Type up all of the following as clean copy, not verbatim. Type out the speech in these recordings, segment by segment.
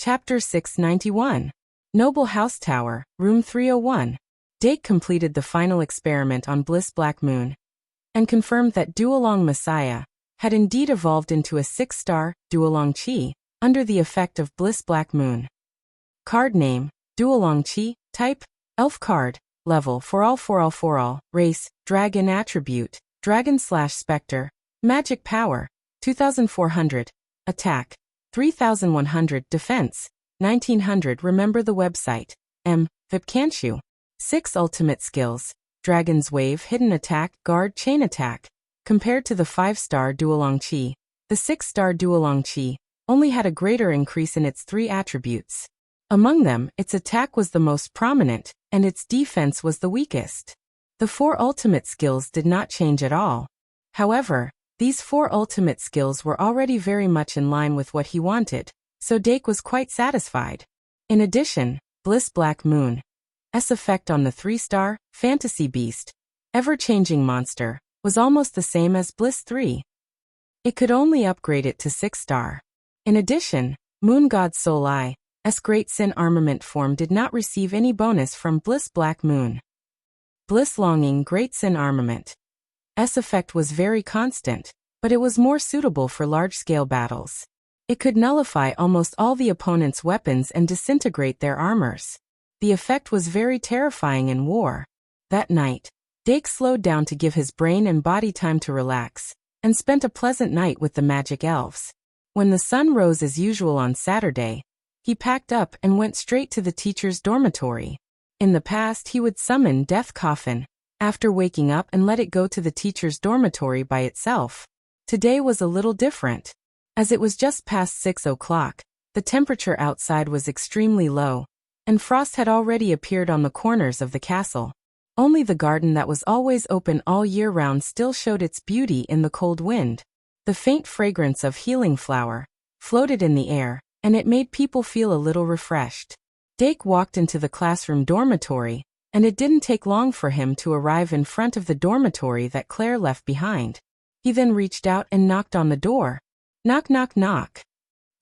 Chapter 691. Noble House Tower, Room 301. Dake completed the final experiment on Bliss Black Moon and confirmed that Duolong Messiah had indeed evolved into a 6-star Duolong Chi under the effect of Bliss Black Moon. Card name, Duolong Chi. Type, Elf card. Level, for all. Race, Dragon. Attribute, Dragon/Spectre. Magic power, 2400. Attack, 3100. Defense, 1900. Remember the website. Vipkanshu. 6 ultimate skills. Dragon's Wave, Hidden Attack, Guard, Chain Attack. Compared to the 5-star Duolong Chi, the 6-star Duolong Chi only had a greater increase in its 3 attributes. Among them, its attack was the most prominent, and its defense was the weakest. The 4 ultimate skills did not change at all. However, these 4 ultimate skills were already very much in line with what he wanted, so Dake was quite satisfied. In addition, Bliss Black Moon's effect on the 3-star Fantasy Beast, ever-changing monster, was almost the same as Bliss 3. It could only upgrade it to 6-star. In addition, Moon God Soul Eye's Great Sin Armament form did not receive any bonus from Bliss Black Moon. Bliss Longing Great Sin Armament's effect was very constant, but it was more suitable for large-scale battles. It could nullify almost all the opponent's weapons and disintegrate their armors. The effect was very terrifying in war. That night, Dake slowed down to give his brain and body time to relax, and spent a pleasant night with the magic elves. When the sun rose as usual on Saturday, he packed up and went straight to the teacher's dormitory. In the past, he would summon Death Coffin after waking up and let it go to the teacher's dormitory by itself. Today was a little different. As it was just past 6 o'clock, the temperature outside was extremely low, and frost had already appeared on the corners of the castle. Only the garden that was always open all year round still showed its beauty in the cold wind. The faint fragrance of healing flower floated in the air, and it made people feel a little refreshed. Dake walked into the classroom dormitory, and it didn't take long for him to arrive in front of the dormitory that Claire left behind. He then reached out and knocked on the door. Knock, knock, knock.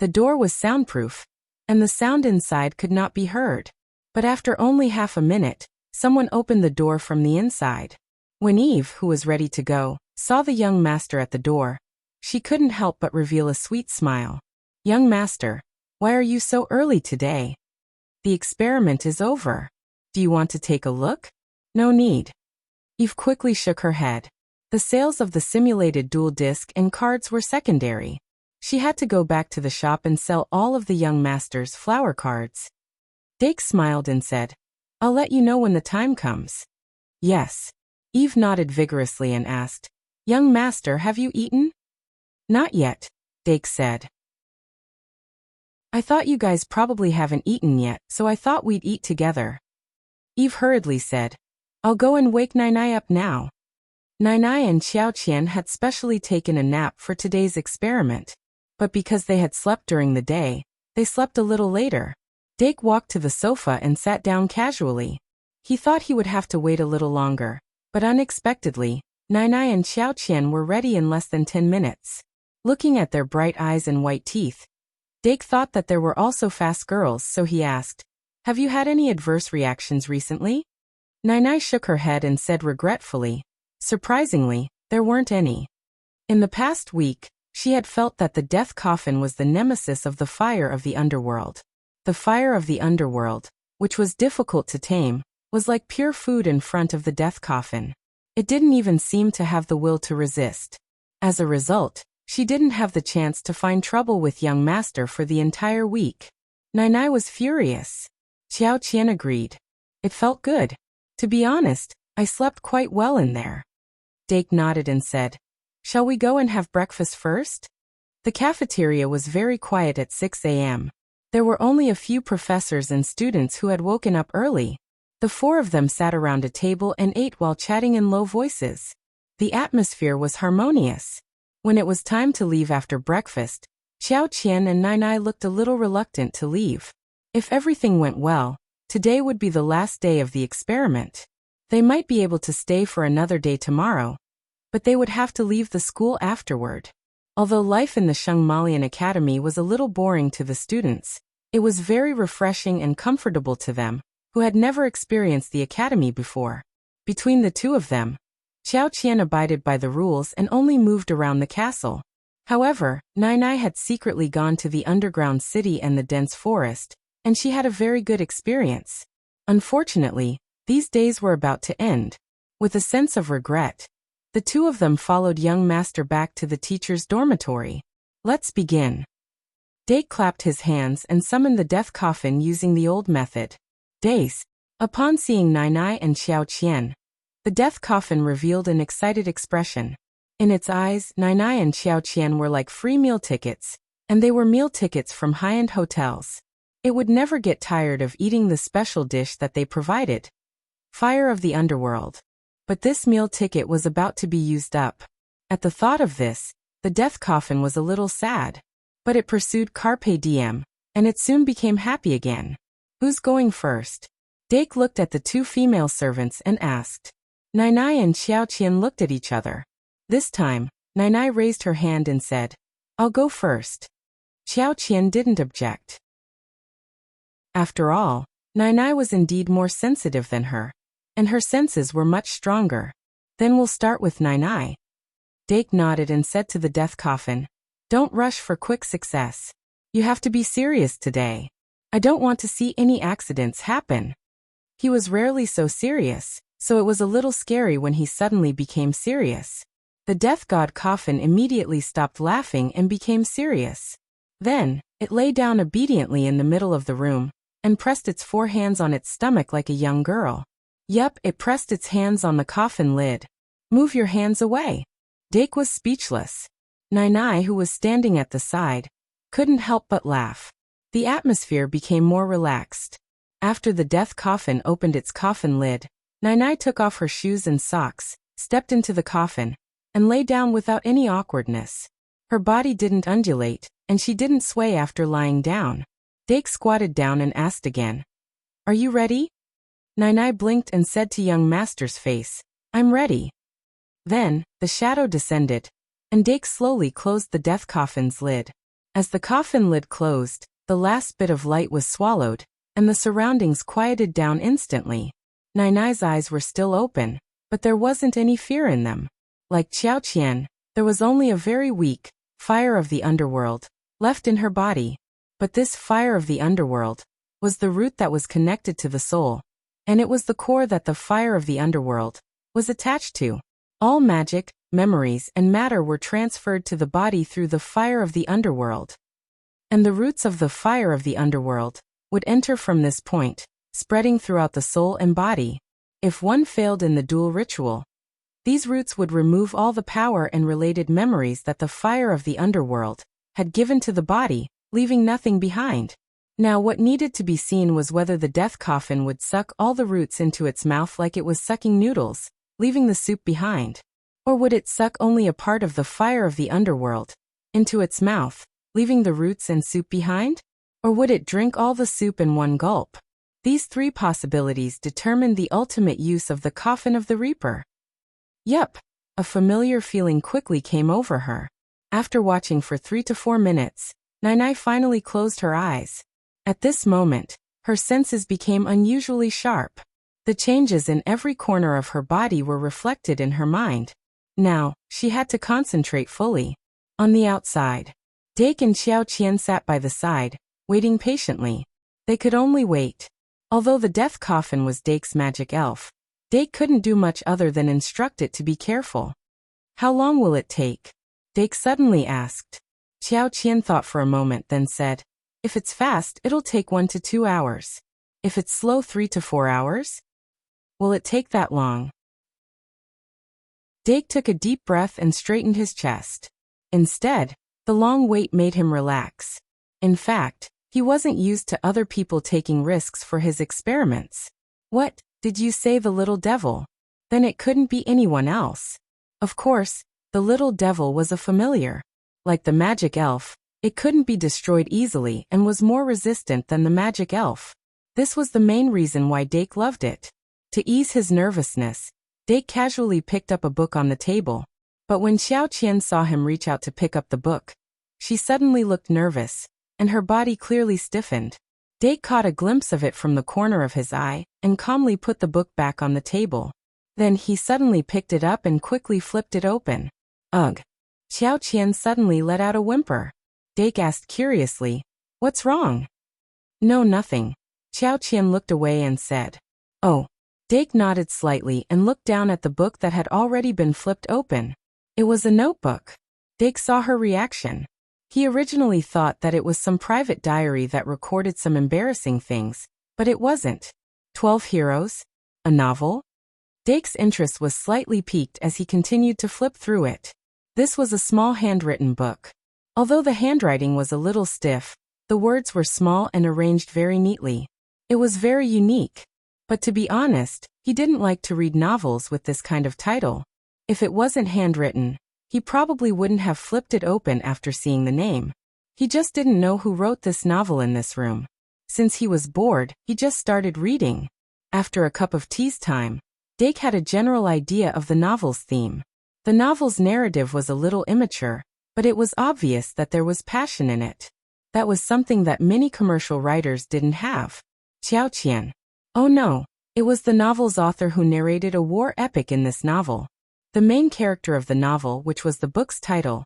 The door was soundproof, and the sound inside could not be heard. But after only half a minute, someone opened the door from the inside. When Eve, who was ready to go, saw the young master at the door, she couldn't help but reveal a sweet smile. Young master, why are you so early today? The experiment is over. Do you want to take a look? No need. Eve quickly shook her head. The sales of the simulated dual disc and cards were secondary. She had to go back to the shop and sell all of the young master's flower cards. Dake smiled and said, I'll let you know when the time comes. Yes. Eve nodded vigorously and asked, Young master, have you eaten? Not yet, Dake said. I thought you guys probably haven't eaten yet, so I thought we'd eat together. Eve hurriedly said, I'll go and wake Nai up now. Nai and Xiao Qian had specially taken a nap for today's experiment, but because they had slept during the day, they slept a little later. Dake walked to the sofa and sat down casually. He thought he would have to wait a little longer, but unexpectedly, Nai and Xiao Qian were ready in less than 10 minutes. Looking at their bright eyes and white teeth, Dake thought that there were also fast girls, so he asked, Have you had any adverse reactions recently? Nai shook her head and said regretfully, Surprisingly, there weren't any. In the past week, she had felt that the death coffin was the nemesis of the fire of the underworld. The fire of the underworld, which was difficult to tame, was like pure food in front of the death coffin. It didn't even seem to have the will to resist. As a result, she didn't have the chance to find trouble with young master for the entire week. Nai was furious. Xiao Qian agreed. It felt good. To be honest, I slept quite well in there. Dake nodded and said, Shall we go and have breakfast first? The cafeteria was very quiet at 6 a.m. There were only a few professors and students who had woken up early. The 4 of them sat around a table and ate while chatting in low voices. The atmosphere was harmonious. When it was time to leave after breakfast, Xiao Qian and Nai looked a little reluctant to leave. If everything went well, today would be the last day of the experiment. They might be able to stay for another day tomorrow, but they would have to leave the school afterward. Although life in the Shengmalian Academy was a little boring to the students, It was very refreshing and comfortable to them, who had never experienced the academy before. Between the two of them, Xiao Qian abided by the rules and only moved around the castle. However, Nai had secretly gone to the underground city and the dense forest, and she had a very good experience. Unfortunately, these days were about to end. With a sense of regret, the two of them followed young master back to the teacher's dormitory. Let's begin. Dake clapped his hands and summoned the death coffin using the old method. Days. Upon seeing Nai and Xiao Qian, the death coffin revealed an excited expression. In its eyes, Nai and Xiao Qian were like free meal tickets, and they were meal tickets from high-end hotels. It would never get tired of eating the special dish that they provided. Fire of the underworld. But this meal ticket was about to be used up. At the thought of this, the death coffin was a little sad. But it pursued carpe diem, and it soon became happy again. Who's going first? Dake looked at the two female servants and asked. Nai and Xiao Qian looked at each other. This time, Nai raised her hand and said, I'll go first. Xiao Qian didn't object. After all, Nai was indeed more sensitive than her, and her senses were much stronger. Then we'll start with Nai. Dake nodded and said to the death coffin, Don't rush for quick success. You have to be serious today. I don't want to see any accidents happen. He was rarely so serious, so it was a little scary when he suddenly became serious. The death god coffin immediately stopped laughing and became serious. Then, it lay down obediently in the middle of the room, and pressed its 4 hands on its stomach like a young girl. Yup, it pressed its hands on the coffin lid. Move your hands away. Dake was speechless. Nai, who was standing at the side, couldn't help but laugh. The atmosphere became more relaxed. After the death coffin opened its coffin lid, Nai took off her shoes and socks, stepped into the coffin, and lay down without any awkwardness. Her body didn't undulate, and she didn't sway after lying down. Dake squatted down and asked again, Are you ready? Nai blinked and said to young master's face, I'm ready. Then, the shadow descended, and Dake slowly closed the death coffin's lid. As the coffin lid closed, the last bit of light was swallowed, and the surroundings quieted down instantly. Nai's eyes were still open, but there wasn't any fear in them. Like Xiao Qian, there was only a very weak fire of the underworld left in her body. But this fire of the underworld was the root that was connected to the soul, and it was the core that the fire of the underworld was attached to. All magic, memories, and matter were transferred to the body through the fire of the underworld. And the roots of the fire of the underworld would enter from this point, spreading throughout the soul and body. If one failed in the dual ritual, these roots would remove all the power and related memories that the fire of the underworld had given to the body, leaving nothing behind. Now what needed to be seen was whether the death coffin would suck all the roots into its mouth like it was sucking noodles, leaving the soup behind. Or would it suck only a part of the fire of the underworld into its mouth, leaving the roots and soup behind? Or would it drink all the soup in one gulp? These 3 possibilities determined the ultimate use of the coffin of the Reaper. Yup, a familiar feeling quickly came over her. After watching for 3 to 4 minutes, Nai finally closed her eyes. At this moment, her senses became unusually sharp. The changes in every corner of her body were reflected in her mind. Now, she had to concentrate fully. On the outside, Dake and Xiao Qian sat by the side, waiting patiently. They could only wait. Although the death coffin was Dake's magic elf, Dake couldn't do much other than instruct it to be careful. How long will it take? Dake suddenly asked. Xiao Qian thought for a moment, then said, If it's fast, it'll take 1 to 2 hours. If it's slow, 3 to 4 hours? Will it take that long? Dake took a deep breath and straightened his chest. Instead, the long wait made him relax. In fact, he wasn't used to other people taking risks for his experiments. What, did you say, the little devil? Then it couldn't be anyone else. Of course, the little devil was a familiar. Like the magic elf, it couldn't be destroyed easily and was more resistant than the magic elf. This was the main reason why Dake loved it. To ease his nervousness, Dake casually picked up a book on the table. But when Xiao Qian saw him reach out to pick up the book, she suddenly looked nervous, and her body clearly stiffened. Dake caught a glimpse of it from the corner of his eye, and calmly put the book back on the table. Then he suddenly picked it up and quickly flipped it open. Ugh! Xiao Qian suddenly let out a whimper. Dake asked curiously, "What's wrong?" "No, nothing." Xiao Qian looked away and said. "Oh." Dake nodded slightly and looked down at the book that had already been flipped open. It was a notebook. Dake saw her reaction. He originally thought that it was some private diary that recorded some embarrassing things, but it wasn't. 12 Heroes? A novel? Dake's interest was slightly piqued as he continued to flip through it. This was a small handwritten book. Although the handwriting was a little stiff, the words were small and arranged very neatly. It was very unique. But to be honest, he didn't like to read novels with this kind of title. If it wasn't handwritten, he probably wouldn't have flipped it open after seeing the name. He just didn't know who wrote this novel in this room. Since he was bored, he just started reading. After a cup of tea's time, Dake had a general idea of the novel's theme. The novel's narrative was a little immature, but it was obvious that there was passion in it. That was something that many commercial writers didn't have. Xiao Qian. Oh no, it was the novel's author who narrated a war epic in this novel. The main character of the novel, which was the book's title,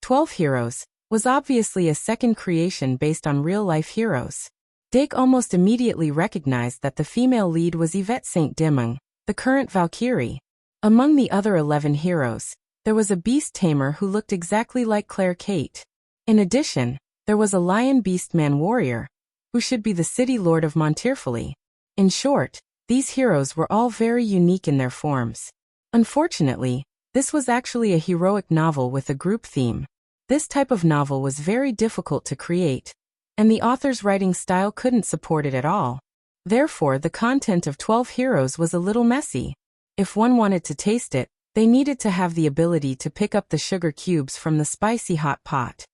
12 Heroes, was obviously a second creation based on real-life heroes. Dake almost immediately recognized that the female lead was Yvette Saint-Demung, the current Valkyrie. Among the other 11 heroes, there was a beast tamer who looked exactly like Claire Kate. In addition, there was a lion beast-man warrior, who should be the city lord of Montefiore. In short, these heroes were all very unique in their forms. Unfortunately, this was actually a heroic novel with a group theme. This type of novel was very difficult to create, and the author's writing style couldn't support it at all. Therefore, the content of 12 Heroes was a little messy. If one wanted to taste it, they needed to have the ability to pick up the sugar cubes from the spicy hot pot.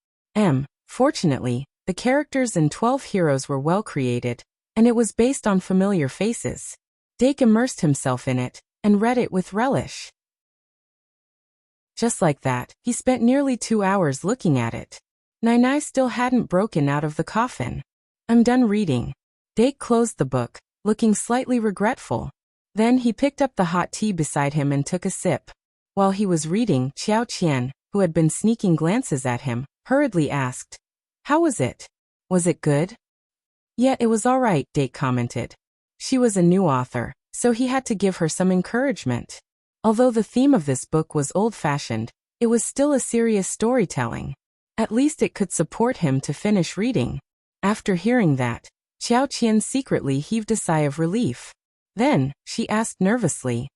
Fortunately, the characters in 12 Heroes were well created, and it was based on familiar faces. Dake immersed himself in it, and read it with relish. Just like that, he spent nearly 2 hours looking at it. Nai still hadn't broken out of the coffin. "I'm done reading." Dake closed the book, looking slightly regretful. Then he picked up the hot tea beside him and took a sip. While he was reading, Xiao Qian, who had been sneaking glances at him, hurriedly asked, "How was it? Was it good?" "Yeah, it was all right," Dake commented. She was a new author, so he had to give her some encouragement. Although the theme of this book was old-fashioned, it was still a serious storytelling. At least it could support him to finish reading. After hearing that, Xiao Qian secretly heaved a sigh of relief. Then, she asked nervously,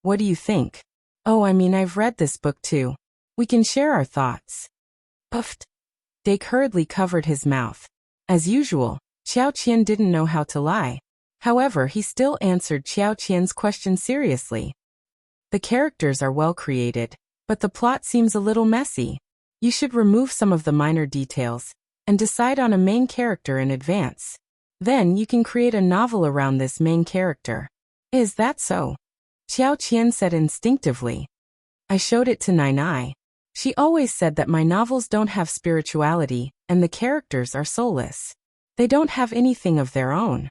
"What do you think?" "Oh, I've read this book too. We can share our thoughts." Puffed. Dake hurriedly covered his mouth. As usual, Xiao Qian didn't know how to lie. However, he still answered Xiao Qian's question seriously. "The characters are well created, but the plot seems a little messy. You should remove some of the minor details, and decide on a main character in advance. Then you can create a novel around this main character." "Is that so?" Xiao Qian said instinctively. "I showed it to Nai. She always said that my novels don't have spirituality, and the characters are soulless. They don't have anything of their own."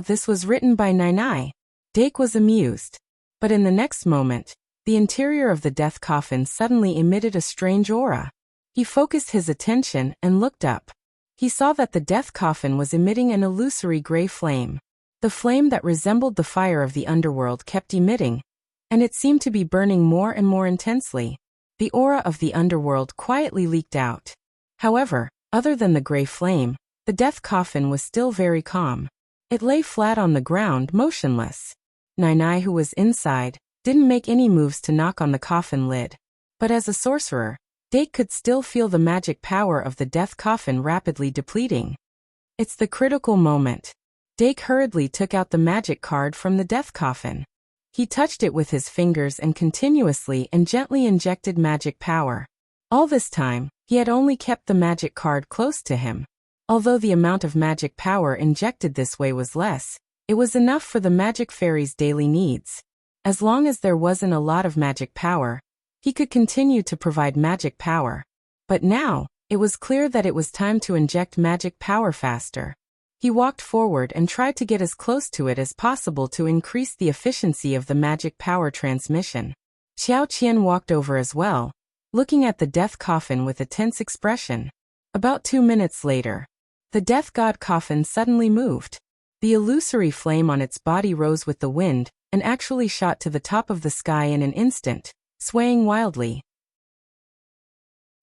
This was written by Nai. Dake was amused. But in the next moment, the interior of the death coffin suddenly emitted a strange aura. He focused his attention and looked up. He saw that the death coffin was emitting an illusory gray flame. The flame that resembled the fire of the underworld kept emitting, and it seemed to be burning more and more intensely. The aura of the underworld quietly leaked out. However, other than the gray flame, the death coffin was still very calm. It lay flat on the ground, motionless. Nai, who was inside, didn't make any moves to knock on the coffin lid. But as a sorcerer, Dake could still feel the magic power of the death coffin rapidly depleting. It's the critical moment. Dake hurriedly took out the magic card from the death coffin. He touched it with his fingers and continuously and gently injected magic power. All this time, he had only kept the magic card close to him. Although the amount of magic power injected this way was less, it was enough for the magic fairy's daily needs. As long as there wasn't a lot of magic power, he could continue to provide magic power. But now, it was clear that it was time to inject magic power faster. He walked forward and tried to get as close to it as possible to increase the efficiency of the magic power transmission. Xiao Qian walked over as well, looking at the death coffin with a tense expression. About 2 minutes later, the death god coffin suddenly moved. The illusory flame on its body rose with the wind and actually shot to the top of the sky in an instant, swaying wildly.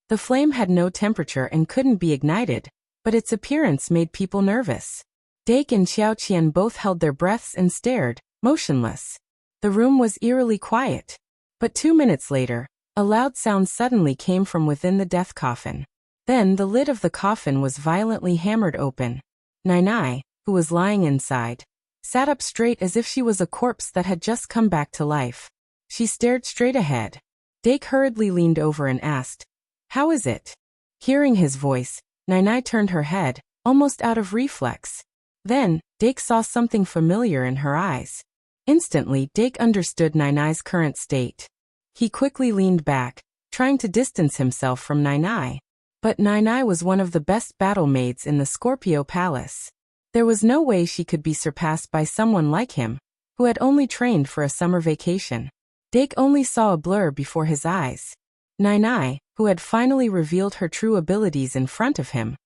The flame had no temperature and couldn't be ignited, but its appearance made people nervous. Dake and Xiao Qian both held their breaths and stared, motionless. The room was eerily quiet. But 2 minutes later, a loud sound suddenly came from within the death coffin. Then the lid of the coffin was violently hammered open. Nai, who was lying inside, sat up straight as if she was a corpse that had just come back to life. She stared straight ahead. Dake hurriedly leaned over and asked, "How is it?" Hearing his voice, Nai turned her head, almost out of reflex. Then, Dake saw something familiar in her eyes. Instantly, Dake understood Nai's current state. He quickly leaned back, trying to distance himself from Nai. But Nai was one of the best battle maids in the Scorpio Palace. There was no way she could be surpassed by someone like him, who had only trained for a summer vacation. Dake only saw a blur before his eyes. Nai, who had finally revealed her true abilities in front of him,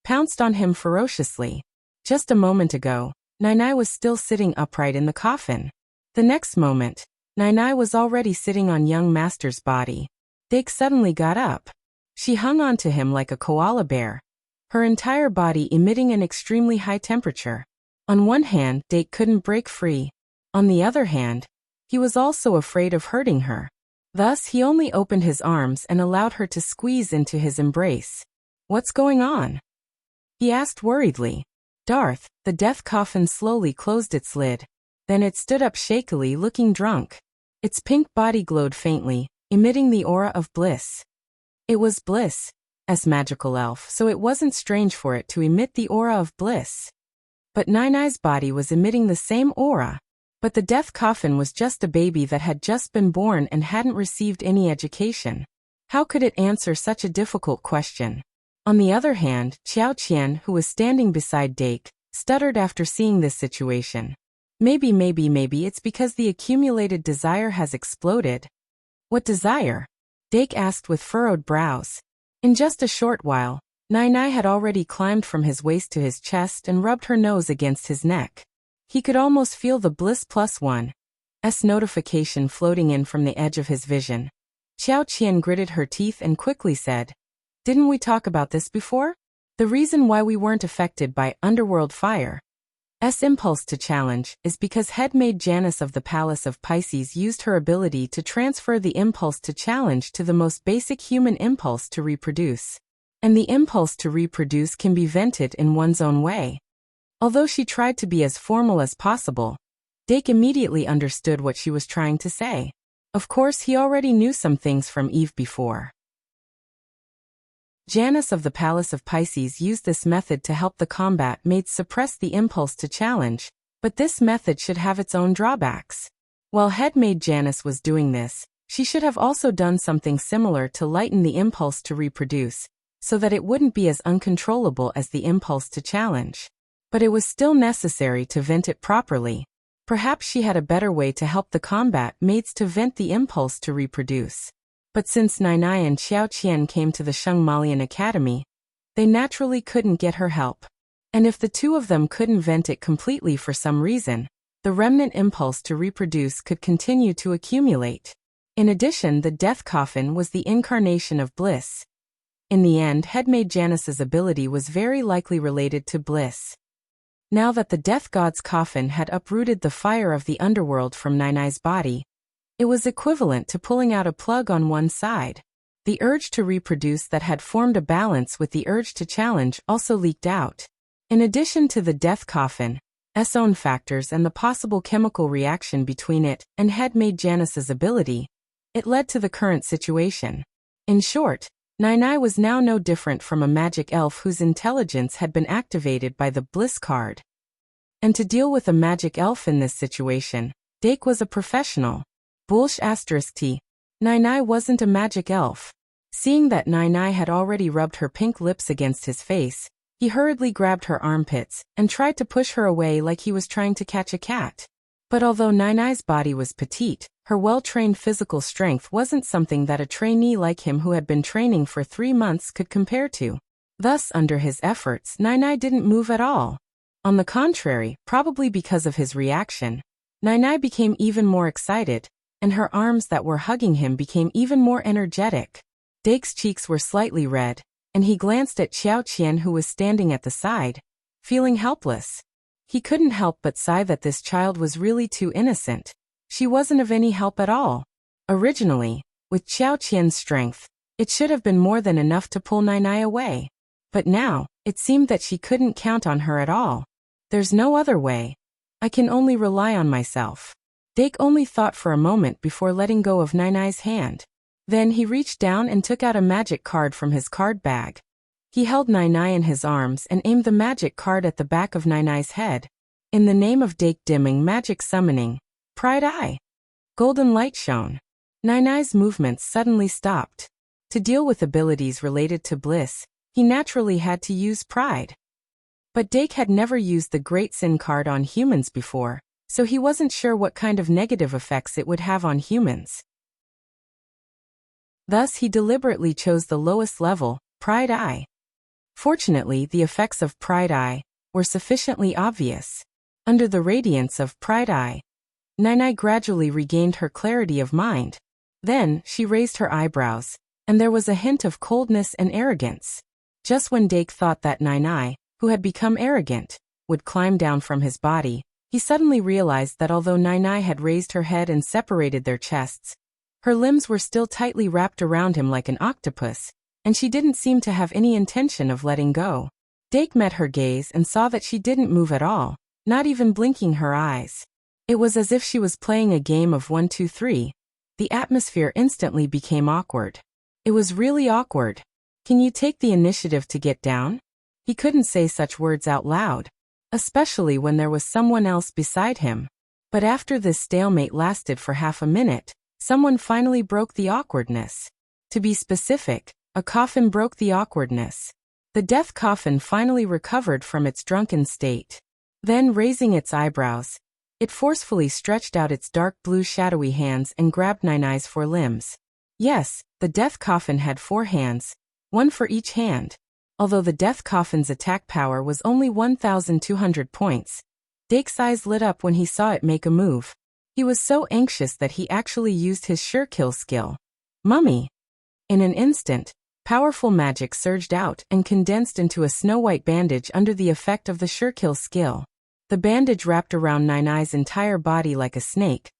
pounced on him ferociously. Just a moment ago, Nai was still sitting upright in the coffin. The next moment, Nai was already sitting on young master's body. Dake suddenly got up. She hung on to him like a koala bear, her entire body emitting an extremely high temperature. On one hand, Dake couldn't break free. On the other hand, he was also afraid of hurting her. Thus, he only opened his arms and allowed her to squeeze into his embrace. "What's going on?" he asked worriedly. Darth, the death coffin slowly closed its lid. Then it stood up shakily, looking drunk. Its pink body glowed faintly, emitting the aura of bliss. It was Bliss's magical elf, so it wasn't strange for it to emit the aura of bliss. But Nai's body was emitting the same aura. But the death coffin was just a baby that had just been born and hadn't received any education. How could it answer such a difficult question? On the other hand, Xiao Qian, who was standing beside Dake, stuttered after seeing this situation. Maybe it's because the accumulated desire has exploded. "What desire?" Dake asked with furrowed brows. In just a short while, Nai had already climbed from his waist to his chest and rubbed her nose against his neck. He could almost feel the Bliss +1's notification floating in from the edge of his vision. Xiao Qian gritted her teeth and quickly said, "Didn't we talk about this before? The reason why we weren't affected by underworld fire's impulse to challenge is because head maid Janus of the Palace of Pisces used her ability to transfer the impulse to challenge to the most basic human impulse to reproduce. And the impulse to reproduce can be vented in one's own way." Although she tried to be as formal as possible, Dake immediately understood what she was trying to say. Of course, he already knew some things from Eve before. Janus of the Palace of Pisces used this method to help the combat maids suppress the impulse to challenge, but this method should have its own drawbacks. While head maid Janus was doing this, she should have also done something similar to lighten the impulse to reproduce, so that it wouldn't be as uncontrollable as the impulse to challenge. But it was still necessary to vent it properly. Perhaps she had a better way to help the combat maids to vent the impulse to reproduce. But since Nai and Xiao Qian came to the Shengmalian Academy, they naturally couldn't get her help. And if the two of them couldn't vent it completely for some reason, the remnant impulse to reproduce could continue to accumulate. In addition, the death coffin was the incarnation of bliss. In the end, headmaid Janus's ability was very likely related to bliss. Now that the death god's coffin had uprooted the fire of the underworld from Nai's body, it was equivalent to pulling out a plug on one side. The urge to reproduce that had formed a balance with the urge to challenge also leaked out. In addition to the death coffin's own factors and the possible chemical reaction between it and headmaid Janus's ability, it led to the current situation. In short, Nai was now no different from a magic elf whose intelligence had been activated by the bliss card. And to deal with a magic elf in this situation, Dake was a professional. *T. Nai wasn't a magic elf. Seeing that Nai had already rubbed her pink lips against his face, He hurriedly grabbed her armpits and tried to push her away like he was trying to catch a cat. But although Nainai's body was petite, her well-trained physical strength wasn't something that a trainee like him who had been training for 3 months could compare to. Thus, under his efforts, Nainai didn't move at all. On the contrary, probably because of his reaction, Nainai became even more excited, and her arms that were hugging him became even more energetic. Dake's cheeks were slightly red, and he glanced at Xiao Qian who was standing at the side, feeling helpless. He couldn't help but sigh that this child was really too innocent. She wasn't of any help at all. Originally, with Xiao Qian's strength, it should have been more than enough to pull Nainai away. But now, it seemed that she couldn't count on her at all. There's no other way. I can only rely on myself. Dake only thought for a moment before letting go of Nainai's hand. Then he reached down and took out a magic card from his card bag. He held Nainai in his arms and aimed the magic card at the back of Nainai's head. In the name of Dake dimming magic summoning, Pride Eye. Golden light shone. Nainai's movements suddenly stopped. To deal with abilities related to bliss, he naturally had to use pride. But Dake had never used the Great Sin card on humans before, so he wasn't sure what kind of negative effects it would have on humans. Thus he deliberately chose the lowest level, Pride Eye. Fortunately, the effects of Pride Eye were sufficiently obvious. Under the radiance of Pride Eye, Nainai gradually regained her clarity of mind. Then, she raised her eyebrows, and there was a hint of coldness and arrogance. Just when Dake thought that Nainai, who had become arrogant, would climb down from his body, he suddenly realized that although Nainai had raised her head and separated their chests, her limbs were still tightly wrapped around him like an octopus, and she didn't seem to have any intention of letting go. Dake met her gaze and saw that she didn't move at all, not even blinking her eyes. It was as if she was playing a game of 1, 2, 3. The atmosphere instantly became awkward. It was really awkward. Can you take the initiative to get down? He couldn't say such words out loud, especially when there was someone else beside him. But after this stalemate lasted for half a minute, someone finally broke the awkwardness. To be specific, a coffin broke the awkwardness. The death coffin finally recovered from its drunken state. Then, raising its eyebrows, it forcefully stretched out its dark blue shadowy hands and grabbed Nainai's 4 limbs. Yes, the death coffin had 4 hands, 1 for each hand. Although the death coffin's attack power was only 1,200 points, Dake's eyes lit up when he saw it make a move. He was so anxious that he actually used his sure kill skill. Mummy! In an instant, powerful magic surged out and condensed into a snow-white bandage under the effect of the sure kill skill. The bandage wrapped around Nainai's entire body like a snake,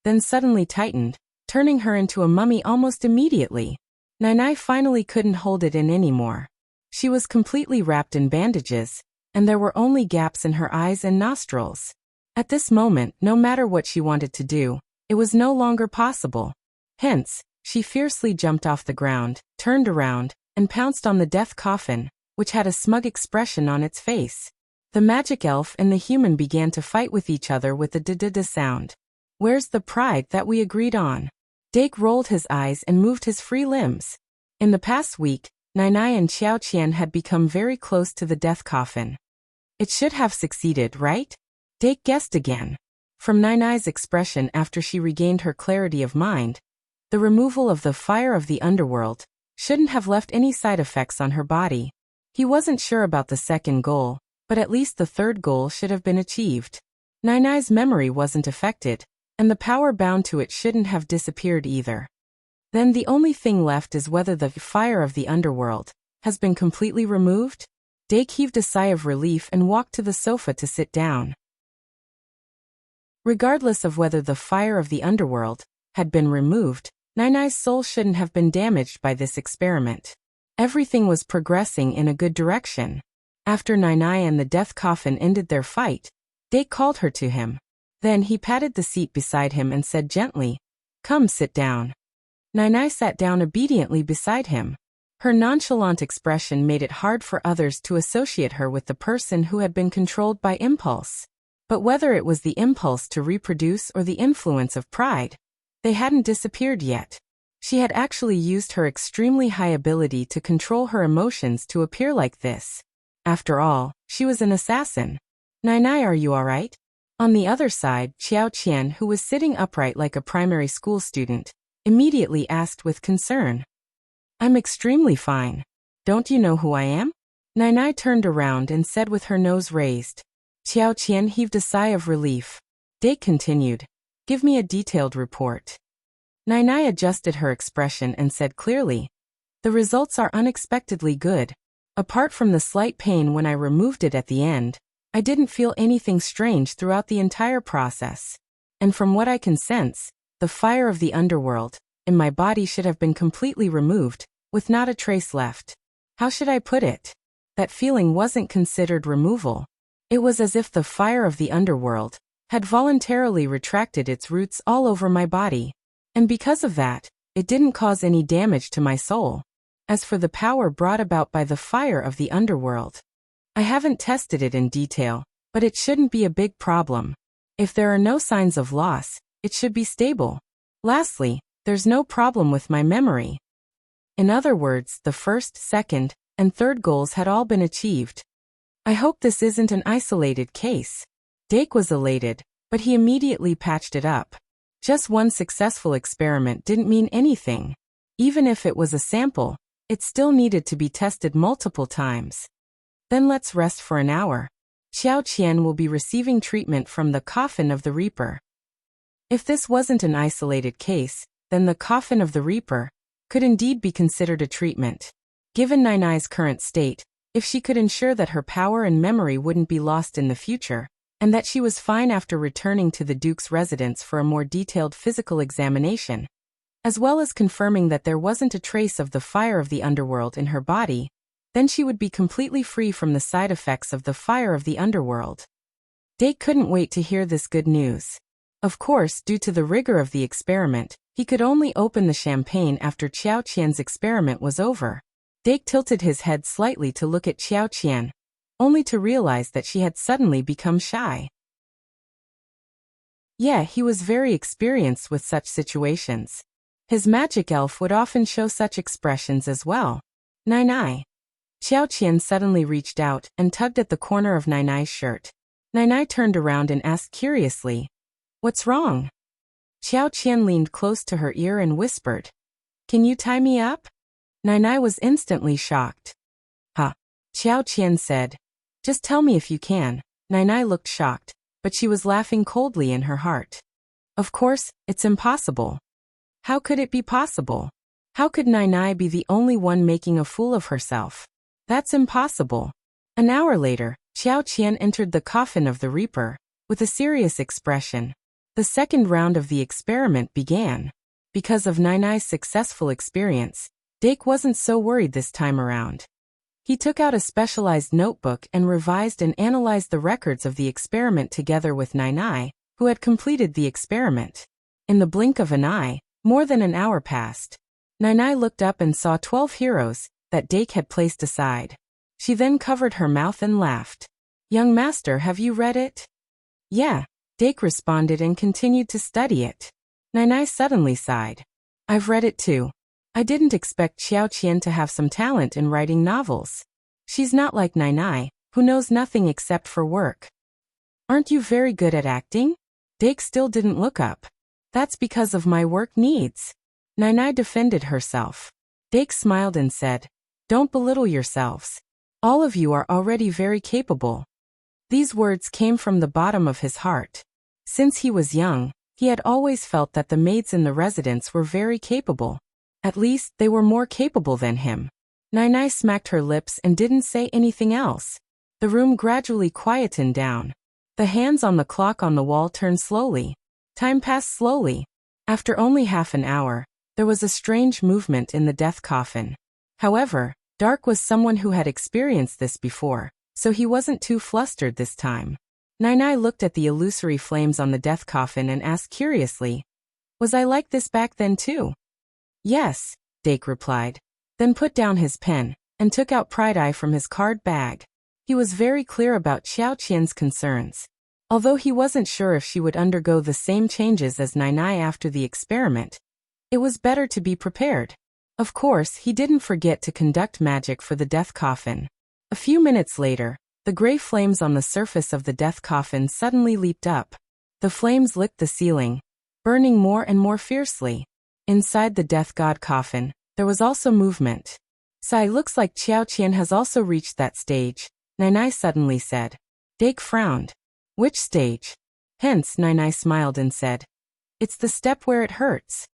then suddenly tightened, turning her into a mummy almost immediately. Nainai finally couldn't hold it in anymore. She was completely wrapped in bandages, and there were only gaps in her eyes and nostrils. At this moment, no matter what she wanted to do, it was no longer possible. Hence, she fiercely jumped off the ground, turned around, and pounced on the death coffin, which had a smug expression on its face. The magic elf and the human began to fight with each other with a da-da-da sound. Where's the pride that we agreed on? Dake rolled his eyes and moved his free limbs. In the past week, Nainai and Xiao Qian had become very close to the death coffin. It should have succeeded, right? Dake guessed again. From Nainai's expression after she regained her clarity of mind, the removal of the fire of the underworld shouldn't have left any side effects on her body. He wasn't sure about the second goal, but at least the third goal should have been achieved. Nainai's memory wasn't affected, and the power bound to it shouldn't have disappeared either. Then the only thing left is whether the fire of the underworld has been completely removed. Dake heaved a sigh of relief and walked to the sofa to sit down. Regardless of whether the fire of the underworld had been removed, Nainai's soul shouldn't have been damaged by this experiment. Everything was progressing in a good direction. After Nainai and the death coffin ended their fight, Dake called her to him. Then he patted the seat beside him and said gently, "Come sit down." Nainai sat down obediently beside him. Her nonchalant expression made it hard for others to associate her with the person who had been controlled by impulse. But whether it was the impulse to reproduce or the influence of pride, they hadn't disappeared yet. She had actually used her extremely high ability to control her emotions to appear like this. After all, she was an assassin. Nai, are you alright? On the other side, Qiao Qian, who was sitting upright like a primary school student, immediately asked with concern. I'm extremely fine. Don't you know who I am? Nai turned around and said with her nose raised. Qiao Qian heaved a sigh of relief. Dake continued. Give me a detailed report. Nai adjusted her expression and said clearly. The results are unexpectedly good. Apart from the slight pain when I removed it at the end, I didn't feel anything strange throughout the entire process. And from what I can sense, the fire of the underworld in my body should have been completely removed, with not a trace left. How should I put it? That feeling wasn't considered removal. It was as if the fire of the underworld had voluntarily retracted its roots all over my body. And because of that, it didn't cause any damage to my soul. As for the power brought about by the fire of the underworld, I haven't tested it in detail, but it shouldn't be a big problem. If there are no signs of loss, it should be stable. Lastly, there's no problem with my memory. In other words, the first, second, and third goals had all been achieved. I hope this isn't an isolated case. Dake was elated, but he immediately patched it up. Just one successful experiment didn't mean anything. Even if it was a sample, it still needed to be tested multiple times. Then let's rest for an hour. Qiao Qian will be receiving treatment from the coffin of the Reaper. If this wasn't an isolated case, then the coffin of the Reaper could indeed be considered a treatment. Given Nai's current state, if she could ensure that her power and memory wouldn't be lost in the future, and that she was fine after returning to the Duke's residence for a more detailed physical examination, as well as confirming that there wasn't a trace of the fire of the underworld in her body, then she would be completely free from the side effects of the fire of the underworld. Dake couldn't wait to hear this good news. Of course, due to the rigor of the experiment, he could only open the champagne after Qiao Qian's experiment was over. Dake tilted his head slightly to look at Qiao Qian, only to realize that she had suddenly become shy. Yeah, he was very experienced with such situations. His magic elf would often show such expressions as well. Nai. Qiao Qian suddenly reached out and tugged at the corner of Nai's shirt. Nai turned around and asked curiously, "What's wrong?" Qiao Qian leaned close to her ear and whispered, "Can you tie me up?" Nai was instantly shocked. "Huh?" Qiao Qian said. "Just tell me if you can." Nai looked shocked, but she was laughing coldly in her heart. "Of course, it's impossible." How could it be possible? How could Nai be the only one making a fool of herself? That's impossible. An hour later, Qiao Qian entered the coffin of the Reaper, with a serious expression. The second round of the experiment began. Because of Nai's successful experience, Dake wasn't so worried this time around. He took out a specialized notebook and revised and analyzed the records of the experiment together with Nai, who had completed the experiment. In the blink of an eye, more than an hour passed. Nai looked up and saw 12 heroes that Dake had placed aside. She then covered her mouth and laughed. "Young master, have you read it?" "Yeah," Dake responded and continued to study it. Nai suddenly sighed. "I've read it too. I didn't expect Qiao Qian to have some talent in writing novels. She's not like Nai, who knows nothing except for work." "Aren't you very good at acting?" Dake still didn't look up. "That's because of my work needs." Nai defended herself. Dake smiled and said, "Don't belittle yourselves. All of you are already very capable." These words came from the bottom of his heart. Since he was young, he had always felt that the maids in the residence were very capable. At least, they were more capable than him. Nai smacked her lips and didn't say anything else. The room gradually quietened down. The hands on the clock on the wall turned slowly. Time passed slowly. After only half an hour, there was a strange movement in the death coffin. However, Dark was someone who had experienced this before, so he wasn't too flustered this time. Nai looked at the illusory flames on the death coffin and asked curiously, "Was I like this back then too?" "Yes," Dake replied, then put down his pen, and took out Pride Eye from his card bag. He was very clear about Qiao Qian's concerns. Although he wasn't sure if she would undergo the same changes as Nai after the experiment, it was better to be prepared. Of course, he didn't forget to conduct magic for the death coffin. A few minutes later, the gray flames on the surface of the death coffin suddenly leaped up. The flames licked the ceiling, burning more and more fiercely. Inside the death god coffin, there was also movement. "Sai, looks like Qiao Qian has also reached that stage," Nainai suddenly said. Dake frowned. "Which stage?" Hence, Nainai smiled and said, "It's the step where it hurts."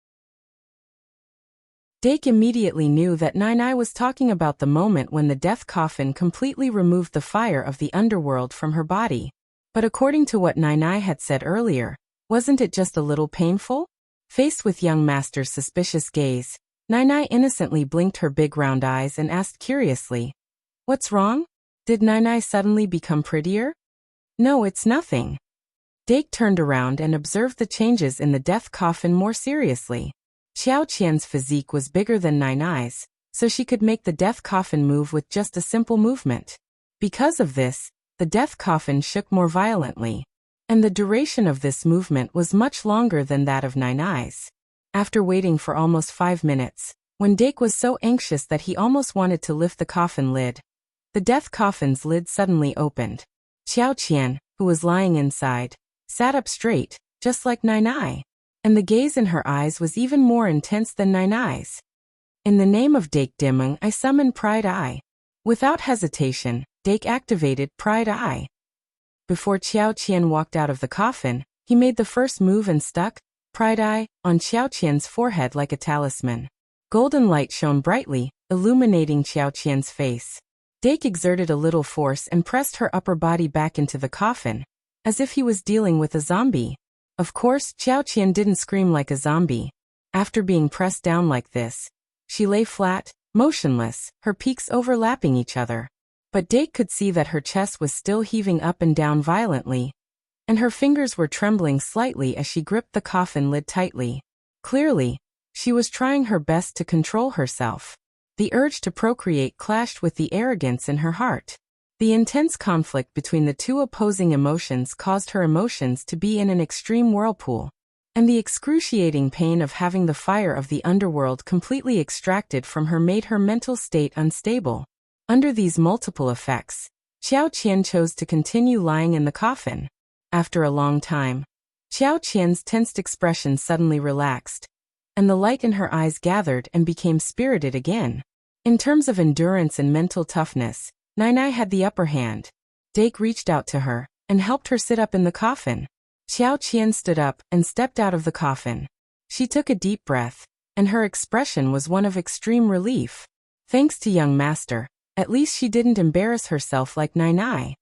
Dake immediately knew that Nainai was talking about the moment when the death coffin completely removed the fire of the underworld from her body. But according to what Nainai had said earlier, wasn't it just a little painful? Faced with young master's suspicious gaze, Nainai innocently blinked her big round eyes and asked curiously, "What's wrong? Did Nainai suddenly become prettier?" "No, it's nothing." Dake turned around and observed the changes in the death coffin more seriously. Qiao Qian's physique was bigger than Nainai's, so she could make the death coffin move with just a simple movement. Because of this, the death coffin shook more violently, and the duration of this movement was much longer than that of Nainai's. After waiting for almost 5 minutes, when Dake was so anxious that he almost wanted to lift the coffin lid, the death coffin's lid suddenly opened. Qiao Qian, who was lying inside, sat up straight, just like Nainai, and the gaze in her eyes was even more intense than Nainai's. "In the name of Dake Dimeng, I summon Pride Eye." Without hesitation, Dake activated Pride Eye. Before Qiao Qian walked out of the coffin, he made the first move and stuck Pride Eye on Qiao Qian's forehead like a talisman. Golden light shone brightly, illuminating Qiao Qian's face. Dake exerted a little force and pressed her upper body back into the coffin, as if he was dealing with a zombie. Of course, Qiao Qian didn't scream like a zombie. After being pressed down like this, she lay flat, motionless, her peaks overlapping each other. But Dake could see that her chest was still heaving up and down violently, and her fingers were trembling slightly as she gripped the coffin lid tightly. Clearly, she was trying her best to control herself. The urge to procreate clashed with the arrogance in her heart. The intense conflict between the two opposing emotions caused her emotions to be in an extreme whirlpool, and the excruciating pain of having the fire of the underworld completely extracted from her made her mental state unstable. Under these multiple effects, Qiao Qian chose to continue lying in the coffin. After a long time, Qiao Qian's tensed expression suddenly relaxed, and the light in her eyes gathered and became spirited again. In terms of endurance and mental toughness, Nainai had the upper hand. Dake reached out to her and helped her sit up in the coffin. Qiao Qian stood up and stepped out of the coffin. She took a deep breath, and her expression was one of extreme relief. Thanks to young master, at least she didn't embarrass herself like Nainai.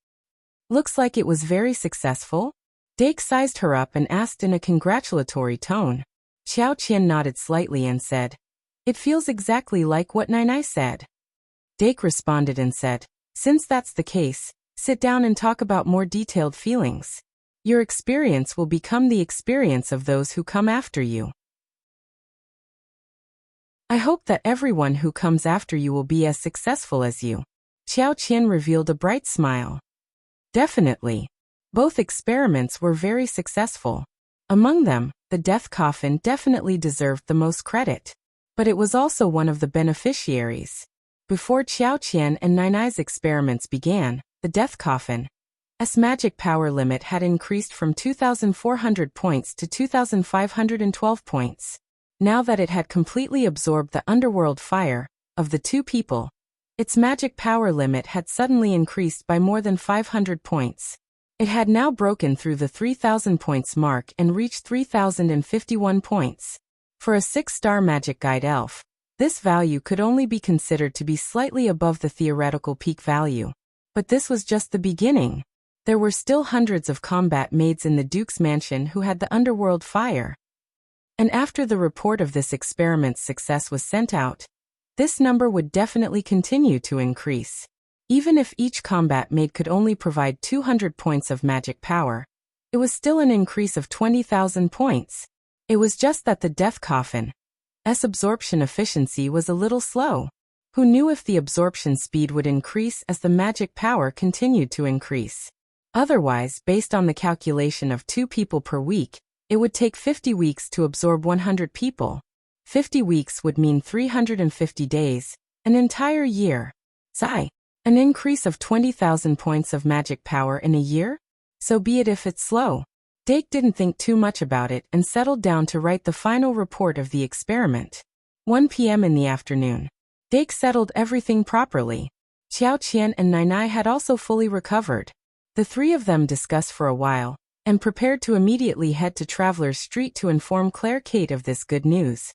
"Looks like it was very successful?" Dake sized her up and asked in a congratulatory tone. Qiao Qian nodded slightly and said, "It feels exactly like what Nainai said." Dake responded and said, "Since that's the case, sit down and talk about more detailed feelings. Your experience will become the experience of those who come after you. I hope that everyone who comes after you will be as successful as you." Qiao Qian revealed a bright smile. Definitely. Both experiments were very successful. Among them, the death coffin definitely deserved the most credit. But it was also one of the beneficiaries. Before Qiao Qian and Nainai's experiments began, the death coffin's magic power limit had increased from 2,400 points to 2,512 points. Now that it had completely absorbed the underworld fire of the two people, its magic power limit had suddenly increased by more than 500 points. It had now broken through the 3,000 points mark and reached 3,051 points. For a 6-star magic guide elf, this value could only be considered to be slightly above the theoretical peak value. But this was just the beginning. There were still hundreds of combat maids in the Duke's mansion who had the underworld fire. And after the report of this experiment's success was sent out, this number would definitely continue to increase. Even if each combat maid could only provide 200 points of magic power, it was still an increase of 20,000 points. It was just that the death coffin's absorption efficiency was a little slow. Who knew if the absorption speed would increase as the magic power continued to increase? Otherwise, based on the calculation of 2 people per week, it would take 50 weeks to absorb 100 people. 50 weeks would mean 350 days, an entire year. Sigh. An increase of 20,000 points of magic power in a year? So be it if it's slow. Dake didn't think too much about it and settled down to write the final report of the experiment. 1 p.m. in the afternoon. Dake settled everything properly. Xiao Qian and Nai had also fully recovered. The three of them discussed for a while, and prepared to immediately head to Traveler's Street to inform Claire Kate of this good news.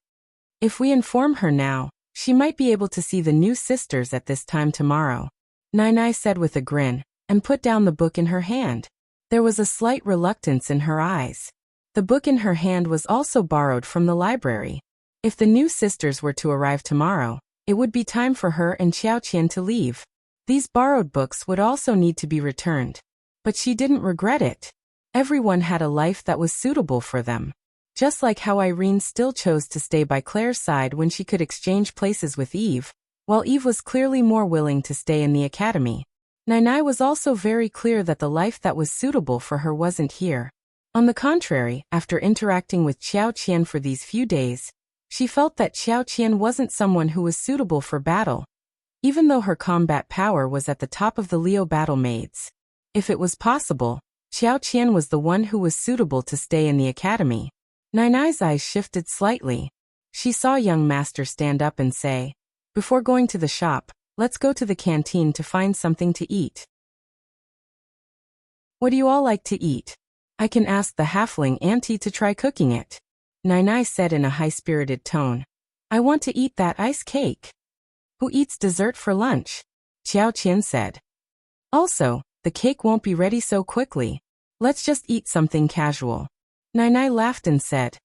If we inform her now, she might be able to see the new sisters at this time tomorrow, Nai said with a grin, and put down the book in her hand. There was a slight reluctance in her eyes. The book in her hand was also borrowed from the library. If the new sisters were to arrive tomorrow, it would be time for her and Xiao Qian to leave. These borrowed books would also need to be returned. But she didn't regret it. Everyone had a life that was suitable for them. Just like how Irene still chose to stay by Claire's side when she could exchange places with Eve, while Eve was clearly more willing to stay in the academy. Nai was also very clear that the life that was suitable for her wasn't here. On the contrary, after interacting with Xiao Qian for these few days, she felt that Xiao Qian wasn't someone who was suitable for battle, even though her combat power was at the top of the Leo battle maids. If it was possible, Xiao Qian was the one who was suitable to stay in the academy. Nai's eyes shifted slightly. She saw young master stand up and say, "Before going to the shop, let's go to the canteen to find something to eat." "What do you all like to eat? I can ask the halfling auntie to try cooking it," Nai said in a high-spirited tone. "I want to eat that ice cake." "Who eats dessert for lunch?" Xiao Qian said. "Also, the cake won't be ready so quickly. Let's just eat something casual." Nai laughed and said,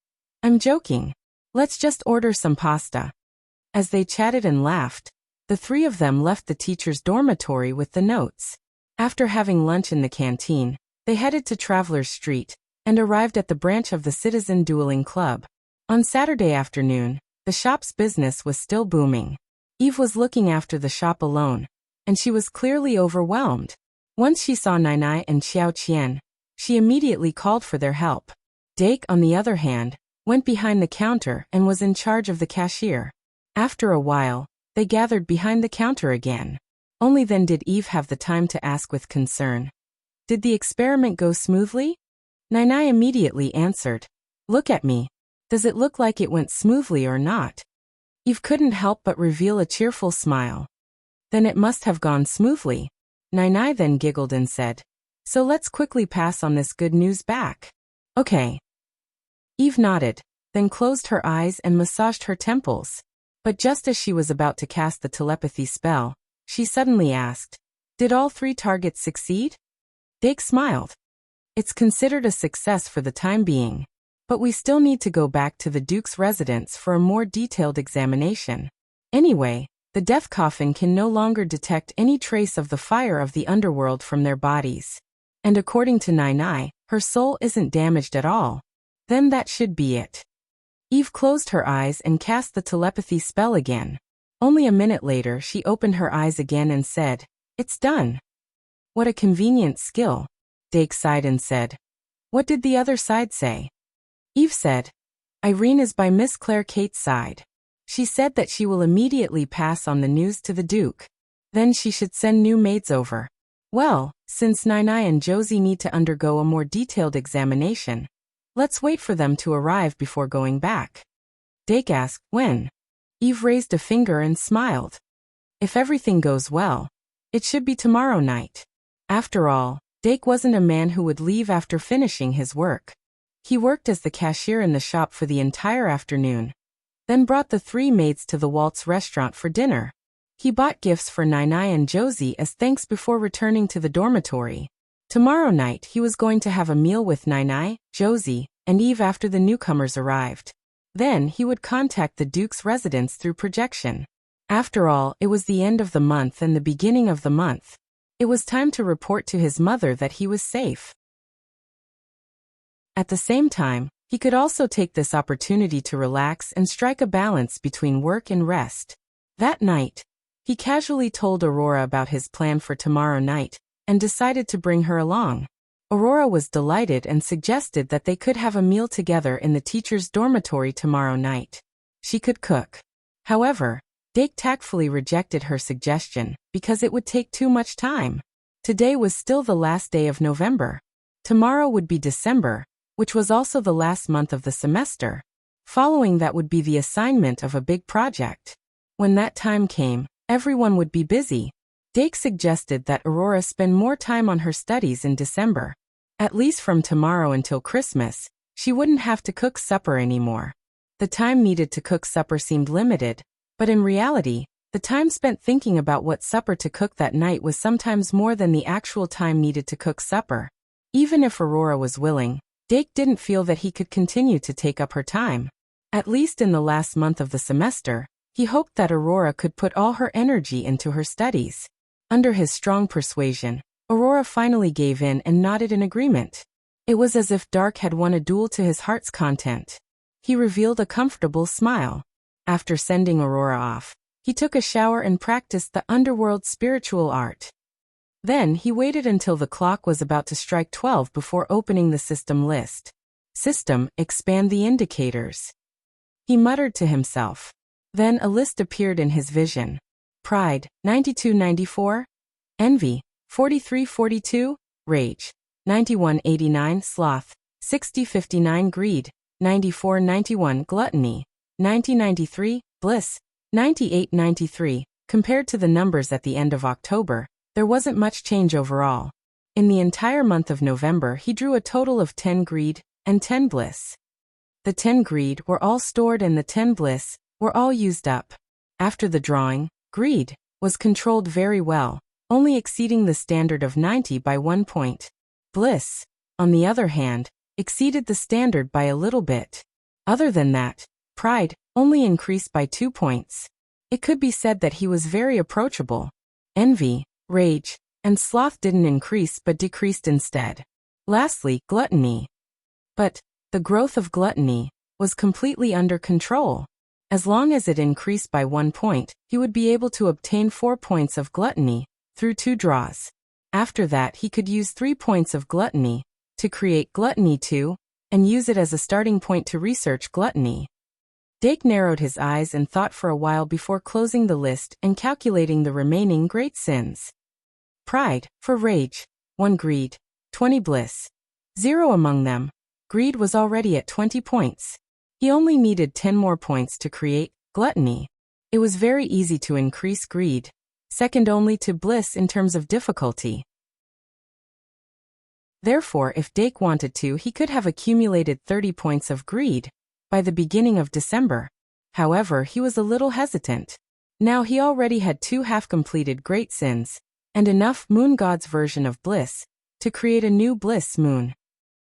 "I'm joking. Let's just order some pasta." As they chatted and laughed, the three of them left the teacher's dormitory with the notes. After having lunch in the canteen, they headed to Traveler's Street and arrived at the branch of the Citizen Dueling Club. On Saturday afternoon, the shop's business was still booming. Eve was looking after the shop alone, and she was clearly overwhelmed. Once she saw Nai and Xiao Qian, she immediately called for their help. Dake, on the other hand, went behind the counter and was in charge of the cashier. After a while, they gathered behind the counter again. Only then did Eve have the time to ask with concern, "Did the experiment go smoothly?" Nai immediately answered, "Look at me. Does it look like it went smoothly or not?" Eve couldn't help but reveal a cheerful smile. "Then it must have gone smoothly." Nai then giggled and said, "So let's quickly pass on this good news back." "Okay." Eve nodded, then closed her eyes and massaged her temples. But just as she was about to cast the telepathy spell, she suddenly asked, "Did all three targets succeed?" Dake smiled. "It's considered a success for the time being, but we still need to go back to the Duke's residence for a more detailed examination. Anyway, the death coffin can no longer detect any trace of the fire of the underworld from their bodies. And according to Nai, her soul isn't damaged at all. Then that should be it." Eve closed her eyes and cast the telepathy spell again. Only a minute later she opened her eyes again and said, "It's done." "What a convenient skill," Dake sighed and said. "What did the other side say?" Eve said, "Irene is by Miss Claire Kate's side. She said that she will immediately pass on the news to the Duke. Then she should send new maids over. Well, since Nai and Josie need to undergo a more detailed examination, let's wait for them to arrive before going back." Dake asked, "When?" Eve raised a finger and smiled. "If everything goes well, it should be tomorrow night." After all, Dake wasn't a man who would leave after finishing his work. He worked as the cashier in the shop for the entire afternoon, then brought the three maids to the Waltz restaurant for dinner. He bought gifts for Nai and Josie as thanks before returning to the dormitory. Tomorrow night he was going to have a meal with Nai, Josie, and Eve after the newcomers arrived. Then he would contact the Duke's residence through projection. After all, it was the end of the month and the beginning of the month. It was time to report to his mother that he was safe. At the same time, he could also take this opportunity to relax and strike a balance between work and rest. That night, he casually told Aurora about his plan for tomorrow night, and decided to bring her along. Aurora was delighted and suggested that they could have a meal together in the teacher's dormitory tomorrow night. She could cook. However, Dake tactfully rejected her suggestion because it would take too much time. Today was still the last day of November. Tomorrow would be December, which was also the last month of the semester. Following that would be the assignment of a big project. When that time came, everyone would be busy. Dake suggested that Aurora spend more time on her studies in December. At least from tomorrow until Christmas, she wouldn't have to cook supper anymore. The time needed to cook supper seemed limited, but in reality, the time spent thinking about what supper to cook that night was sometimes more than the actual time needed to cook supper. Even if Aurora was willing, Dake didn't feel that he could continue to take up her time. At least in the last month of the semester, he hoped that Aurora could put all her energy into her studies. Under his strong persuasion, Aurora finally gave in and nodded in agreement. It was as if Dark had won a duel to his heart's content. He revealed a comfortable smile. After sending Aurora off, he took a shower and practiced the underworld spiritual art. Then he waited until the clock was about to strike 12 before opening the system list. System, expand the indicators. He muttered to himself. Then a list appeared in his vision. Pride, 9294. Envy, 4342. Rage, 9189. Sloth, 6059. Greed, 9491. Gluttony, 9093. Bliss, 9893. Compared to the numbers at the end of October, there wasn't much change overall. In the entire month of November, he drew a total of 10 greed and 10 bliss. The 10 greed were all stored and the 10 bliss were all used up. After the drawing, greed was controlled very well, only exceeding the standard of 90 by 1 point. Bliss, on the other hand, exceeded the standard by a little bit. Other than that, pride only increased by 2 points. It could be said that he was very approachable. Envy, rage, and sloth didn't increase but decreased instead. Lastly, gluttony. But the growth of gluttony was completely under control. As long as it increased by 1 point, he would be able to obtain 4 points of gluttony through 2 draws. After that, he could use 3 points of gluttony to create Gluttony 2 and use it as a starting point to research gluttony. Dake narrowed his eyes and thought for a while before closing the list and calculating the remaining great sins. Pride, for rage, 1 greed, 20 bliss. 0 among them. Greed was already at 20 points. He only needed 10 more points to create gluttony. It was very easy to increase greed, second only to bliss in terms of difficulty. Therefore, if Dake wanted to, he could have accumulated 30 points of greed by the beginning of December. However, he was a little hesitant. Now he already had 2 half-completed great sins, and enough moon god's version of bliss to create a new bliss moon.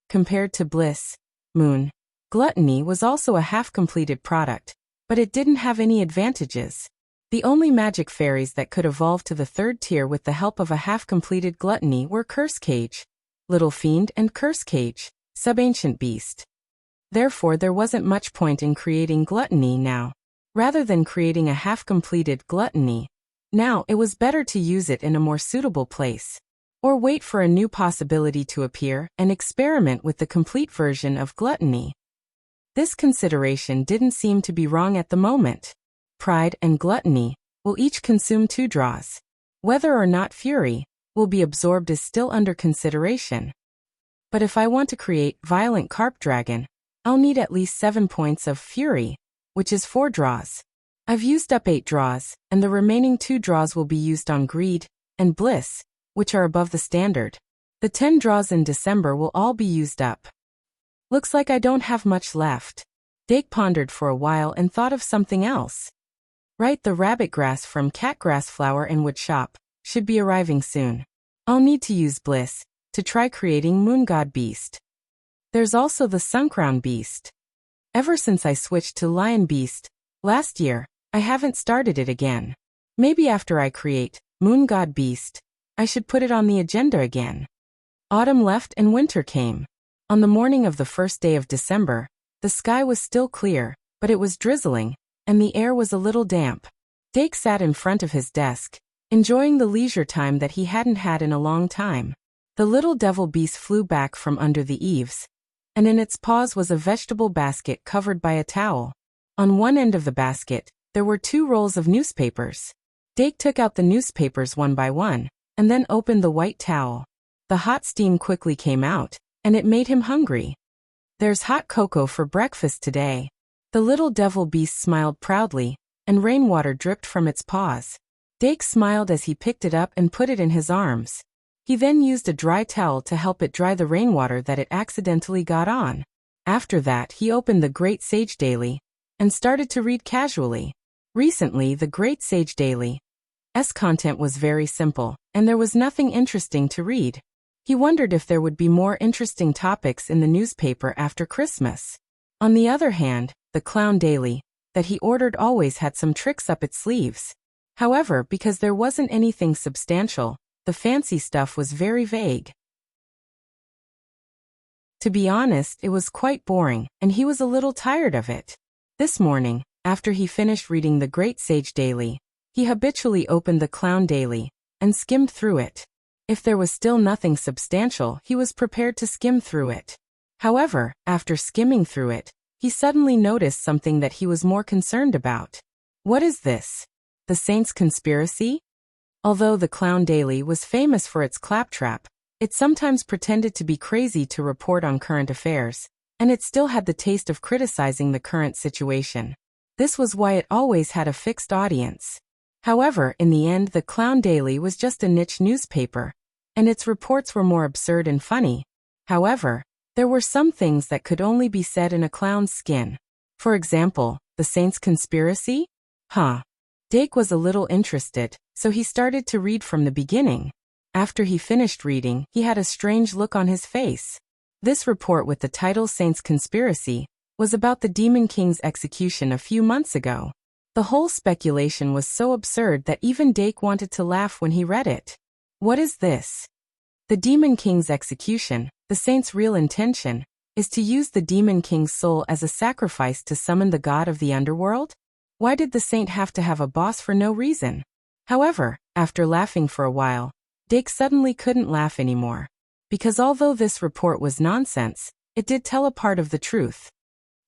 Compared to bliss moon, gluttony was also a half-completed product, but it didn't have any advantages. The only magic fairies that could evolve to the 3rd tier with the help of a half-completed gluttony were Curse Cage, Little Fiend, and Curse Cage, Sub-Ancient Beast. Therefore, there wasn't much point in creating gluttony now. Rather than creating a half-completed gluttony, now it was better to use it in a more suitable place, or wait for a new possibility to appear and experiment with the complete version of gluttony. This consideration didn't seem to be wrong at the moment. Pride and gluttony will each consume 2 draws. Whether or not fury will be absorbed is still under consideration. But if I want to create Violent Carp Dragon, I'll need at least 7 points of fury, which is 4 draws. I've used up 8 draws, and the remaining 2 draws will be used on greed and bliss, which are above the standard. The 10 draws in December will all be used up. Looks like I don't have much left. Dake pondered for a while and thought of something else. Right, the rabbit grass from Catgrass Flower and Wood Shop should be arriving soon. I'll need to use bliss to try creating Moon God Beast. There's also the Suncrown Beast. Ever since I switched to Lion Beast last year, I haven't started it again. Maybe after I create Moon God Beast, I should put it on the agenda again. Autumn left and winter came. On the morning of the first day of December, the sky was still clear, but it was drizzling, and the air was a little damp. Dake sat in front of his desk, enjoying the leisure time that he hadn't had in a long time. The little devil beast flew back from under the eaves, and in its paws was a vegetable basket covered by a towel. On one end of the basket, there were 2 rolls of newspapers. Dake took out the newspapers one by one, and then opened the white towel. The hot steam quickly came out, and it made him hungry. "There's hot cocoa for breakfast today." The little devil beast smiled proudly, and rainwater dripped from its paws. Dake smiled as he picked it up and put it in his arms. He then used a dry towel to help it dry the rainwater that it accidentally got on. After that, he opened the Great Sage Daily and started to read casually. Recently, the Great Sage Daily's content was very simple, and there was nothing interesting to read. He wondered if there would be more interesting topics in the newspaper after Christmas. On the other hand, the Clown Daily that he ordered always had some tricks up its sleeves. However, because there wasn't anything substantial, the fancy stuff was very vague. To be honest, it was quite boring, and he was a little tired of it. This morning, after he finished reading the Great Sage Daily, he habitually opened the Clown Daily and skimmed through it. If there was still nothing substantial, he was prepared to skim through it. However, after skimming through it, he suddenly noticed something that he was more concerned about. What is this? The Saints' conspiracy? Although the Clown Daily was famous for its claptrap, it sometimes pretended to be crazy to report on current affairs, and it still had the taste of criticizing the current situation. This was why it always had a fixed audience. However, in the end, the Clown Daily was just a niche newspaper, and its reports were more absurd and funny. However, there were some things that could only be said in a clown's skin. For example, the Saints' conspiracy? Dake was a little interested, so he started to read from the beginning. After he finished reading, he had a strange look on his face. This report with the title Saints' Conspiracy was about the Demon King's execution a few months ago. The whole speculation was so absurd that even Dake wanted to laugh when he read it. What is this? The Demon King's execution, the saint's real intention, is to use the Demon King's soul as a sacrifice to summon the god of the underworld? Why did the saint have to have a boss for no reason? However, after laughing for a while, Dake suddenly couldn't laugh anymore. Because although this report was nonsense, it did tell a part of the truth.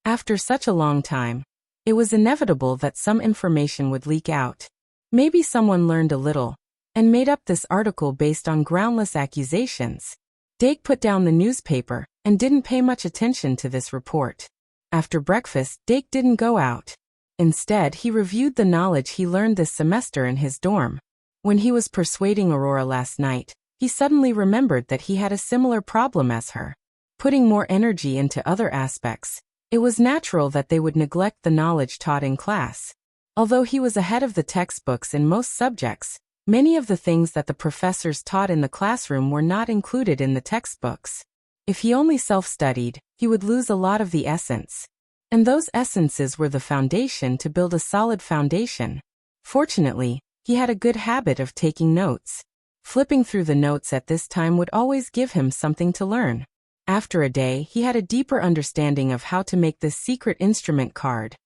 After such a long time, it was inevitable that some information would leak out. Maybe someone learned a little and made up this article based on groundless accusations. Dake put down the newspaper and didn't pay much attention to this report. After breakfast, Dake didn't go out. Instead, he reviewed the knowledge he learned this semester in his dorm. When he was persuading Aurora last night, he suddenly remembered that he had a similar problem as her. Putting more energy into other aspects, it was natural that they would neglect the knowledge taught in class. Although he was ahead of the textbooks in most subjects, many of the things that the professors taught in the classroom were not included in the textbooks. If he only self-studied, he would lose a lot of the essence. And those essences were the foundation to build a solid foundation. Fortunately, he had a good habit of taking notes. Flipping through the notes at this time would always give him something to learn. After a day, he had a deeper understanding of how to make this secret instrument card.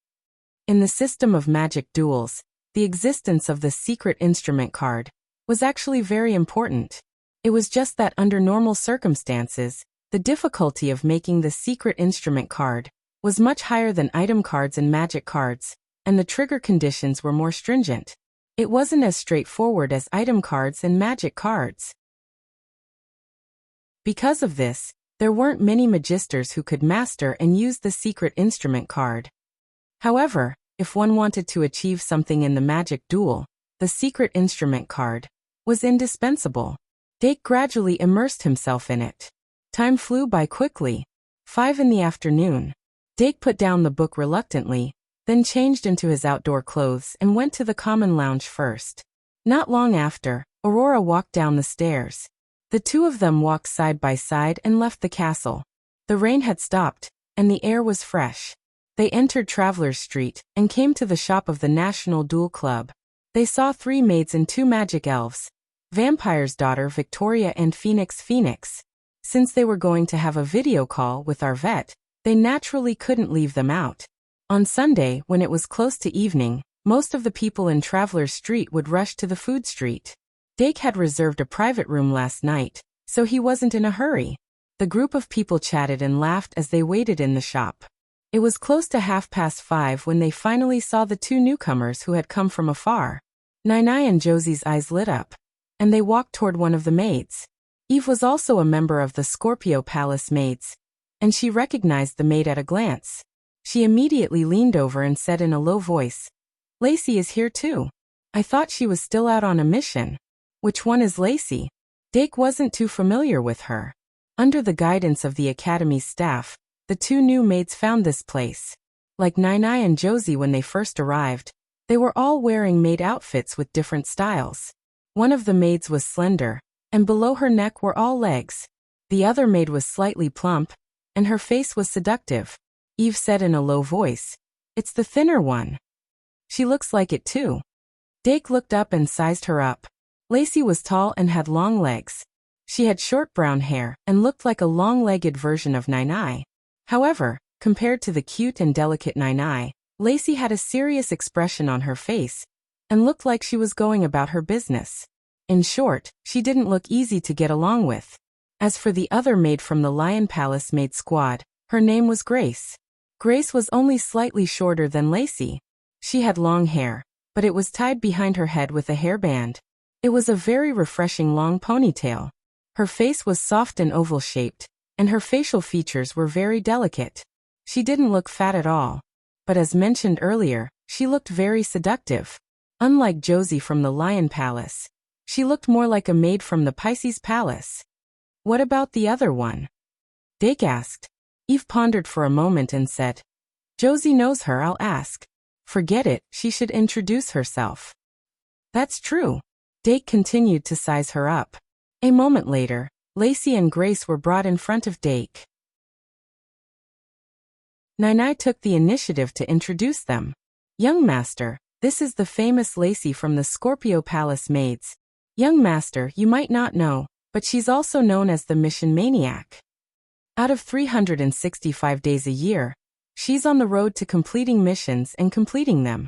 In the system of magic duels, the existence of the secret instrument card was actually very important. It was just that under normal circumstances, the difficulty of making the secret instrument card was much higher than item cards and magic cards, and the trigger conditions were more stringent. It wasn't as straightforward as item cards and magic cards. Because of this, there weren't many magisters who could master and use the secret instrument card. However, if one wanted to achieve something in the magic duel, the secret instrument card was indispensable. Dake gradually immersed himself in it. Time flew by quickly. 5 in the afternoon. Dake put down the book reluctantly, then changed into his outdoor clothes and went to the common lounge first. Not long after, Aurora walked down the stairs. The two of them walked side by side and left the castle. The rain had stopped, and the air was fresh. They entered Travelers Street and came to the shop of the National Duel Club. They saw 3 maids and 2 magic elves, Vampire's daughter Victoria and Phoenix. Since they were going to have a video call with Arvette, they naturally couldn't leave them out. On Sunday, when it was close to evening, most of the people in Travelers Street would rush to the food street. Dake had reserved a private room last night, so he wasn't in a hurry. The group of people chatted and laughed as they waited in the shop. It was close to 5:30 when they finally saw the two newcomers who had come from afar. Nai and Josie's eyes lit up, and they walked toward one of the maids. Eve was also a member of the Scorpio Palace maids, and she recognized the maid at a glance. She immediately leaned over and said in a low voice, "Lacey is here too. I thought she was still out on a mission." "Which one is Lacey?" Dake wasn't too familiar with her. Under the guidance of the academy's staff, the two new maids found this place. Like Nai and Josie when they first arrived, they were all wearing maid outfits with different styles. One of the maids was slender, and below her neck were all legs. The other maid was slightly plump, and her face was seductive. Eve said in a low voice, "It's the thinner one." "She looks like it too." Dake looked up and sized her up. Lacey was tall and had long legs. She had short brown hair and looked like a long-legged version of Nai. However, compared to the cute and delicate Nai, Lacey had a serious expression on her face and looked like she was going about her business. In short, she didn't look easy to get along with. As for the other maid from the Lion Palace maid squad, her name was Grace. Grace was only slightly shorter than Lacey. She had long hair, but it was tied behind her head with a hairband. It was a very refreshing long ponytail. Her face was soft and oval-shaped, and her facial features were very delicate. She didn't look fat at all. But as mentioned earlier, she looked very seductive. Unlike Josie from the Lion Palace, she looked more like a maid from the Pisces Palace. "What about the other one?" Dake asked. Eve pondered for a moment and said, "Josie knows her, I'll ask." "Forget it, she should introduce herself." "That's true." Dake continued to size her up. A moment later, Lacey and Grace were brought in front of Dake. Nai took the initiative to introduce them. "Young master, this is the famous Lacey from the Scorpio Palace maids. Young master, you might not know, but she's also known as the mission maniac. Out of 365 days a year, she's on the road to completing missions and completing them."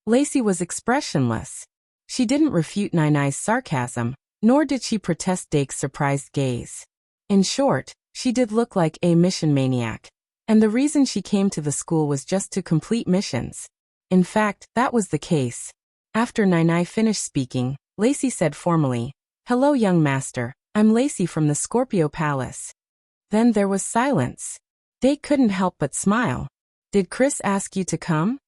Lacey was expressionless. She didn't refute Nai's sarcasm, nor did she protest Dake's surprised gaze. In short, she did look like a mission maniac, and the reason she came to the school was just to complete missions. In fact, that was the case. After Nai finished speaking, Lacey said formally, "Hello young master, I'm Lacey from the Scorpio Palace." Then there was silence. Dake couldn't help but smile. "Did Chris ask you to come?"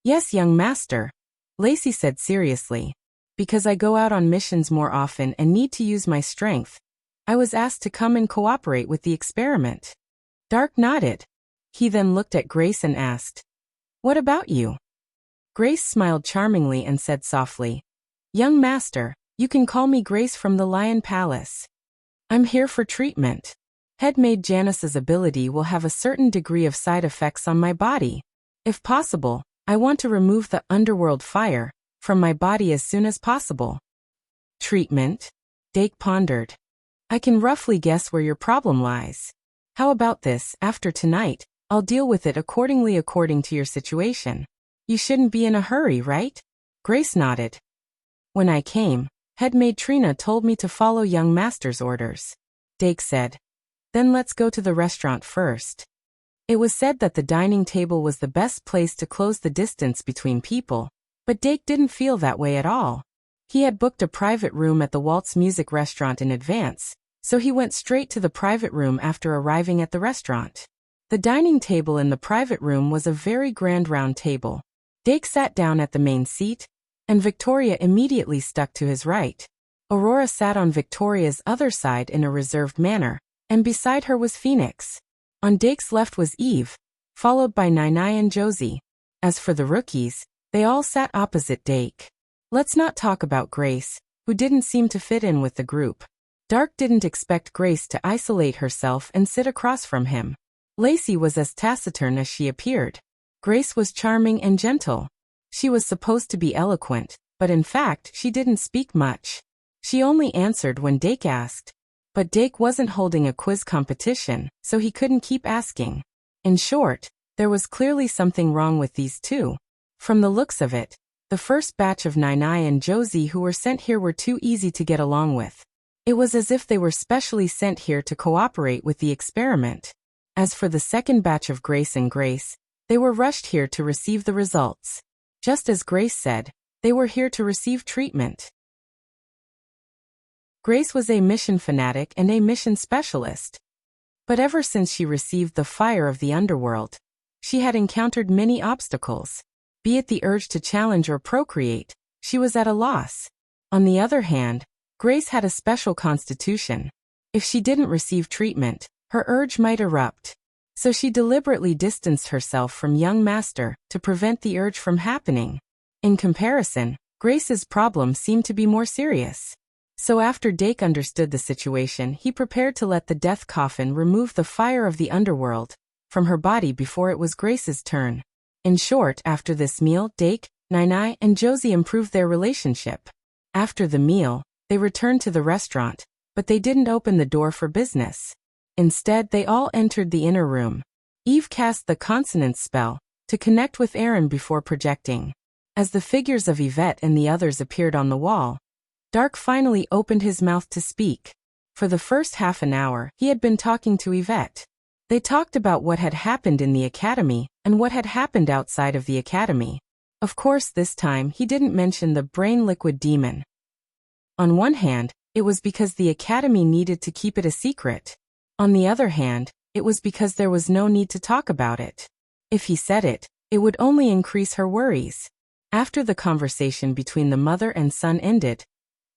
"Yes young master," Lacey said seriously. "Because I go out on missions more often and need to use my strength, I was asked to come and cooperate with the experiment." Dark nodded. He then looked at Grace and asked, "What about you?" Grace smiled charmingly and said softly, "Young master, you can call me Grace from the Lion Palace. I'm here for treatment. Head maid Janice's ability will have a certain degree of side effects on my body. If possible, I want to remove the underworld fire from my body as soon as possible." "Treatment?" Dake pondered. "I can roughly guess where your problem lies. How about this, after tonight, I'll deal with it according to your situation. You shouldn't be in a hurry, right?" Grace nodded. "When I came, head maid Trina told me to follow young master's orders." Dake said, "Then let's go to the restaurant first." It was said that the dining table was the best place to close the distance between people, but Dake didn't feel that way at all. He had booked a private room at the Waltz Music Restaurant in advance, so he went straight to the private room after arriving at the restaurant. The dining table in the private room was a very grand round table. Dake sat down at the main seat, and Victoria immediately stuck to his right. Aurora sat on Victoria's other side in a reserved manner, and beside her was Phoenix. On Dake's left was Eve, followed by Nai and Josie. As for the rookies, they all sat opposite Dake. Let's not talk about Grace, who didn't seem to fit in with the group. Dark didn't expect Grace to isolate herself and sit across from him. Lacey was as taciturn as she appeared. Grace was charming and gentle. She was supposed to be eloquent, but in fact she didn't speak much. She only answered when Dake asked. But Dake wasn't holding a quiz competition, so he couldn't keep asking. In short, there was clearly something wrong with these two. From the looks of it, the first batch of Nai and Josie who were sent here were too easy to get along with. It was as if they were specially sent here to cooperate with the experiment. As for the second batch of Grace and Grace, they were rushed here to receive the results. Just as Grace said, they were here to receive treatment. Grace was a mission fanatic and a mission specialist. But ever since she received the fire of the underworld, she had encountered many obstacles. Be it the urge to challenge or procreate, she was at a loss. On the other hand, Grace had a special constitution. If she didn't receive treatment, her urge might erupt. So she deliberately distanced herself from young master to prevent the urge from happening. In comparison, Grace's problem seemed to be more serious. So after Dake understood the situation, he prepared to let the death coffin remove the fire of the underworld from her body before it was Grace's turn. In short, after this meal, Dake, Nai, and Josie improved their relationship. After the meal, they returned to the restaurant, but they didn't open the door for business. Instead, they all entered the inner room. Eve cast the consonance spell to connect with Aaron before projecting. As the figures of Yvette and the others appeared on the wall, Dark finally opened his mouth to speak. For the first half an hour, he had been talking to Yvette. They talked about what had happened in the academy and what had happened outside of the academy. Of course, this time he didn't mention the brain liquid demon. On one hand, it was because the academy needed to keep it a secret. On the other hand, it was because there was no need to talk about it. If he said it, it would only increase her worries. After the conversation between the mother and son ended,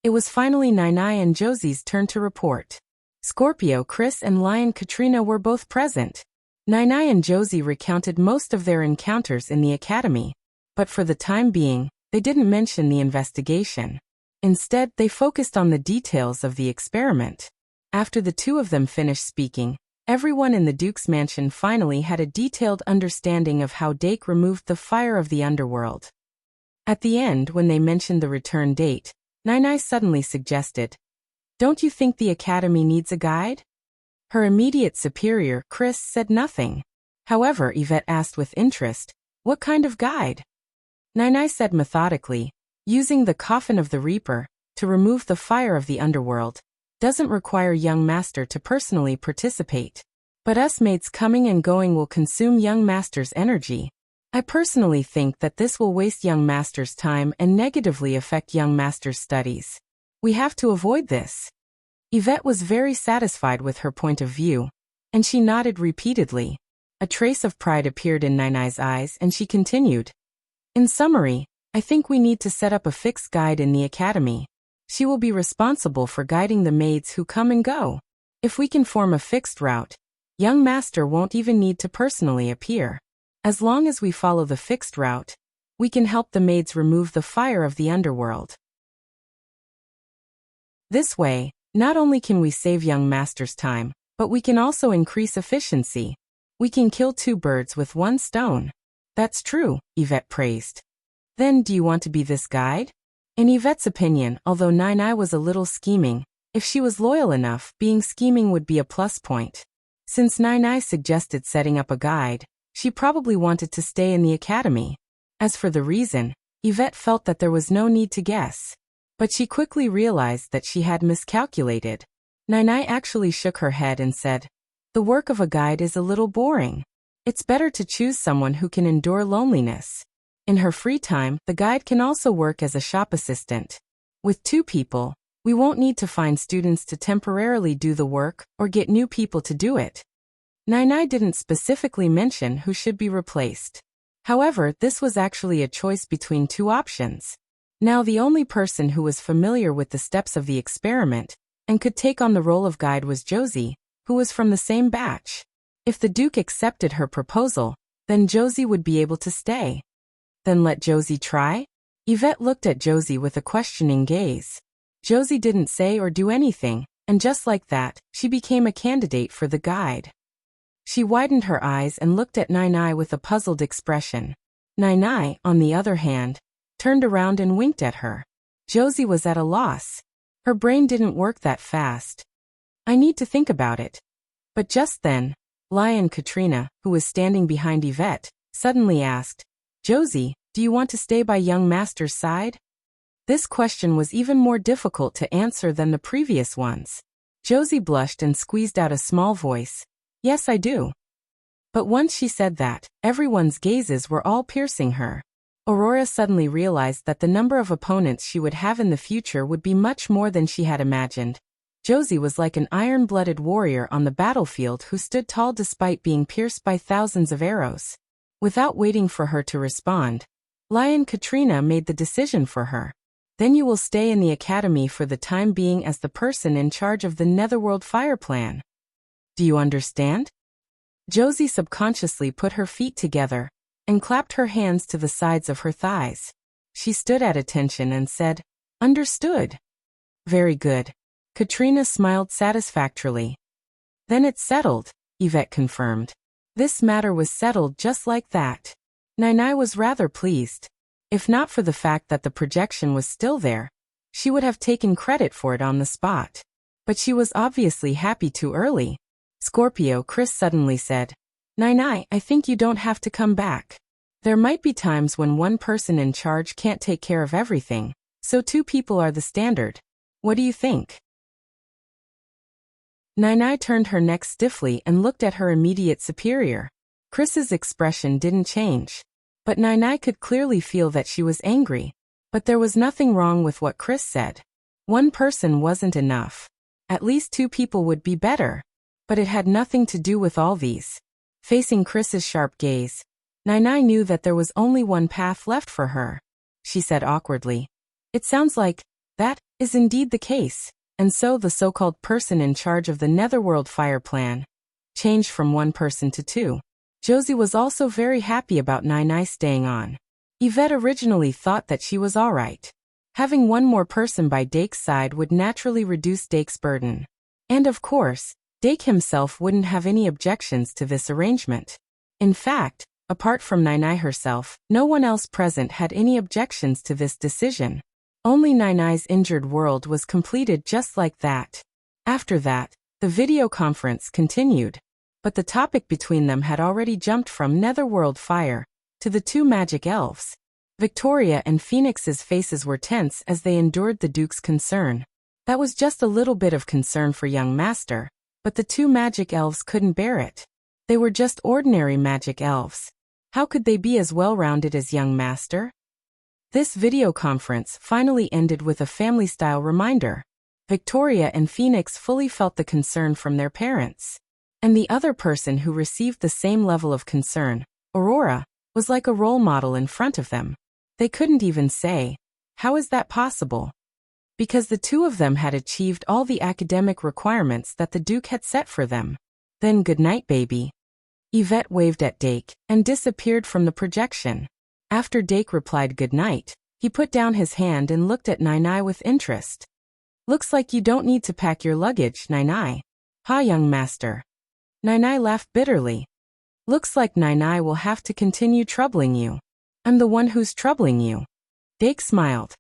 it was finally Nai and Josie's turn to report. Scorpio, Chris, and Lion Katrina were both present. Nai and Josie recounted most of their encounters in the academy, but for the time being, they didn't mention the investigation. Instead, they focused on the details of the experiment. After the two of them finished speaking, everyone in the Duke's mansion finally had a detailed understanding of how Dake removed the fire of the underworld. At the end, when they mentioned the return date, Nai suddenly suggested, "Don't you think the academy needs a guide?" Her immediate superior, Chris, said nothing. However, Yvette asked with interest, "What kind of guide?" Nai said methodically, "Using the coffin of the Reaper to remove the fire of the underworld doesn't require young master to personally participate. But us maids coming and going will consume young master's energy. I personally think that this will waste young master's time and negatively affect young master's studies. We have to avoid this." Yvette was very satisfied with her point of view, and she nodded repeatedly. A trace of pride appeared in Nai's eyes, and she continued, "In summary, I think we need to set up a fixed guide in the academy. She will be responsible for guiding the maids who come and go. If we can form a fixed route, young master won't even need to personally appear. As long as we follow the fixed route, we can help the maids remove the fire of the underworld. This way, not only can we save young master's time, but we can also increase efficiency. We can kill two birds with one stone." "That's true," Yvette praised. "Then do you want to be this guide?" In Yvette's opinion, although Nai was a little scheming, if she was loyal enough, being scheming would be a plus point. Since Nai suggested setting up a guide, she probably wanted to stay in the academy. As for the reason, Yvette felt that there was no need to guess. But she quickly realized that she had miscalculated. Nai actually shook her head and said, "The work of a guide is a little boring. It's better to choose someone who can endure loneliness." In her free time, the guide can also work as a shop assistant. With two people, we won't need to find students to temporarily do the work or get new people to do it. Nai didn't specifically mention who should be replaced. However, this was actually a choice between two options. Now the only person who was familiar with the steps of the experiment and could take on the role of guide was Josie, who was from the same batch. If the Duke accepted her proposal, then Josie would be able to stay. Then let Josie try? Yvette looked at Josie with a questioning gaze. Josie didn't say or do anything, and just like that, she became a candidate for the guide. She widened her eyes and looked at Nai with a puzzled expression. Nai, on the other hand, turned around and winked at her. Josie was at a loss. Her brain didn't work that fast. "I need to think about it." But just then, Lion Katrina, who was standing behind Yvette, suddenly asked, "Josie, do you want to stay by young master's side?" This question was even more difficult to answer than the previous ones. Josie blushed and squeezed out a small voice. "Yes, I do. But once she said that, everyone's gazes were all piercing her. Aurora suddenly realized that the number of opponents she would have in the future would be much more than she had imagined. Josie was like an iron-blooded warrior on the battlefield who stood tall despite being pierced by thousands of arrows. Without waiting for her to respond, Lion Katrina made the decision for her. Then you will stay in the academy for the time being as the person in charge of the Netherworld Fire Plan. Do you understand? Josie subconsciously put her feet together and clapped her hands to the sides of her thighs. She stood at attention and said, "Understood." "Very good." Katrina smiled satisfactorily. "Then it's settled," Yvette confirmed. This matter was settled just like that. Nai was rather pleased. If not for the fact that the projection was still there, she would have taken credit for it on the spot. But she was obviously happy too early. Scorpio Chris suddenly said, "Nai, I think you don't have to come back. There might be times when one person in charge can't take care of everything, so two people are the standard. What do you think?" Nai turned her neck stiffly and looked at her immediate superior. Chris's expression didn't change. But Nai could clearly feel that she was angry. But there was nothing wrong with what Chris said. One person wasn't enough. At least two people would be better. But it had nothing to do with all these. Facing Chris's sharp gaze, Nai knew that there was only one path left for her. She said awkwardly, "It sounds like that is indeed the case." And so the so-called person in charge of the Netherworld Fire Plan changed from one person to two. Josie was also very happy about Nai staying on. Yvette originally thought that she was alright. Having one more person by Dake's side would naturally reduce Dake's burden. And of course, Dake himself wouldn't have any objections to this arrangement. In fact, apart from Nai herself, no one else present had any objections to this decision. Only Nai's injured world was completed just like that. After that, the video conference continued. But the topic between them had already jumped from Netherworld Fire to the two magic elves. Victoria and Phoenix's faces were tense as they endured the Duke's concern. That was just a little bit of concern for young Master, but the two magic elves couldn't bear it. They were just ordinary magic elves. How could they be as well-rounded as young Master? This video conference finally ended with a family-style reminder. Victoria and Phoenix fully felt the concern from their parents. And the other person who received the same level of concern, Aurora, was like a role model in front of them. They couldn't even say, "How is that possible?" Because the two of them had achieved all the academic requirements that the Duke had set for them. Then good night, baby. Yvette waved at Dake and disappeared from the projection. After Dake replied good night, he put down his hand and looked at Nai with interest. "Looks like you don't need to pack your luggage, Nai. Ha, young Master." Nai laughed bitterly. "Looks like Nai will have to continue troubling you. I'm the one who's troubling you." Dake smiled.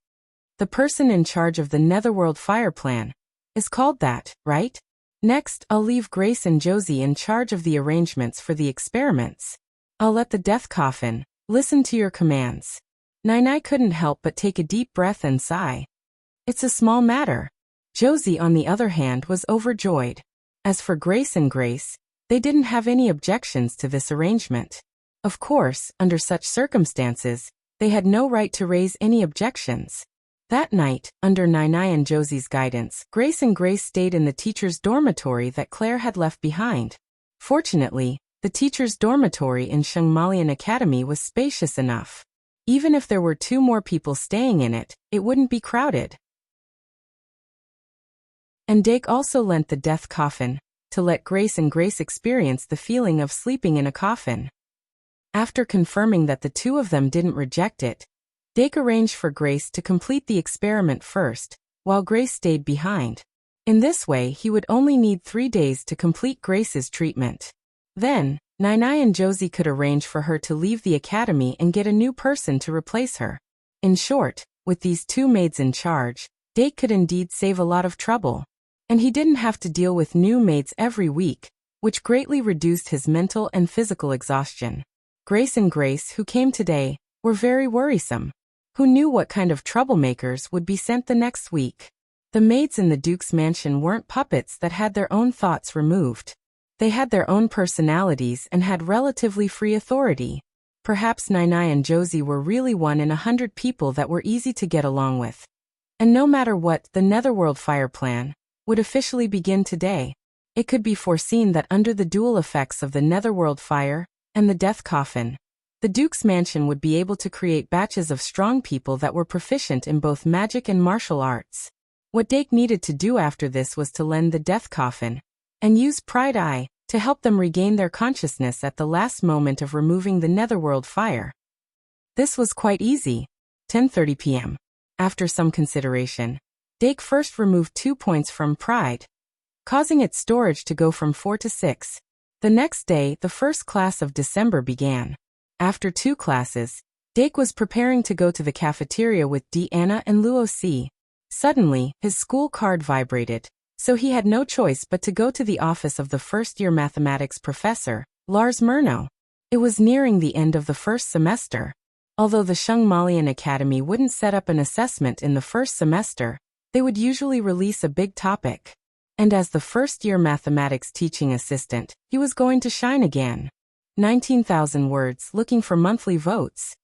"The person in charge of the Netherworld Fire Plan is called that, right? Next, I'll leave Grace and Josie in charge of the arrangements for the experiments. I'll let the death coffin listen to your commands." Nai couldn't help but take a deep breath and sigh. It's a small matter. Josie, on the other hand, was overjoyed. As for Grace and Grace, they didn't have any objections to this arrangement. Of course, under such circumstances, they had no right to raise any objections. That night, under Nai and Josie's guidance, Grace and Grace stayed in the teacher's dormitory that Claire had left behind. Fortunately, the teacher's dormitory in Shangmalian Academy was spacious enough. Even if there were two more people staying in it, it wouldn't be crowded. And Dake also lent the death coffin to let Grace and Grace experience the feeling of sleeping in a coffin. After confirming that the two of them didn't reject it, Dake arranged for Grace to complete the experiment first, while Grace stayed behind. In this way, he would only need 3 days to complete Grace's treatment. Then, Nai and Josie could arrange for her to leave the academy and get a new person to replace her. In short, with these two maids in charge, Dake could indeed save a lot of trouble. And he didn't have to deal with new maids every week, which greatly reduced his mental and physical exhaustion. Grace and Grace, who came today, were very worrisome. Who knew what kind of troublemakers would be sent the next week? The maids in the Duke's mansion weren't puppets that had their own thoughts removed. They had their own personalities and had relatively free authority. Perhaps Nai and Josie were really 1 in 100 people that were easy to get along with. And no matter what, the Netherworld fire plan would officially begin today. It could be foreseen that under the dual effects of the Netherworld fire and the death coffin, the Duke's mansion would be able to create batches of strong people that were proficient in both magic and martial arts. What Dake needed to do after this was to lend the death coffin and use Pride Eye to help them regain their consciousness at the last moment of removing the Netherworld fire. This was quite easy. 10:30 p.m. After some consideration, Dake first removed 2 points from Pride, causing its storage to go from 4 to 6. The next day, the first class of December began. After 2 classes, Dake was preparing to go to the cafeteria with Deanna and Luo C. Suddenly, his school card vibrated, so he had no choice but to go to the office of the first-year mathematics professor, Lars Murno. It was nearing the end of the first semester. Although the Shungmalian Academy wouldn't set up an assessment in the first semester, they would usually release a big topic. And as the first-year mathematics teaching assistant, he was going to shine again. 19,000 words looking for monthly votes.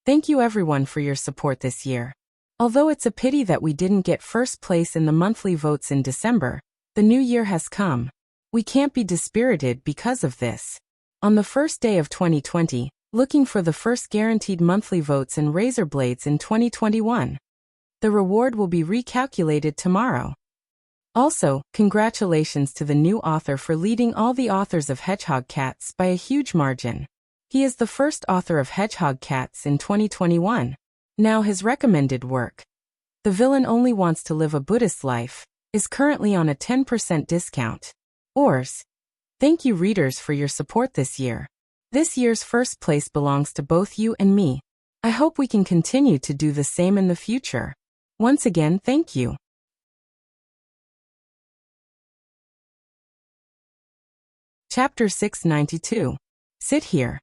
Thank you everyone for your support this year. Although it's a pity that we didn't get first place in the monthly votes in December, the new year has come. We can't be dispirited because of this. On the first day of 2020, looking for the first guaranteed monthly votes in Razor Blades in 2021. The reward will be recalculated tomorrow. Also, congratulations to the new author for leading all the authors of Hedgehog Cats by a huge margin. He is the first author of Hedgehog Cats in 2021. Now his recommended work, The Villain Only Wants to Live a Buddhist Life, is currently on a 10% discount. Ors. Thank you readers for your support this year. This year's first place belongs to both you and me. I hope we can continue to do the same in the future. Once again, thank you. Chapter 692. Sit here.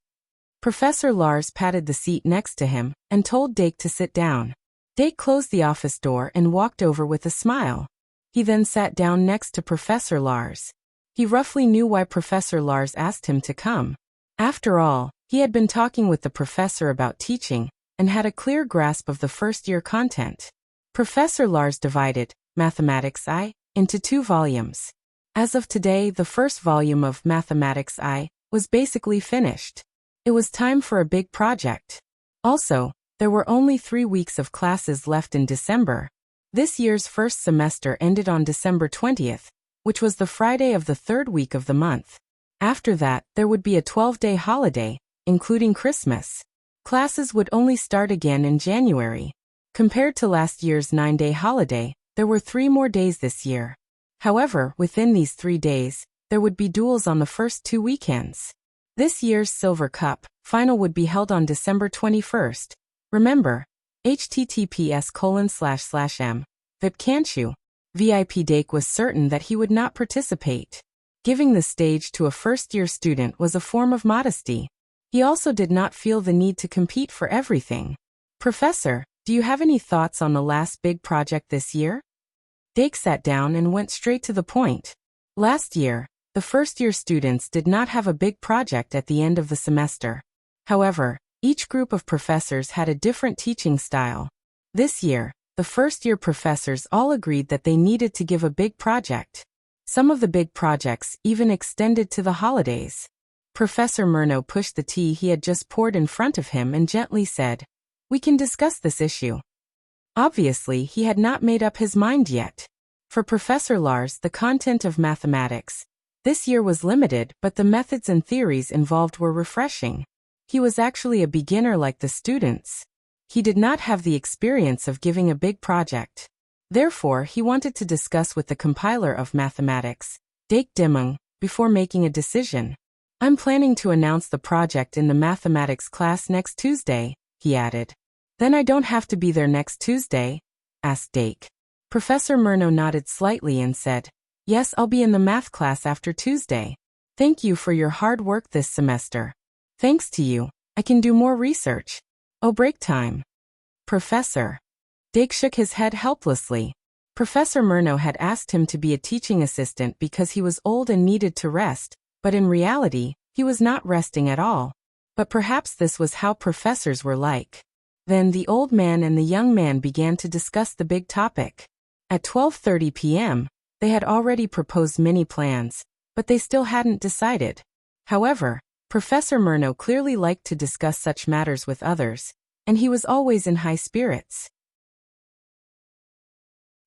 Professor Lars patted the seat next to him and told Dake to sit down. Dake closed the office door and walked over with a smile. He then sat down next to Professor Lars. He roughly knew why Professor Lars asked him to come. After all, he had been talking with the professor about teaching and had a clear grasp of the first-year content. Professor Lars divided Mathematics I into 2 volumes. As of today, the first volume of Mathematics I was basically finished. It was time for a big project. Also, there were only 3 weeks of classes left in December. This year's first semester ended on December 20th, which was the Friday of the 3rd week of the month. After that, there would be a 12-day holiday, including Christmas. Classes would only start again in January. Compared to last year's 9-day holiday, there were 3 more days this year. However, within these 3 days, there would be duels on the first 2 weekends. This year's Silver Cup final would be held on December 21st. Remember, https://m. VIP can't you? VIP Dake was certain that he would not participate. Giving the stage to a first-year student was a form of modesty. He also did not feel the need to compete for everything. Professor, do you have any thoughts on the last big project this year? Dake sat down and went straight to the point. Last year, the first-year students did not have a big project at the end of the semester. However, each group of professors had a different teaching style. This year, the first-year professors all agreed that they needed to give a big project. Some of the big projects even extended to the holidays. Professor Murno pushed the tea he had just poured in front of him and gently said, "We can discuss this issue." Obviously, he had not made up his mind yet. For Professor Lars, the content of mathematics this year was limited, but the methods and theories involved were refreshing. He was actually a beginner like the students. He did not have the experience of giving a big project. Therefore, he wanted to discuss with the compiler of mathematics, Dake Dimung, before making a decision. "I'm planning to announce the project in the mathematics class next Tuesday," he added. "Then I don't have to be there next Tuesday?" asked Dake. Professor Murno nodded slightly and said, "Yes, I'll be in the math class after Tuesday. Thank you for your hard work this semester. Thanks to you, I can do more research. Oh, break time." Professor. Dake shook his head helplessly. Professor Murno had asked him to be a teaching assistant because he was old and needed to rest, But in reality, he was not resting at all. But perhaps this was how professors were like. Then the old man and the young man began to discuss the big topic. At 12:30 p.m., they had already proposed many plans, but they still hadn't decided. However, Professor Murnau clearly liked to discuss such matters with others, and he was always in high spirits.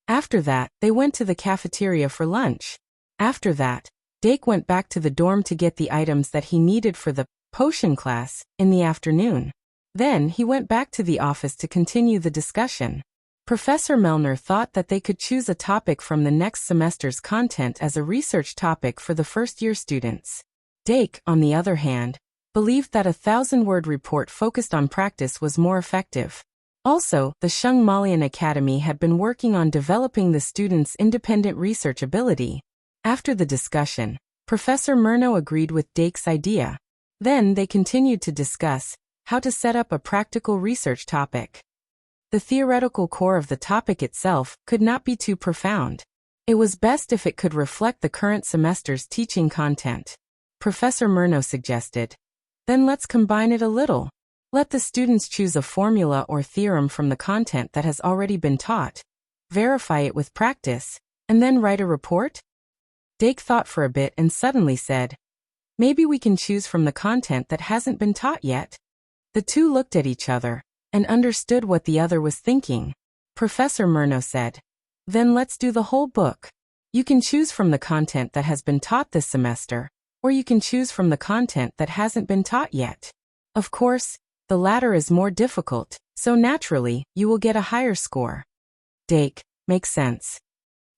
After that, they went to the cafeteria for lunch. After that, Dake went back to the dorm to get the items that he needed for the potion class in the afternoon. Then he went back to the office to continue the discussion. Professor Mellner thought that they could choose a topic from the next semester's content as a research topic for the first-year students. Dake, on the other hand, believed that a 1,000-word report focused on practice was more effective. Also, the Shung Malian Academy had been working on developing the students' independent research ability. After the discussion, Professor Murnau agreed with Dake's idea. Then they continued to discuss how to set up a practical research topic. The theoretical core of the topic itself could not be too profound. It was best if it could reflect the current semester's teaching content. Professor Murnau suggested, "Then let's combine it a little. Let the students choose a formula or theorem from the content that has already been taught, verify it with practice, and then write a report?" Dake thought for a bit and suddenly said, "Maybe we can choose from the content that hasn't been taught yet." The two looked at each other and understood what the other was thinking. Professor Murnau said, "Then let's do the whole book. You can choose from the content that has been taught this semester, or you can choose from the content that hasn't been taught yet. Of course, the latter is more difficult, so naturally, you will get a higher score." Dake, makes sense.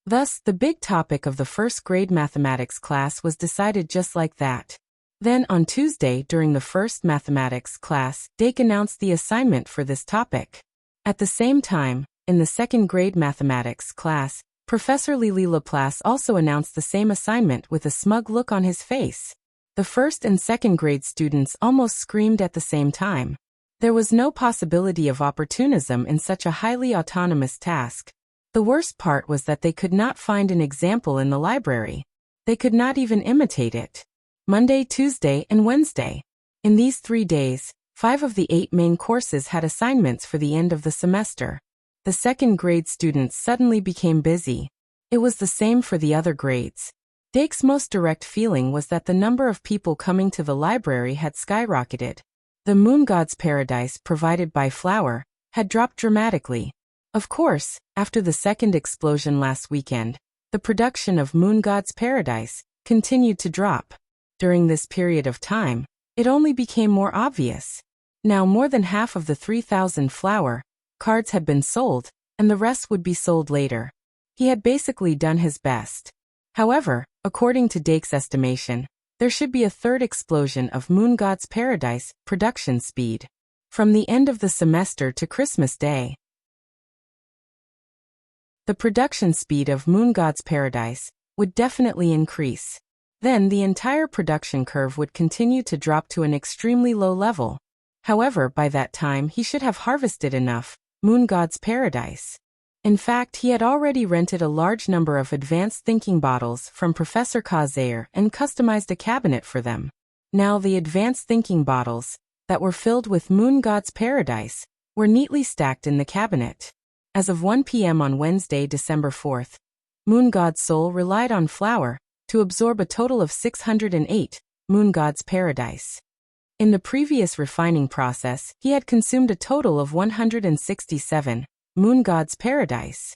Thus, the big topic of the first-grade mathematics class was decided just like that. Then, on Tuesday during the first mathematics class, Dake announced the assignment for this topic. At the same time, in the second-grade mathematics class, Professor Lily Laplace also announced the same assignment with a smug look on his face. The first and second-grade students almost screamed at the same time. There was no possibility of opportunism in such a highly autonomous task. The worst part was that they could not find an example in the library. They could not even imitate it. Monday, Tuesday, and Wednesday. In these 3 days, 5 of the 8 main courses had assignments for the end of the semester. The second-grade students suddenly became busy. It was the same for the other grades. Dake's most direct feeling was that the number of people coming to the library had skyrocketed. The Moon God's Paradise provided by Flower had dropped dramatically. Of course, after the second explosion last weekend, the production of Moon God's Paradise continued to drop. During this period of time, it only became more obvious. Now more than half of the 3,000 Flower cards had been sold, and the rest would be sold later. He had basically done his best. However, according to Dake's estimation, there should be a third explosion of Moon God's Paradise production speed. From the end of the semester to Christmas Day, the production speed of Moon God's Paradise would definitely increase. Then the entire production curve would continue to drop to an extremely low level. However, by that time he should have harvested enough Moon God's Paradise. In fact, he had already rented a large number of advanced thinking bottles from Professor Kazair and customized a cabinet for them. Now the advanced thinking bottles, that were filled with Moon God's Paradise, were neatly stacked in the cabinet. As of 1 p.m. on Wednesday, December 4th, Moon God's soul relied on Flower to absorb a total of 608 Moon God's Paradise. In the previous refining process, he had consumed a total of 167 Moon God's Paradise.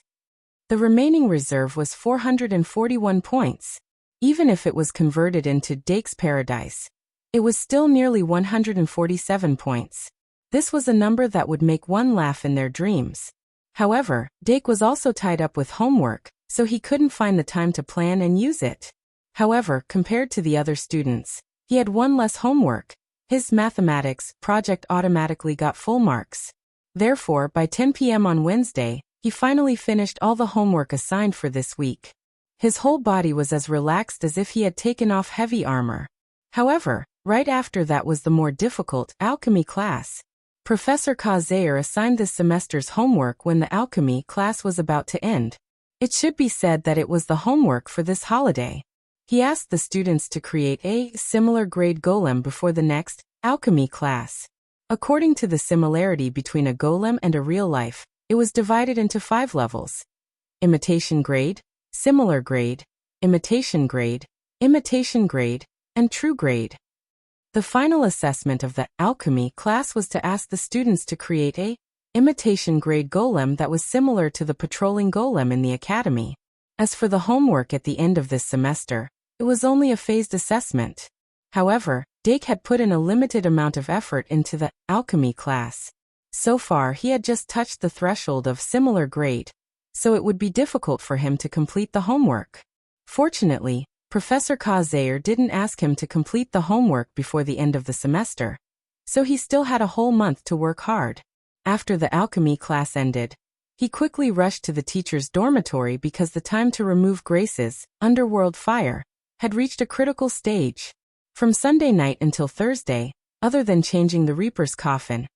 The remaining reserve was 441 points. Even if it was converted into Dake's Paradise, it was still nearly 147 points. This was a number that would make one laugh in their dreams. However, Dake was also tied up with homework, so he couldn't find the time to plan and use it. However, compared to the other students, he had one less homework. His mathematics project automatically got full marks. Therefore, by 10 p.m. on Wednesday, he finally finished all the homework assigned for this week. His whole body was as relaxed as if he had taken off heavy armor. However, right after that was the more difficult alchemy class. Professor Kazair assigned this semester's homework when the alchemy class was about to end. It should be said that it was the homework for this holiday. He asked the students to create a similar grade golem before the next alchemy class. According to the similarity between a golem and a real life, it was divided into 5 levels: imitation grade, similar grade, imitation grade, and true grade. The final assessment of the alchemy class was to ask the students to create a imitation grade golem that was similar to the patrolling golem in the academy. As for the homework at the end of this semester, it was only a phased assessment. However, Dake had put in a limited amount of effort into the alchemy class. So far he had just touched the threshold of similar grade, so it would be difficult for him to complete the homework. Fortunately, Professor Kazair didn't ask him to complete the homework before the end of the semester, so he still had a whole month to work hard. After the alchemy class ended, he quickly rushed to the teacher's dormitory because the time to remove Grace's underworld fire had reached a critical stage. From Sunday night until Thursday, other than changing the Reaper's coffin's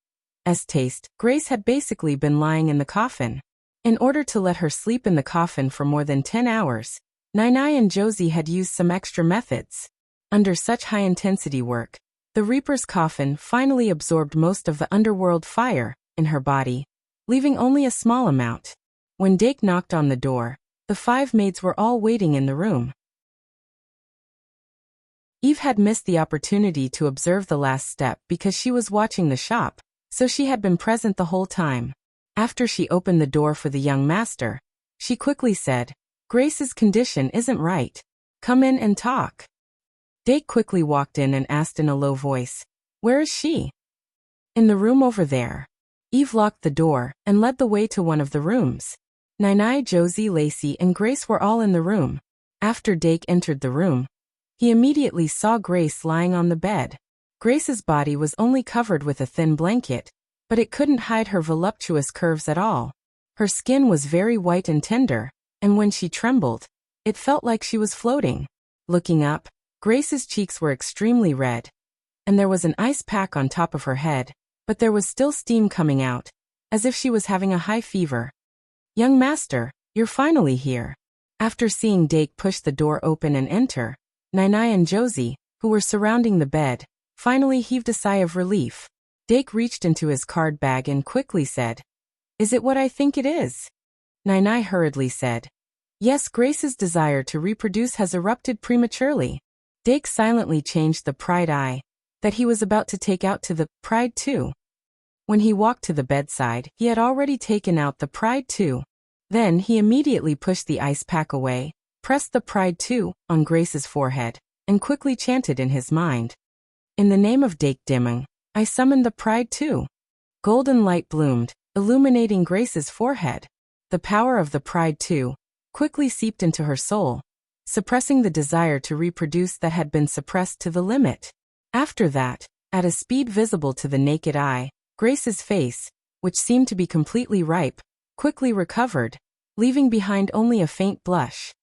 taste, Grace had basically been lying in the coffin. In order to let her sleep in the coffin for more than 10 hours, Nainai and Josie had used some extra methods. Under such high-intensity work, the Reaper's coffin finally absorbed most of the underworld fire in her body, leaving only a small amount. When Dake knocked on the door, the 5 maids were all waiting in the room. Eve had missed the opportunity to observe the last step because she was watching the shop, so she had been present the whole time. After she opened the door for the young master, she quickly said, "Grace's condition isn't right. Come in and talk." Dake quickly walked in and asked in a low voice, "Where is she?" "In the room over there." Eve locked the door and led the way to one of the rooms. Nainai, Josie, Lacey, and Grace were all in the room. After Dake entered the room, he immediately saw Grace lying on the bed. Grace's body was only covered with a thin blanket, but it couldn't hide her voluptuous curves at all. Her skin was very white and tender, and when she trembled, it felt like she was floating. Looking up, Grace's cheeks were extremely red, and there was an ice pack on top of her head, but there was still steam coming out, as if she was having a high fever. "Young master, you're finally here." After seeing Dake push the door open and enter, Nainai and Josie, who were surrounding the bed, finally heaved a sigh of relief. Dake reached into his card bag and quickly said, "Is it what I think it is?" Nainai hurriedly said, "Yes, Grace's desire to reproduce has erupted prematurely." Dake silently changed the pride eye that he was about to take out to the pride 2. When he walked to the bedside, he had already taken out the pride 2. Then he immediately pushed the ice pack away, pressed the pride 2 on Grace's forehead, and quickly chanted in his mind, "In the name of Dake Dimung, I summon the pride 2. Golden light bloomed, illuminating Grace's forehead. The power of the pride 2 quickly seeped into her soul, suppressing the desire to reproduce that had been suppressed to the limit. After that, at a speed visible to the naked eye, Grace's face, which seemed to be completely ripe, quickly recovered, leaving behind only a faint blush.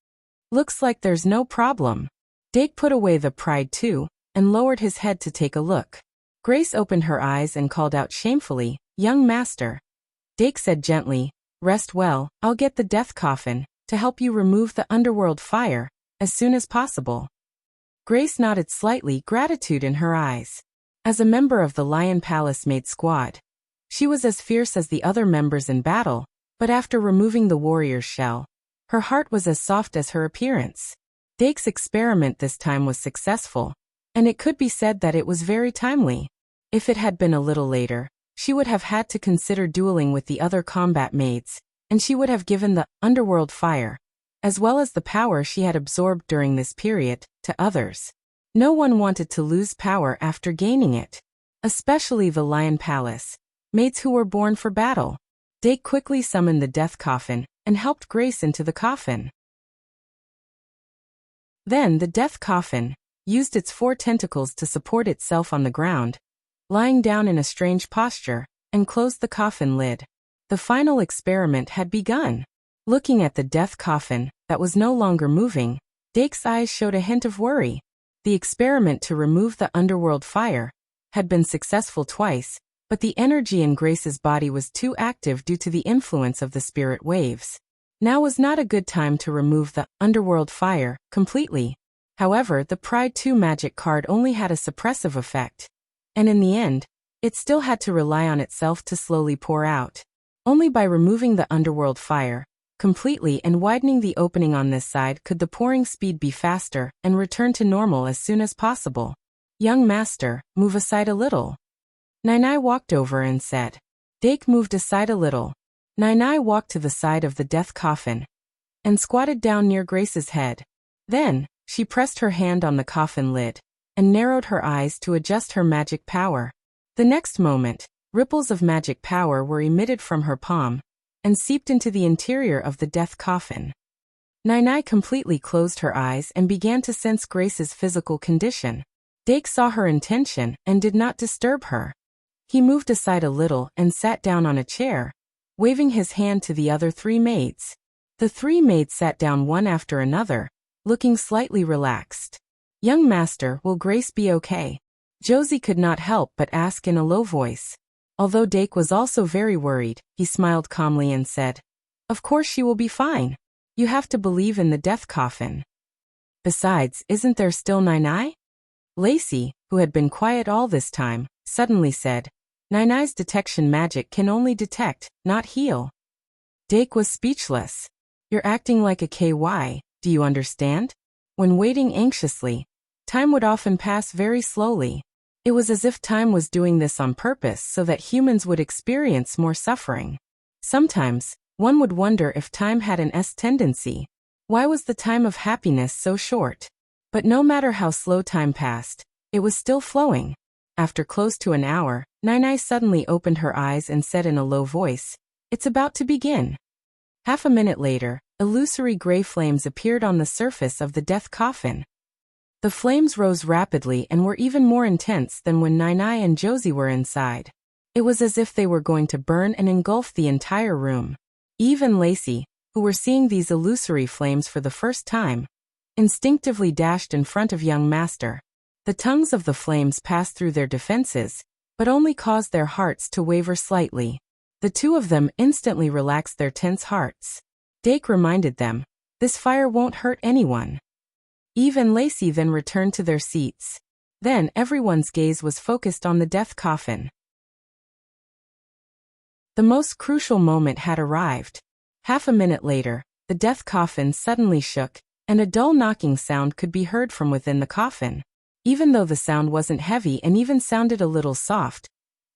"Looks like there's no problem." Dake put away the pride 2 and lowered his head to take a look. Grace opened her eyes and called out shamefully, "Young master." Dake said gently, "Rest well, I'll get the death coffin to help you remove the underworld fire as soon as possible." Grace nodded slightly, gratitude in her eyes. As a member of the Lion Palace Maid Squad, she was as fierce as the other members in battle, but after removing the warrior's shell, her heart was as soft as her appearance. Dake's experiment this time was successful, and it could be said that it was very timely. If it had been a little later, she would have had to consider dueling with the other combat maids, and she would have given the underworld fire, as well as the power she had absorbed during this period, to others. No one wanted to lose power after gaining it, especially the Lion Palace maids who were born for battle. Dake quickly summoned the death coffin and helped Grace into the coffin. Then the death coffin used its 4 tentacles to support itself on the ground, lying down in a strange posture, and closed the coffin lid. The final experiment had begun. Looking at the death coffin that was no longer moving, Dake's eyes showed a hint of worry. The experiment to remove the underworld fire had been successful twice, but the energy in Grace's body was too active due to the influence of the spirit waves. Now was not a good time to remove the underworld fire completely. However, the Pride 2 magic card only had a suppressive effect. And in the end, it still had to rely on itself to slowly pour out. Only by removing the underworld fire completely and widening the opening on this side could the pouring speed be faster and return to normal as soon as possible. Young master, move aside a little. Nainai walked over and said. Dake moved aside a little. Nainai walked to the side of the death coffin and squatted down near Grace's head. Then, she pressed her hand on the coffin lid and narrowed her eyes to adjust her magic power. The next moment, ripples of magic power were emitted from her palm and seeped into the interior of the death coffin. Nainai completely closed her eyes and began to sense Grace's physical condition. Dake saw her intention and did not disturb her. He moved aside a little and sat down on a chair, waving his hand to the other 3 maids. The 3 maids sat down one after another, looking slightly relaxed. Young master, will Grace be okay? Josie could not help but ask in a low voice. Although Dake was also very worried, he smiled calmly and said, Of course she will be fine. You have to believe in the death coffin. Besides, isn't there still Nainai? Lacey, who had been quiet all this time, suddenly said, Nainai's detection magic can only detect, not heal. Dake was speechless. You're acting like a KY, do you understand? When waiting anxiously, time would often pass very slowly. It was as if time was doing this on purpose so that humans would experience more suffering. Sometimes, one would wonder if time had an S tendency. Why was the time of happiness so short? But no matter how slow time passed, it was still flowing. After close to an hour, Nainai suddenly opened her eyes and said in a low voice, It's about to begin. Half a minute later, illusory gray flames appeared on the surface of the death coffin. The flames rose rapidly and were even more intense than when Nainai and Josie were inside. It was as if they were going to burn and engulf the entire room. Eve and Lacey, who were seeing these illusory flames for the first time, instinctively dashed in front of young master. The tongues of the flames passed through their defenses, but only caused their hearts to waver slightly. The 2 of them instantly relaxed their tense hearts. Dake reminded them, This fire won't hurt anyone. Eve and Lacey then returned to their seats. Then everyone's gaze was focused on the death coffin. The most crucial moment had arrived. Half a minute later, the death coffin suddenly shook, and a dull knocking sound could be heard from within the coffin. Even though the sound wasn't heavy and even sounded a little soft,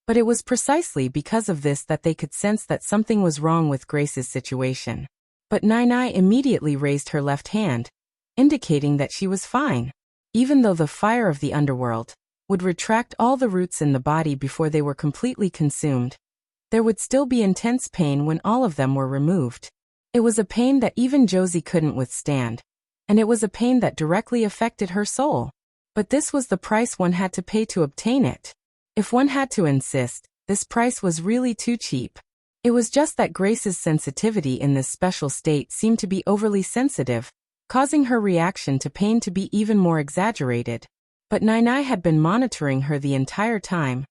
but it was precisely because of this that they could sense that something was wrong with Grace's situation. But Nainai immediately raised her left hand, indicating that she was fine. Even though the fire of the underworld would retract all the roots in the body before they were completely consumed, there would still be intense pain when all of them were removed. It was a pain that even Josie couldn't withstand, and it was a pain that directly affected her soul. But this was the price one had to pay to obtain it. If one had to insist, this price was really too cheap. It was just that Grace's sensitivity in this special state seemed to be overly sensitive, causing her reaction to pain to be even more exaggerated. But Nainai had been monitoring her the entire time,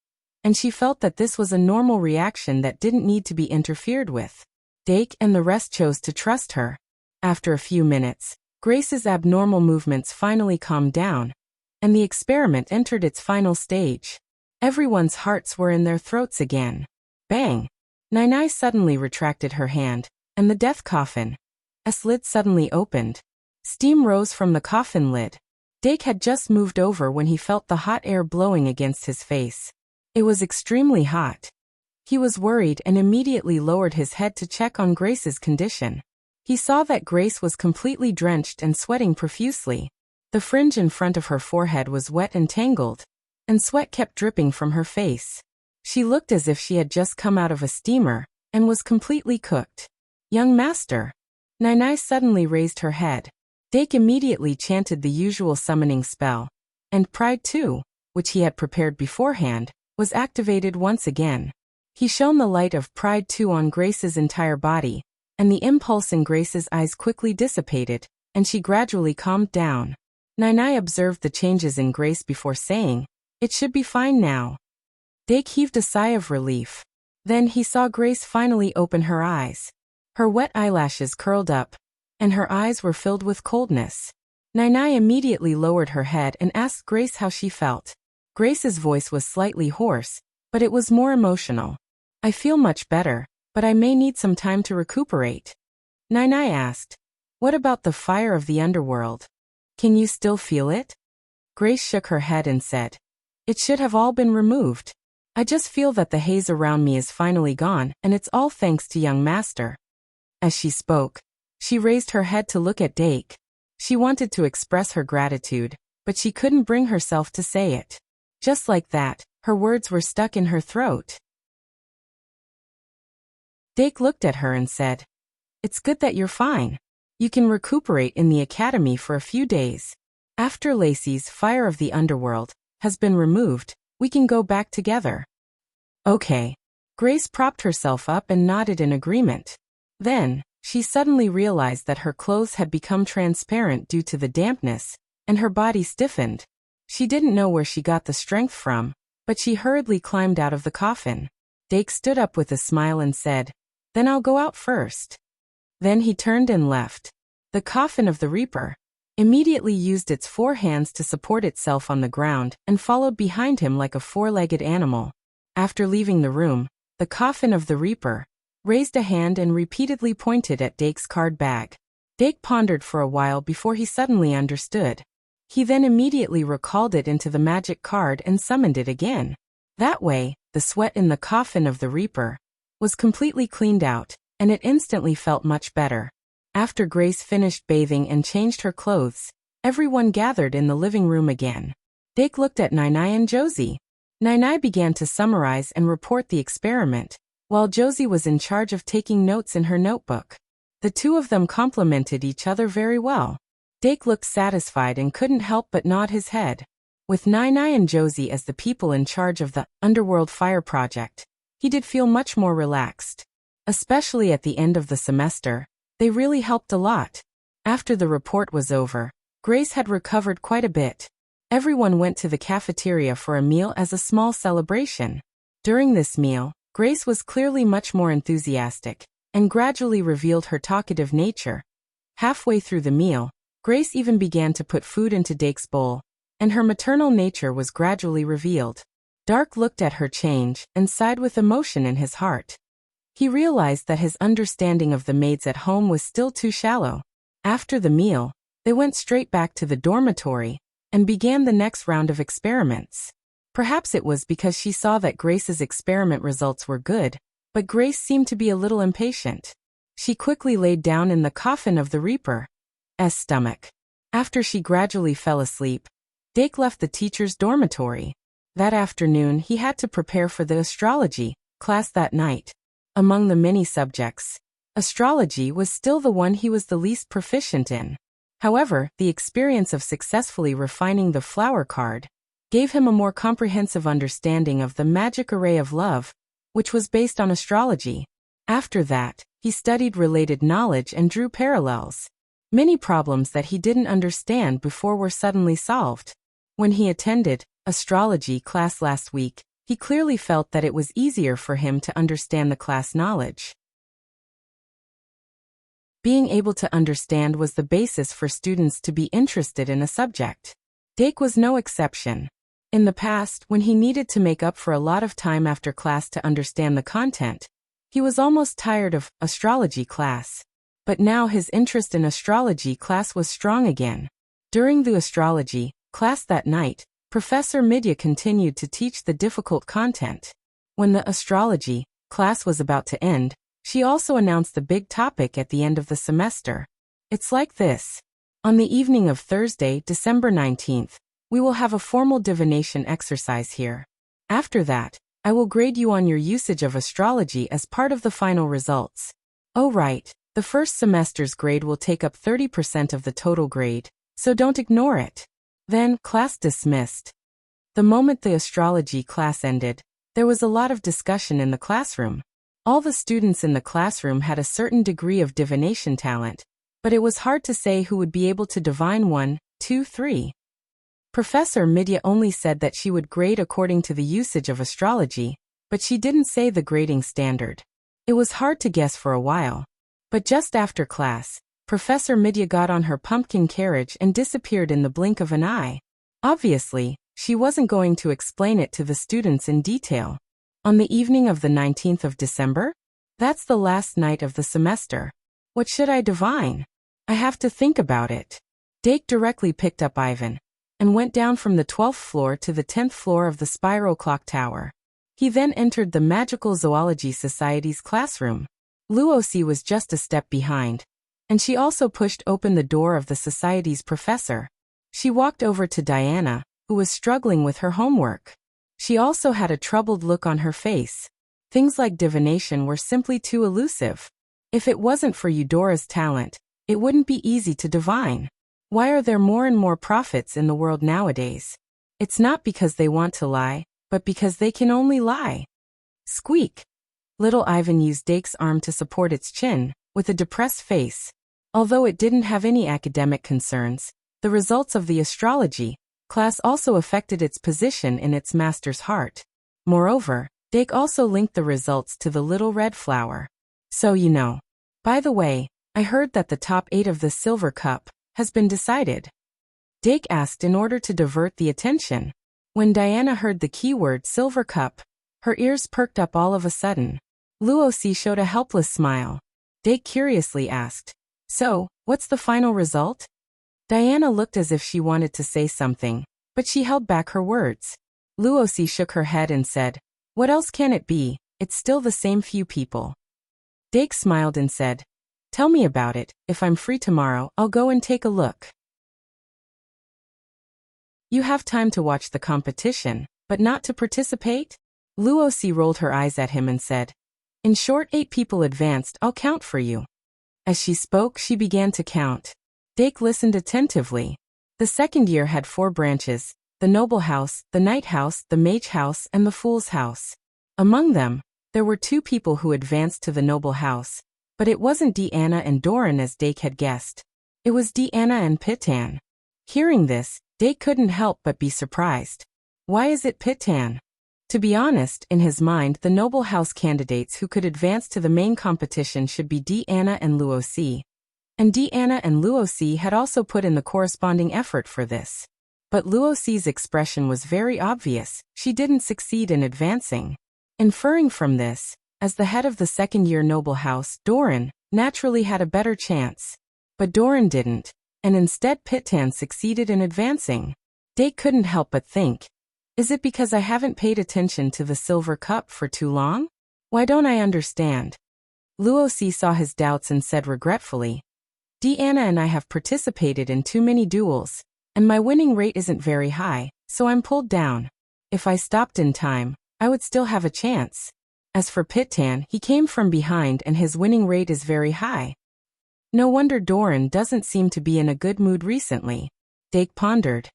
and she felt that this was a normal reaction that didn't need to be interfered with. Dake and the rest chose to trust her. After a few minutes, Grace's abnormal movements finally calmed down, and the experiment entered its final stage. Everyone's hearts were in their throats again. Bang! Nainai suddenly retracted her hand, and the death coffin. S lid suddenly opened. Steam rose from the coffin lid. Dake had just moved over when he felt the hot air blowing against his face. It was extremely hot. He was worried and immediately lowered his head to check on Grace's condition. He saw that Grace was completely drenched and sweating profusely. The fringe in front of her forehead was wet and tangled, and sweat kept dripping from her face. She looked as if she had just come out of a steamer and was completely cooked. Young master. Nainai suddenly raised her head. Dake immediately chanted the usual summoning spell, and Pride 2, which he had prepared beforehand, was activated once again. He shone the light of Pride 2 on Grace's entire body, and the impulse in Grace's eyes quickly dissipated, and she gradually calmed down. Nainai observed the changes in Grace before saying, "It should be fine now." Dake heaved a sigh of relief. Then he saw Grace finally open her eyes. Her wet eyelashes curled up, and her eyes were filled with coldness. Nai immediately lowered her head and asked Grace how she felt. Grace's voice was slightly hoarse, but it was more emotional. I feel much better, but I may need some time to recuperate. Nai asked, what about the fire of the underworld? Can you still feel it? Grace shook her head and said, it should have all been removed. I just feel that the haze around me is finally gone, and it's all thanks to young master. As she spoke, she raised her head to look at Dake. She wanted to express her gratitude, but she couldn't bring herself to say it. Just like that, her words were stuck in her throat. Dake looked at her and said, it's good that you're fine. You can recuperate in the academy for a few days. After Lacey's fire of the underworld has been removed, we can go back together. Okay. Grace propped herself up and nodded in agreement. Then, she suddenly realized that her clothes had become transparent due to the dampness, and her body stiffened. She didn't know where she got the strength from, but she hurriedly climbed out of the coffin. Dake stood up with a smile and said, then I'll go out first. Then he turned and left. The coffin of the Reaper immediately used its 4 hands to support itself on the ground and followed behind him like a 4-legged animal. After leaving the room, the coffin of the Reaper raised a hand and repeatedly pointed at Dake's card bag. Dake pondered for a while before he suddenly understood. He then immediately recalled it into the magic card and summoned it again. That way, the sweat in the coffin of the Reaper was completely cleaned out, and it instantly felt much better. After Grace finished bathing and changed her clothes, everyone gathered in the living room again. Dake looked at Nai and Josie. Nai began to summarize and report the experiment, while Josie was in charge of taking notes in her notebook. The two of them complimented each other very well. Dake looked satisfied and couldn't help but nod his head. With Nai and Josie as the people in charge of the Underworld Fire Project, he did feel much more relaxed. Especially at the end of the semester, they really helped a lot. After the report was over, Grace had recovered quite a bit. Everyone went to the cafeteria for a meal as a small celebration. During this meal, Grace was clearly much more enthusiastic, and gradually revealed her talkative nature. Halfway through the meal, Grace even began to put food into Dake's bowl, and her maternal nature was gradually revealed. Dark looked at her change and sighed with emotion in his heart. He realized that his understanding of the maids at home was still too shallow. After the meal, they went straight back to the dormitory and began the next round of experiments. Perhaps it was because she saw that Grace's experiment results were good, but Grace seemed to be a little impatient. She quickly laid down in the coffin of the Reaper's stomach. After she gradually fell asleep, Dake left the teacher's dormitory. That afternoon he had to prepare for the astrology class that night. Among the many subjects, astrology was still the one he was the least proficient in. However, the experience of successfully refining the flower card gave him a more comprehensive understanding of the magic array of love, which was based on astrology. After that, he studied related knowledge and drew parallels. Many problems that he didn't understand before were suddenly solved. When he attended astrology class last week, he clearly felt that it was easier for him to understand the class knowledge. Being able to understand was the basis for students to be interested in a subject. Dake was no exception. In the past, when he needed to make up for a lot of time after class to understand the content, he was almost tired of astrology class. But now his interest in astrology class was strong again. During the astrology class that night, Professor Midya continued to teach the difficult content. When the astrology class was about to end, she also announced the big topic at the end of the semester. It's like this. On the evening of Thursday, December 19th, we will have a formal divination exercise here. After that, I will grade you on your usage of astrology as part of the final results. Oh right, the first semester's grade will take up 30% of the total grade, so don't ignore it. Then, class dismissed. The moment the astrology class ended, there was a lot of discussion in the classroom. All the students in the classroom had a certain degree of divination talent, but it was hard to say who would be able to divine 1, 2, 3. Professor Midya only said that she would grade according to the usage of astrology, but she didn't say the grading standard. It was hard to guess for a while. But just after class, Professor Midya got on her pumpkin carriage and disappeared in the blink of an eye. Obviously, she wasn't going to explain it to the students in detail. On the evening of the 19th of December? That's the last night of the semester. What should I divine? I have to think about it. Dake directly picked up Ivan and went down from the 12th floor to the 10th floor of the spiral clock tower. He then entered the Magical Zoology Society's classroom. Luosi was just a step behind, and she also pushed open the door of the society's professor. She walked over to Diana, who was struggling with her homework. She also had a troubled look on her face. Things like divination were simply too elusive. If it wasn't for Eudora's talent, it wouldn't be easy to divine. Why are there more and more prophets in the world nowadays? It's not because they want to lie, but because they can only lie. Squeak! Little Ivan used Dake's arm to support its chin, with a depressed face. Although it didn't have any academic concerns, the results of the astrology class also affected its position in its master's heart. Moreover, Dake also linked the results to the little red flower. So you know. By the way, I heard that the top 8 of the silver cup has been decided. Dake asked in order to divert the attention. When Diana heard the keyword silver cup, her ears perked up all of a sudden. Luosi showed a helpless smile. Dake curiously asked, "So, what's the final result?" Diana looked as if she wanted to say something, but she held back her words. Luosi shook her head and said, "What else can it be? It's still the same few people." Dake smiled and said, "Tell me about it. If I'm free tomorrow, I'll go and take a look." "You have time to watch the competition, but not to participate?" Luosi rolled her eyes at him and said, "In short, 8 people advanced, I'll count for you." As she spoke, she began to count. Dake listened attentively. The second year had 4 branches: the Noble House, the Knight House, the Mage House, and the Fool's House. Among them, there were 2 people who advanced to the Noble House, but it wasn't Deanna and Doran as Dake had guessed. It was Deanna and Pitan. Hearing this, Dake couldn't help but be surprised. Why is it Pitan? To be honest, in his mind, the Noble House candidates who could advance to the main competition should be Deanna and Luosi. And Deanna and Luosi had also put in the corresponding effort for this. But Luosi's expression was very obvious. She didn't succeed in advancing. Inferring from this, as the head of the second-year Noble House, Doran naturally had a better chance. But Doran didn't, and instead Pitan succeeded in advancing. Dake couldn't help but think, is it because I haven't paid attention to the silver cup for too long? Why don't I understand? Luosi saw his doubts and said regretfully, "Deanna and I have participated in too many duels, and my winning rate isn't very high, so I'm pulled down. If I stopped in time, I would still have a chance. As for Pitan, he came from behind and his winning rate is very high. No wonder Doran doesn't seem to be in a good mood recently." Dake pondered.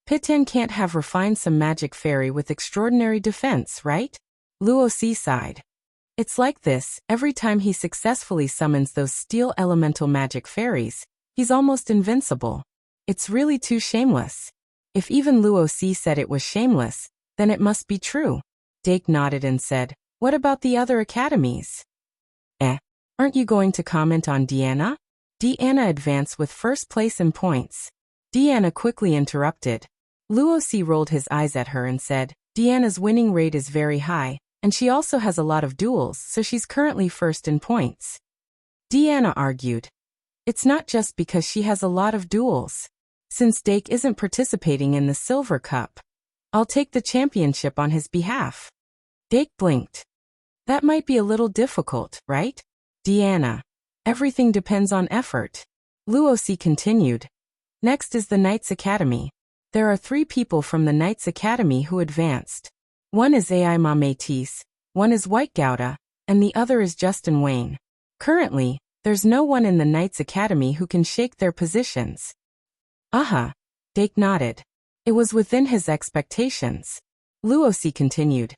Pitan can't have refined some magic fairy with extraordinary defense, right? Luosi sighed. It's like this, every time he successfully summons those steel elemental magic fairies, he's almost invincible. It's really too shameless. If even Luosi said it was shameless, then it must be true. Dake nodded and said, "What about the other academies?" Aren't you going to comment on Deanna? Deanna advanced with first place in points. Deanna quickly interrupted. Luosi rolled his eyes at her and said, "Deanna's winning rate is very high, and she also has a lot of duels, so she's currently first in points." Deanna argued, "It's not just because she has a lot of duels. Since Dake isn't participating in the Silver Cup, I'll take the championship on his behalf." Dake blinked. "That might be a little difficult, right?" Deanna, "Everything depends on effort." Luosi continued, "Next is the Knights Academy. There are 3 people from the Knights Academy who advanced. One is Ai Mametis, one is White Gouda, and the other is Justin Wayne. Currently, there's no one in the Knights Academy who can shake their positions." "Aha." Dake nodded. It was within his expectations. Luosi continued,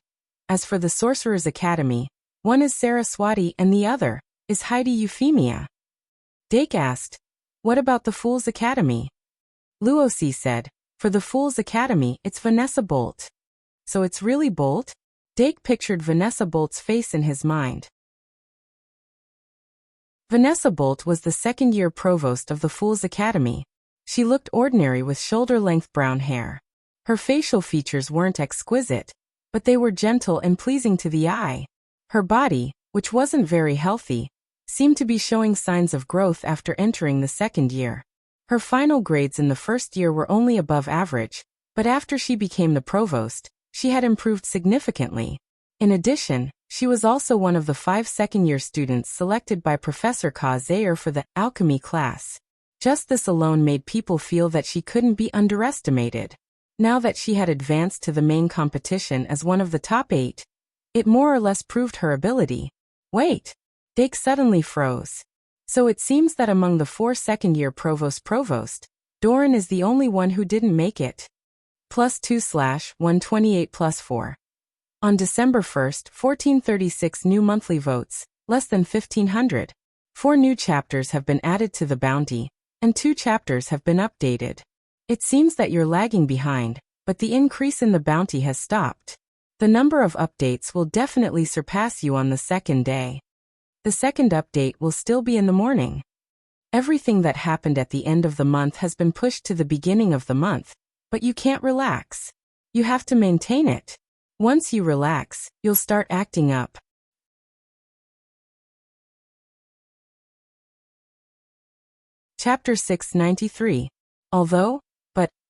"As for the Sorcerer's Academy, one is Saraswati and the other is Heidi Euphemia." Dake asked, "What about the Fool's Academy?" Luosi said, "For the Fool's Academy, it's Vanessa Bolt." "So it's really Bolt?" Dake pictured Vanessa Bolt's face in his mind. Vanessa Bolt was the second-year provost of the Fools Academy. She looked ordinary with shoulder-length brown hair. Her facial features weren't exquisite, but they were gentle and pleasing to the eye. Her body, which wasn't very healthy, seemed to be showing signs of growth after entering the second year. Her final grades in the first year were only above average, but after she became the provost, she had improved significantly. In addition, she was also one of the 5 second-year students selected by Professor Ka Zayer for the alchemy class. Just this alone made people feel that she couldn't be underestimated. Now that she had advanced to the main competition as one of the top 8, it more or less proved her ability. Wait! Dake suddenly froze. So it seems that among the 4 second-year provost, Doran is the only one who didn't make it. +2/128+4. On December 1st, 1436 new monthly votes, less than 1,500. 4 new chapters have been added to the bounty, and 2 chapters have been updated. It seems that you're lagging behind, but the increase in the bounty has stopped. The number of updates will definitely surpass you on the second day. The second update will still be in the morning. Everything that happened at the end of the month has been pushed to the beginning of the month, but you can't relax. You have to maintain it. Once you relax, you'll start acting up. Chapter 693.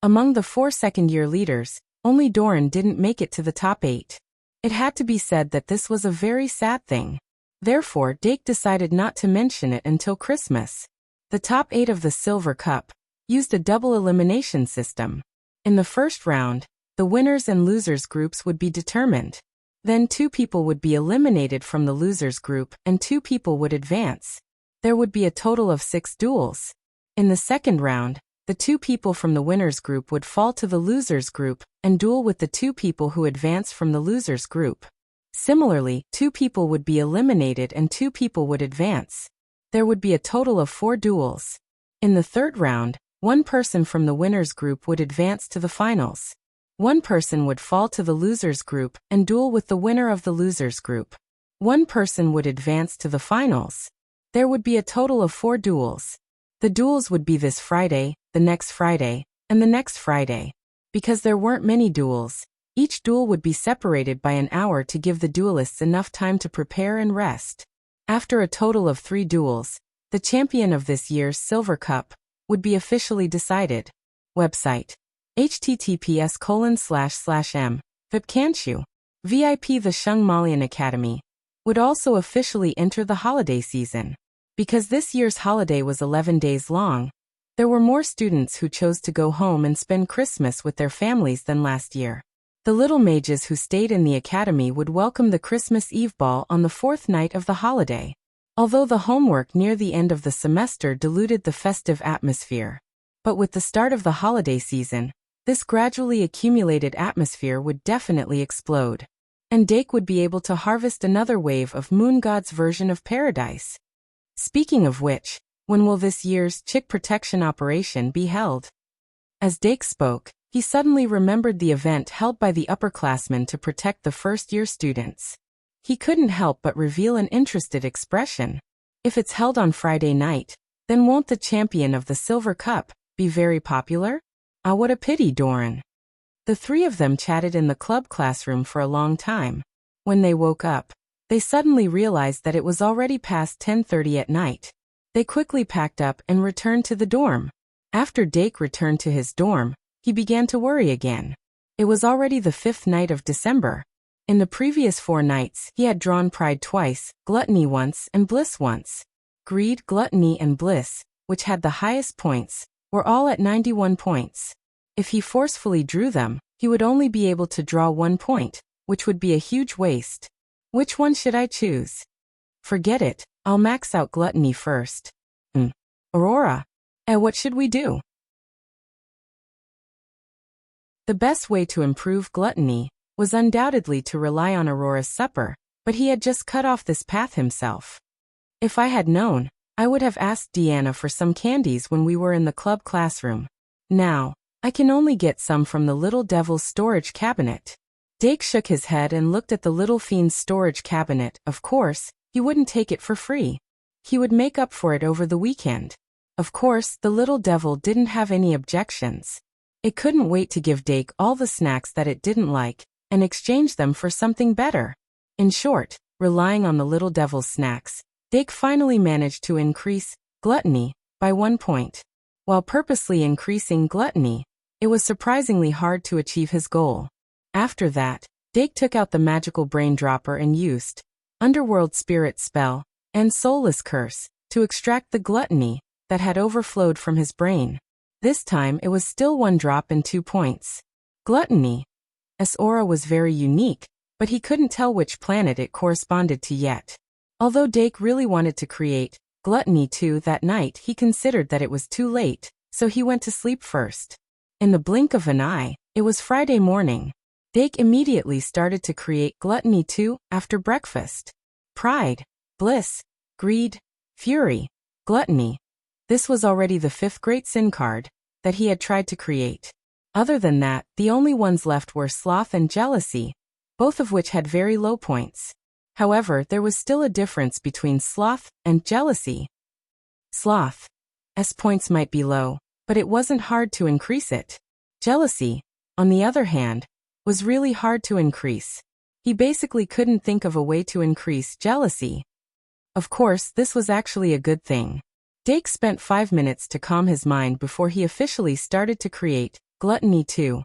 Among the 4 second-year leaders, only Doran didn't make it to the top 8. It had to be said that this was a very sad thing. Therefore, Dake decided not to mention it until Christmas. The top 8 of the Silver Cup used a double elimination system. In the first round, the winners and losers groups would be determined. Then 2 people would be eliminated from the losers group and 2 people would advance. There would be a total of 6 duels. In the second round, the 2 people from the winners group would fall to the losers group and duel with the 2 people who advance from the losers group. Similarly, 2 people would be eliminated and 2 people would advance. There would be a total of 4 duels. In the third round, 1 person from the winners group would advance to the finals. 1 person would fall to the losers group and duel with the winner of the losers group. 1 person would advance to the finals. There would be a total of 4 duels. The duels would be this Friday, the next Friday, and the next Friday. Because there weren't many duels, each duel would be separated by an hour to give the duelists enough time to prepare and rest. After a total of 3 duels, the champion of this year's Silver Cup would be officially decided. Website: https://m. Vipcanshu. VIP. The Shung Malian Academy would also officially enter the holiday season. Because this year's holiday was 11 days long, there were more students who chose to go home and spend Christmas with their families than last year. The little mages who stayed in the academy would welcome the Christmas Eve ball on the 4th night of the holiday. Although the homework near the end of the semester diluted the festive atmosphere. But with the start of the holiday season, this gradually accumulated atmosphere would definitely explode. And Dake would be able to harvest another wave of Moon God's version of paradise. Speaking of which, when will this year's Chick Protection Operation be held? As Dake spoke, he suddenly remembered the event held by the upperclassmen to protect the first-year students. He couldn't help but reveal an interested expression. If it's held on Friday night, then won't the champion of the Silver Cup be very popular? Ah, what a pity, Doran. The 3 of them chatted in the club classroom for a long time. When they woke up, they suddenly realized that it was already past 10:30 at night. They quickly packed up and returned to the dorm. After Dake returned to his dorm, he began to worry again. It was already the 5th night of December. In the previous 4 nights, he had drawn pride twice, gluttony once, and bliss once. Greed, gluttony, and bliss, which had the highest points, were all at 91 points. If he forcefully drew them, he would only be able to draw 1 point, which would be a huge waste. Which one should I choose? Forget it, I'll max out gluttony first. Aurora. What should we do? The best way to improve gluttony was undoubtedly to rely on Aurora's supper, but he had just cut off this path himself. If I had known, I would have asked Deanna for some candies when we were in the club classroom. Now, I can only get some from the little devil's storage cabinet. Dake shook his head and looked at the little fiend's storage cabinet. Of course, he wouldn't take it for free. He would make up for it over the weekend. Of course, the little devil didn't have any objections. It couldn't wait to give Dake all the snacks that it didn't like, and exchange them for something better. In short, relying on the little devil's snacks, Dake finally managed to increase gluttony by 1 point. While purposely increasing gluttony, it was surprisingly hard to achieve his goal. After that, Dake took out the magical brain dropper and used Underworld Spirit Spell and Soulless Curse to extract the gluttony that had overflowed from his brain. This time it was still 1 drop and 2 points. Gluttony's aura was very unique, but he couldn't tell which planet it corresponded to yet. Although Dake really wanted to create Gluttony 2 that night, he considered that it was too late, so he went to sleep first. In the blink of an eye, it was Friday morning. Dake immediately started to create Gluttony 2 after breakfast. Pride, bliss, greed, fury, gluttony. This was already the 5th great sin card that he had tried to create. Other than that, the only ones left were sloth and jealousy, both of which had very low points. However, there was still a difference between sloth and jealousy. Sloth's points might be low, but it wasn't hard to increase it. Jealousy, on the other hand, was really hard to increase. He basically couldn't think of a way to increase jealousy. Of course, this was actually a good thing. Dake spent 5 minutes to calm his mind before he officially started to create Gluttony 2.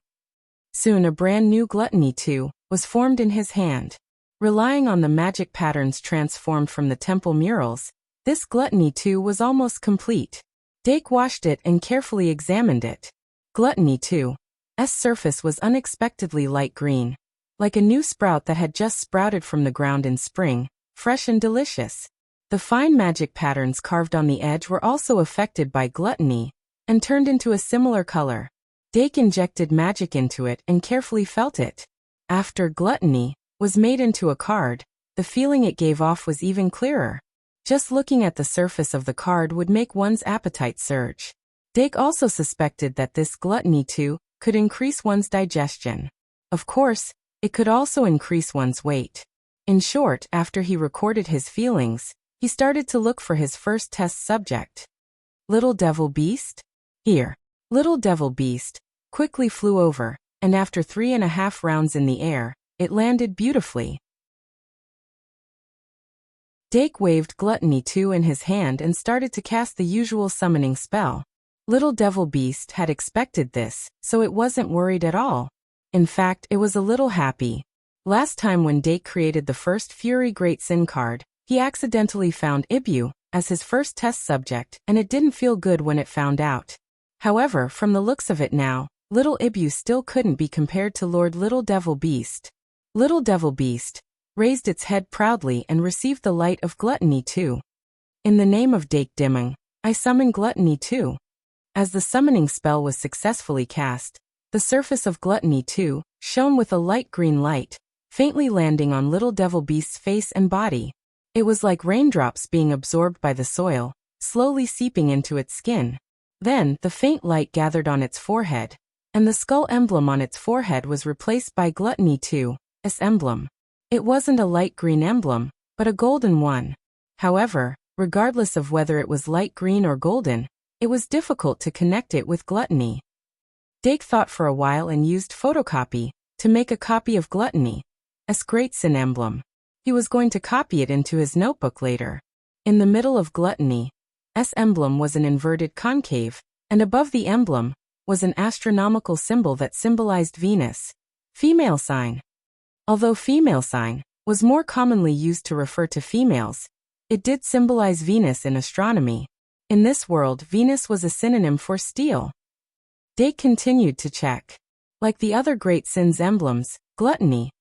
Soon a brand new Gluttony 2 was formed in his hand. Relying on the magic patterns transformed from the temple murals, this Gluttony 2 was almost complete. Dake washed it and carefully examined it. Gluttony 2's surface was unexpectedly light green, like a new sprout that had just sprouted from the ground in spring, fresh and delicious. The fine magic patterns carved on the edge were also affected by gluttony and turned into a similar color. Dake injected magic into it and carefully felt it. After gluttony was made into a card, the feeling it gave off was even clearer. Just looking at the surface of the card would make one's appetite surge. Dake also suspected that this Gluttony 2 could increase one's digestion. Of course, it could also increase one's weight. In short, after he recorded his feelings, he started to look for his first test subject. Little Devil Beast? Here. Little Devil Beast quickly flew over, and after 3.5 rounds in the air, it landed beautifully. Dake waved Gluttony 2 in his hand and started to cast the usual summoning spell. Little Devil Beast had expected this, so it wasn't worried at all. In fact, it was a little happy. Last time when Dake created the first Fury Great Sin card, he accidentally found Ibu as his first test subject, and it didn't feel good when it found out. However, from the looks of it now, Little Ibu still couldn't be compared to Lord Little Devil Beast. Little Devil Beast raised its head proudly and received the light of Gluttony 2. In the name of Dake Dimming, I summon Gluttony 2. As the summoning spell was successfully cast, the surface of Gluttony 2 shone with a light green light, faintly landing on Little Devil Beast's face and body. It was like raindrops being absorbed by the soil, slowly seeping into its skin. Then, the faint light gathered on its forehead, and the skull emblem on its forehead was replaced by Gluttony 2's emblem. It wasn't a light green emblem, but a golden one. However, regardless of whether it was light green or golden, it was difficult to connect it with gluttony. Dake thought for a while and used photocopy to make a copy of Gluttony's Great Sin emblem. He was going to copy it into his notebook later. In the middle of Gluttony's emblem was an inverted concave, and above the emblem was an astronomical symbol that symbolized Venus. Female sign. Although female sign was more commonly used to refer to females, it did symbolize Venus in astronomy. In this world, Venus was a synonym for steel. Dake continued to check. Like the other great sins emblems, Gluttony's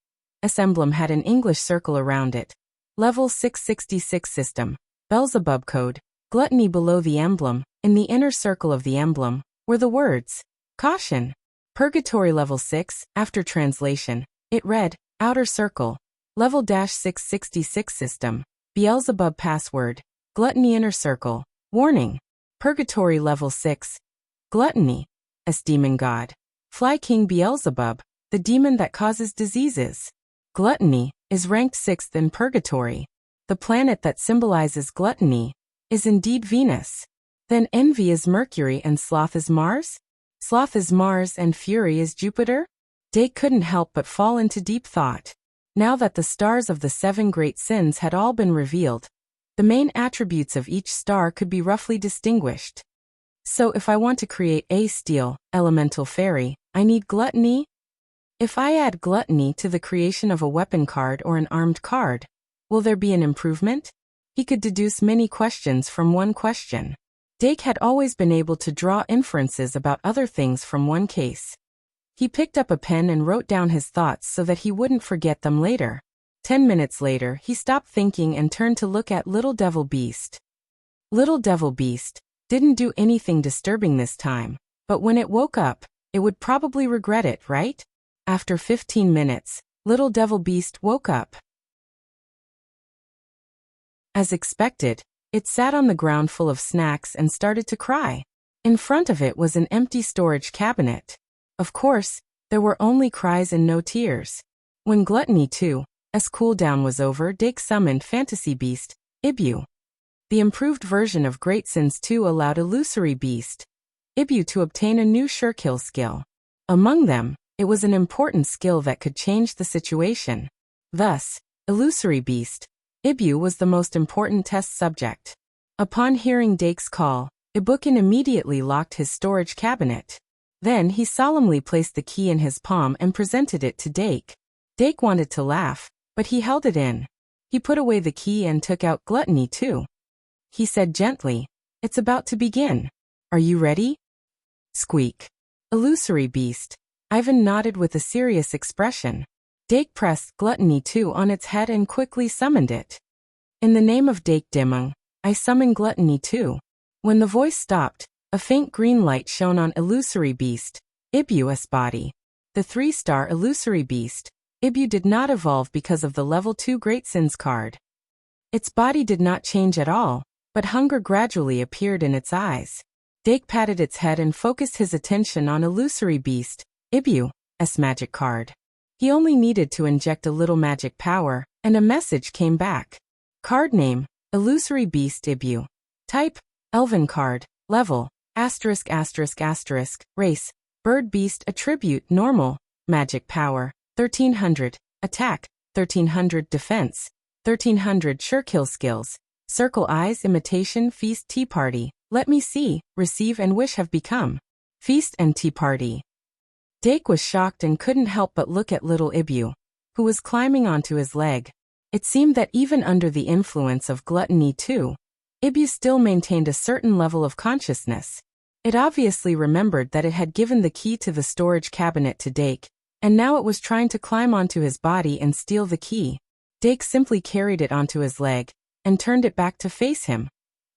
emblem had an English circle around it. Level 666 system. Beelzebub code. Gluttony below the emblem, in the inner circle of the emblem, were the words, Caution. Purgatory level 6, after translation, it read, Outer circle. Level 666 system. Beelzebub password. Gluttony inner circle. Warning. Purgatory level 6. Gluttony. As demon god. Fly King Beelzebub, the demon that causes diseases. Gluttony is ranked 6th in Purgatory. The planet that symbolizes gluttony is indeed Venus. Then envy is Mercury and sloth is Mars? Sloth is Mars and fury is Jupiter? Dake couldn't help but fall into deep thought. Now that the stars of the 7 great sins had all been revealed, the main attributes of each star could be roughly distinguished. So if I want to create a steel, elemental fairy, I need gluttony? If I add gluttony to the creation of a weapon card or an armed card, will there be an improvement? He could deduce many questions from one question. Dake had always been able to draw inferences about other things from one case. He picked up a pen and wrote down his thoughts so that he wouldn't forget them later. 10 minutes later, he stopped thinking and turned to look at Little Devil Beast. Little Devil Beast didn't do anything disturbing this time, but when it woke up, it would probably regret it, right? After 15 minutes, Little Devil Beast woke up. As expected, it sat on the ground full of snacks and started to cry. In front of it was an empty storage cabinet. Of course, there were only cries and no tears. When Gluttony 2's cooldown was over, Dake summoned Fantasy Beast, Ibu. The improved version of Great Sins 2 allowed Illusory Beast, Ibu, to obtain a new Surekill skill. Among them, it was an important skill that could change the situation. Thus, Illusory Beast, Ibu was the most important test subject. Upon hearing Dake's call, Ibukin immediately locked his storage cabinet. Then he solemnly placed the key in his palm and presented it to Dake. Dake wanted to laugh, but he held it in. He put away the key and took out Gluttony 2. He said gently, "It's about to begin. Are you ready?" Squeak. Illusory Beast. Ivan nodded with a serious expression. Dake pressed Gluttony 2 on its head and quickly summoned it. "In the name of Dake Dimung, I summon Gluttony 2. When the voice stopped, a faint green light shone on Illusory Beast, Ibu's body. The 3-star Illusory Beast, Ibu, did not evolve because of the level 2 Great Sins card. Its body did not change at all, but hunger gradually appeared in its eyes. Dake patted its head and focused his attention on Illusory Beast, Ibu's magic card. He only needed to inject a little magic power, and a message came back. Card name, Illusory Beast Ibu. Type, Elven card. Level, *****. Race, Bird Beast. Attribute, Normal. Magic power, 1300. Attack, 1300. Defense, 1300. Surekill skills, Circle Eyes, Imitation, Feast, Tea Party. Let me see, Receive and Wish have become Feast and Tea Party. Dake was shocked and couldn't help but look at little Ibu, who was climbing onto his leg. It seemed that even under the influence of Gluttony 2, Ibu still maintained a certain level of consciousness. It obviously remembered that it had given the key to the storage cabinet to Dake, and now it was trying to climb onto his body and steal the key. Dake simply carried it onto his leg, and turned it back to face him,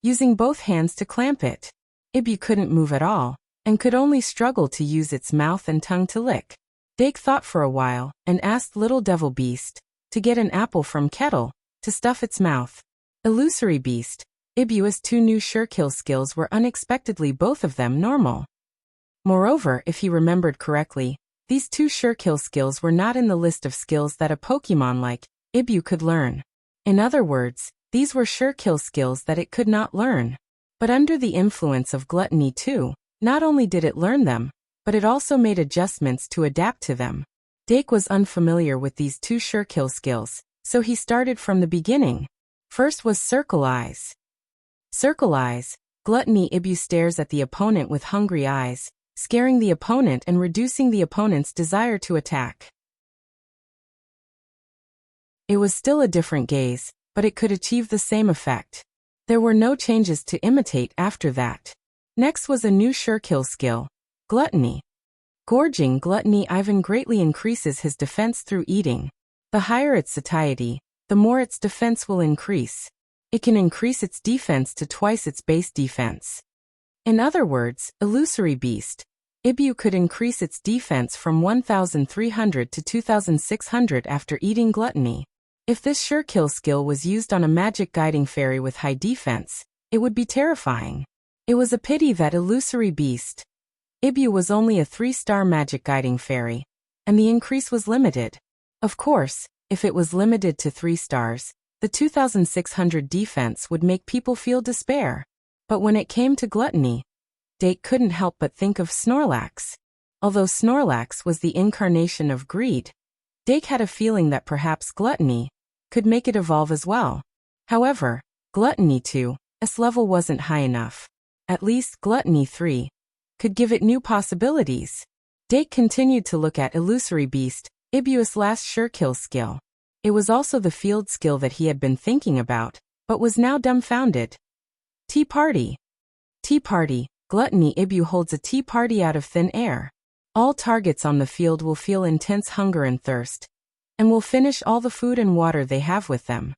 using both hands to clamp it. Ibu couldn't move at all, and could only struggle to use its mouth and tongue to lick. Dake thought for a while, and asked Little Devil Beast to get an apple from Kettle, to stuff its mouth. Illusory Beast, Ibu's 2 new Surekill skills were unexpectedly both of them normal. Moreover, if he remembered correctly, these 2 Surekill skills were not in the list of skills that a Pokemon like Ibu could learn. In other words, these were Surekill skills that it could not learn. But under the influence of Gluttony 2, not only did it learn them, but it also made adjustments to adapt to them. Dake was unfamiliar with these 2 Surekill skills, so he started from the beginning. First was Circle Eyes. Circle Eyes, Gluttony Ibu stares at the opponent with hungry eyes, scaring the opponent and reducing the opponent's desire to attack. It was still a different gaze, but it could achieve the same effect. There were no changes to imitate after that. Next was a new Surekill skill, Gluttony. Gorging Gluttony Ivan greatly increases his defense through eating. The higher its satiety, the more its defense will increase. It can increase its defense to twice its base defense. In other words, Illusory Beast, Ibu could increase its defense from 1,300 to 2,600 after eating Gluttony. If this Surekill skill was used on a magic guiding fairy with high defense, it would be terrifying. It was a pity that Illusory Beast, Ibu, was only a 3-star magic guiding fairy, and the increase was limited. Of course, if it was limited to 3 stars, The 2,600 defense would make people feel despair. But when it came to gluttony, Dake couldn't help but think of Snorlax. Although Snorlax was the incarnation of greed, Dake had a feeling that perhaps gluttony could make it evolve as well. However, gluttony 2's level wasn't high enough. At least gluttony 3 could give it new possibilities. Dake continued to look at Illusory Beast, Ibu's last Surekill skill. It was also the field skill that he had been thinking about, but was now dumbfounded. Tea Party. Tea Party. Gluttony Ibu holds a tea party out of thin air. All targets on the field will feel intense hunger and thirst, and will finish all the food and water they have with them.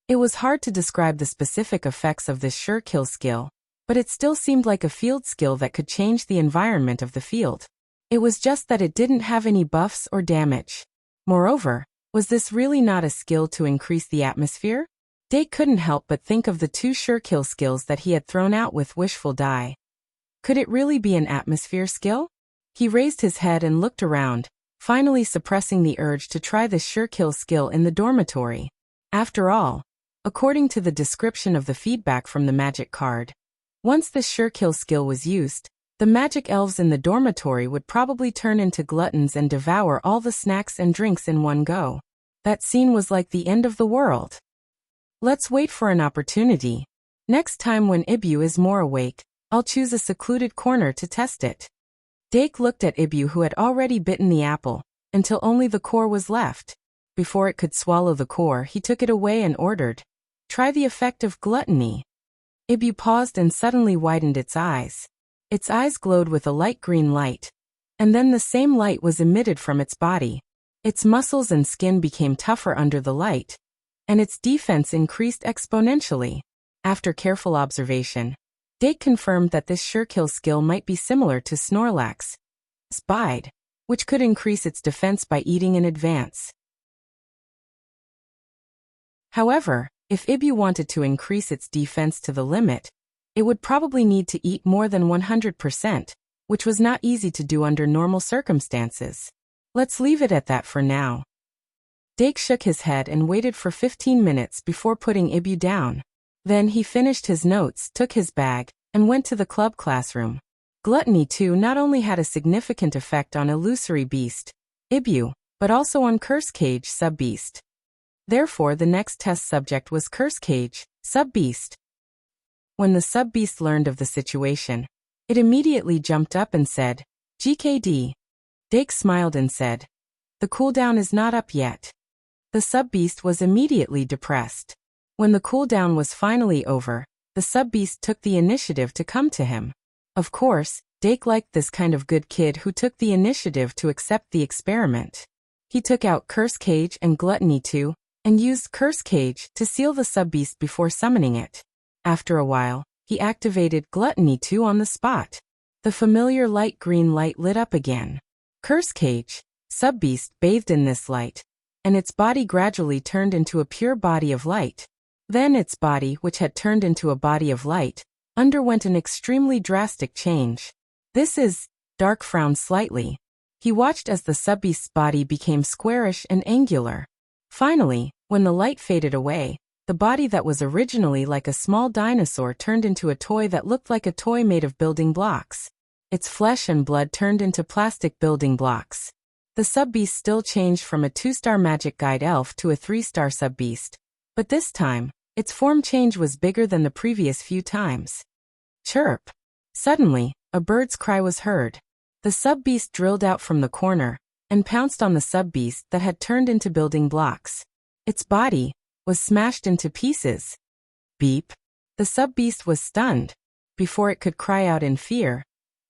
It was hard to describe the specific effects of this Surekill skill, but it still seemed like a field skill that could change the environment of the field. It was just that it didn't have any buffs or damage. Moreover, was this really not a skill to increase the atmosphere? Dake couldn't help but think of the 2 Surekill skills that he had thrown out with Wishful Die. Could it really be an atmosphere skill? He raised his head and looked around, finally suppressing the urge to try the Surekill skill in the dormitory. After all, according to the description of the feedback from the magic card, once the Surekill skill was used, the magic elves in the dormitory would probably turn into gluttons and devour all the snacks and drinks in one go. That scene was like the end of the world. Let's wait for an opportunity. Next time when Ibu is more awake, I'll choose a secluded corner to test it. Dake looked at Ibu, who had already bitten the apple, until only the core was left. Before it could swallow the core, he took it away and ordered, "Try the effect of gluttony." Ibu paused and suddenly widened its eyes. Its eyes glowed with a light green light, and then the same light was emitted from its body. Its muscles and skin became tougher under the light, and its defense increased exponentially. After careful observation, Dake confirmed that this Surekill skill might be similar to Snorlax's Bide, which could increase its defense by eating in advance. However, if Ibu wanted to increase its defense to the limit, it would probably need to eat more than 100%, which was not easy to do under normal circumstances. Let's leave it at that for now. Dake shook his head and waited for 15 minutes before putting Ibu down. Then he finished his notes, took his bag, and went to the club classroom. Gluttony 2 not only had a significant effect on Illusory Beast, Ibu, but also on Curse Cage Sub-Beast. Therefore, the next test subject was Curse Cage Sub-Beast. When the Sub-Beast learned of the situation, it immediately jumped up and said, "GKD." Dake smiled and said, "The cooldown is not up yet." The Sub-Beast was immediately depressed. When the cooldown was finally over, the Sub-Beast took the initiative to come to him. Of course, Dake liked this kind of good kid who took the initiative to accept the experiment. He took out Curse Cage and Gluttony 2, and used Curse Cage to seal the Sub-Beast before summoning it. After a while, he activated Gluttony 2 on the spot. The familiar light green light lit up again. Curse Cage Sub-Beast bathed in this light, and its body gradually turned into a pure body of light. Then its body, which had turned into a body of light, underwent an extremely drastic change. Dark frowned slightly. He watched as the Sub-Beast's body became squarish and angular. Finally, when the light faded away, the body that was originally like a small dinosaur turned into a toy that looked like a toy made of building blocks. Its flesh and blood turned into plastic building blocks. The Sub-Beast still changed from a 2-star magic guide elf to a 3-star Sub-Beast. But this time, its form change was bigger than the previous few times. Chirp! Suddenly, a bird's cry was heard. The Sub-Beast drilled out from the corner, and pounced on the Sub-Beast that had turned into building blocks. Its body was smashed into pieces. Beep! The Sub-Beast was stunned. Before it could cry out in fear,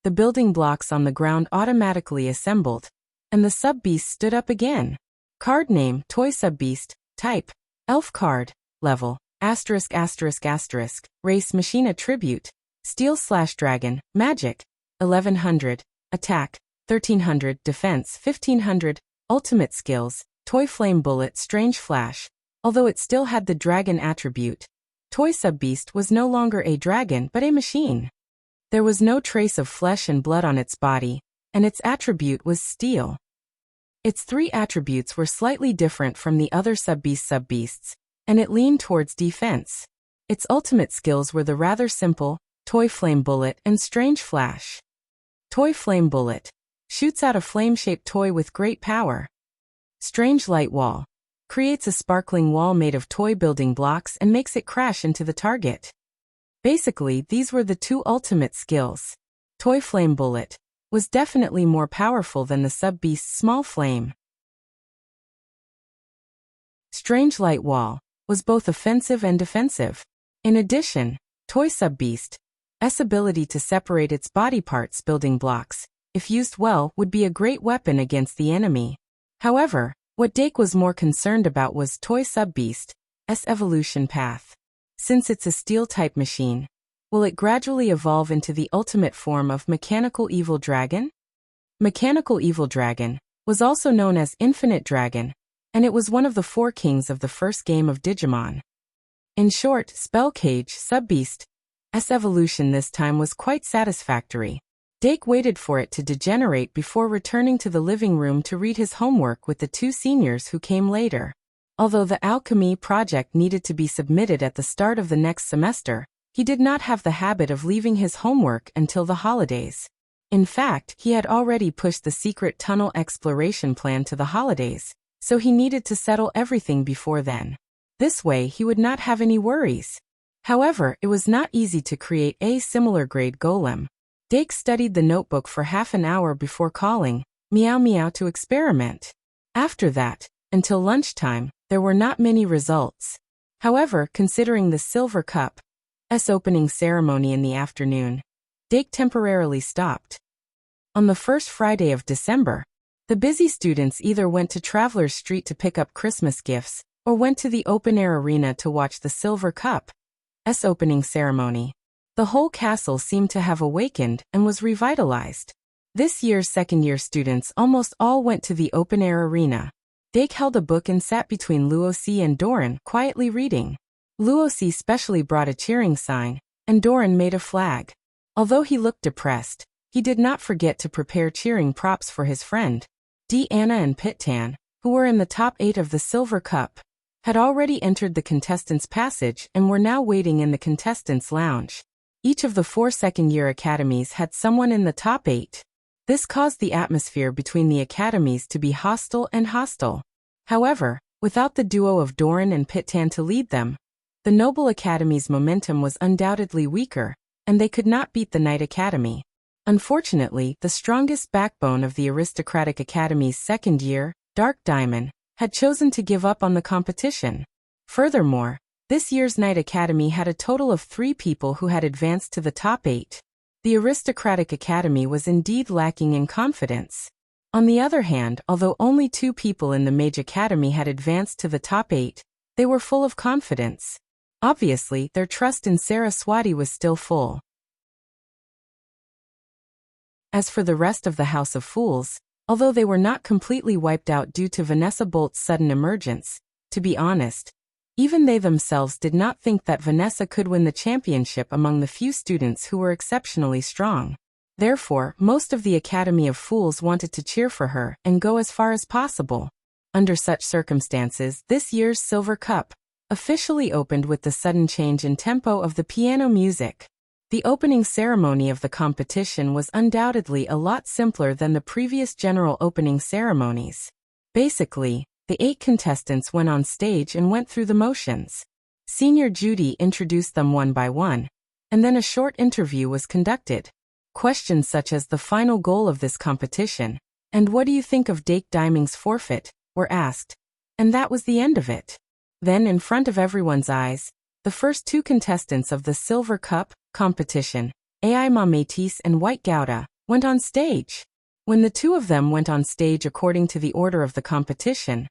the building blocks on the ground automatically assembled, and the Sub-Beast stood up again. Card name: Toy Sub-Beast. Type: Elf card. Level: *****. Race: Machine. Attribute: Steel/Dragon. Magic: 1100. Attack: 1300. Defense: 1500. Ultimate skills: Toy Flame Bullet. Strange Flash. Although it still had the dragon attribute, Toy Sub-Beast was no longer a dragon but a machine. There was no trace of flesh and blood on its body, and its attribute was steel. Its 3 attributes were slightly different from the other Sub-Beasts, and it leaned towards defense. Its ultimate skills were the rather simple Toy Flame Bullet and Strange Flash. Toy Flame Bullet shoots out a flame-shaped toy with great power. Strange Light Wall creates a sparkling wall made of toy building blocks and makes it crash into the target. Basically, these were the two ultimate skills. Toy Flame Bullet was definitely more powerful than the sub-beast's small flame. Strange Light Wall was both offensive and defensive. In addition, Toy Sub-Beast's ability to separate its body parts building blocks, if used well, would be a great weapon against the enemy. However, what Dake was more concerned about was Toy Sub-Beast's evolution path. Since it's a steel-type machine, will it gradually evolve into the ultimate form of Mechanical Evil Dragon? Mechanical Evil Dragon was also known as Infinite Dragon, and it was one of the four kings of the first game of Digimon. In short, Spellcage Sub-Beast's evolution this time was quite satisfactory. Dake waited for it to degenerate before returning to the living room to read his homework with the two seniors who came later. Although the alchemy project needed to be submitted at the start of the next semester, he did not have the habit of leaving his homework until the holidays. In fact, he had already pushed the secret tunnel exploration plan to the holidays, so he needed to settle everything before then. This way he would not have any worries. However, it was not easy to create a similar grade golem. Dake studied the notebook for half an hour before calling Meow Meow to experiment. After that, until lunchtime, there were not many results. However, considering the Silver Cup's opening ceremony in the afternoon, Dake temporarily stopped. On the first Friday of December, the busy students either went to Traveler's Street to pick up Christmas gifts, or went to the open-air arena to watch the Silver Cup's opening ceremony. The whole castle seemed to have awakened and was revitalized. This year's second-year students almost all went to the open-air arena. Dake held a book and sat between Luosi and Doran, quietly reading. Luosi specially brought a cheering sign, and Doran made a flag. Although he looked depressed, he did not forget to prepare cheering props for his friend. Anna and Pittan, who were in the top 8 of the Silver Cup, had already entered the contestants' passage and were now waiting in the contestants' lounge. Each of the 4 second-year academies had someone in the top 8. This caused the atmosphere between the academies to be hostile and hostile. However, without the duo of Doran and Pittan to lead them, the Noble Academy's momentum was undoubtedly weaker, and they could not beat the Knight Academy. Unfortunately, the strongest backbone of the Aristocratic Academy's second year, Dark Diamond, had chosen to give up on the competition. Furthermore, this year's Knight Academy had a total of 3 people who had advanced to the top 8. The Aristocratic Academy was indeed lacking in confidence. On the other hand, although only 2 people in the Mage Academy had advanced to the top 8, they were full of confidence. Obviously, their trust in Saraswati was still full. As for the rest of the House of Fools, although they were not completely wiped out due to Vanessa Bolt's sudden emergence, to be honest, even they themselves did not think that Vanessa could win the championship among the few students who were exceptionally strong. Therefore, most of the Academy of Fools wanted to cheer for her and go as far as possible. Under such circumstances, this year's Silver Cup officially opened with the sudden change in tempo of the piano music. The opening ceremony of the competition was undoubtedly a lot simpler than the previous general opening ceremonies. Basically, the 8 contestants went on stage and went through the motions. Senior Judy introduced them one by one, and then a short interview was conducted. Questions such as the final goal of this competition, and what do you think of Dake Diming's forfeit, were asked, and that was the end of it. Then, in front of everyone's eyes, the first 2 contestants of the Silver Cup competition, Ai Mametis and White Gouda, went on stage. When the 2 of them went on stage according to the order of the competition,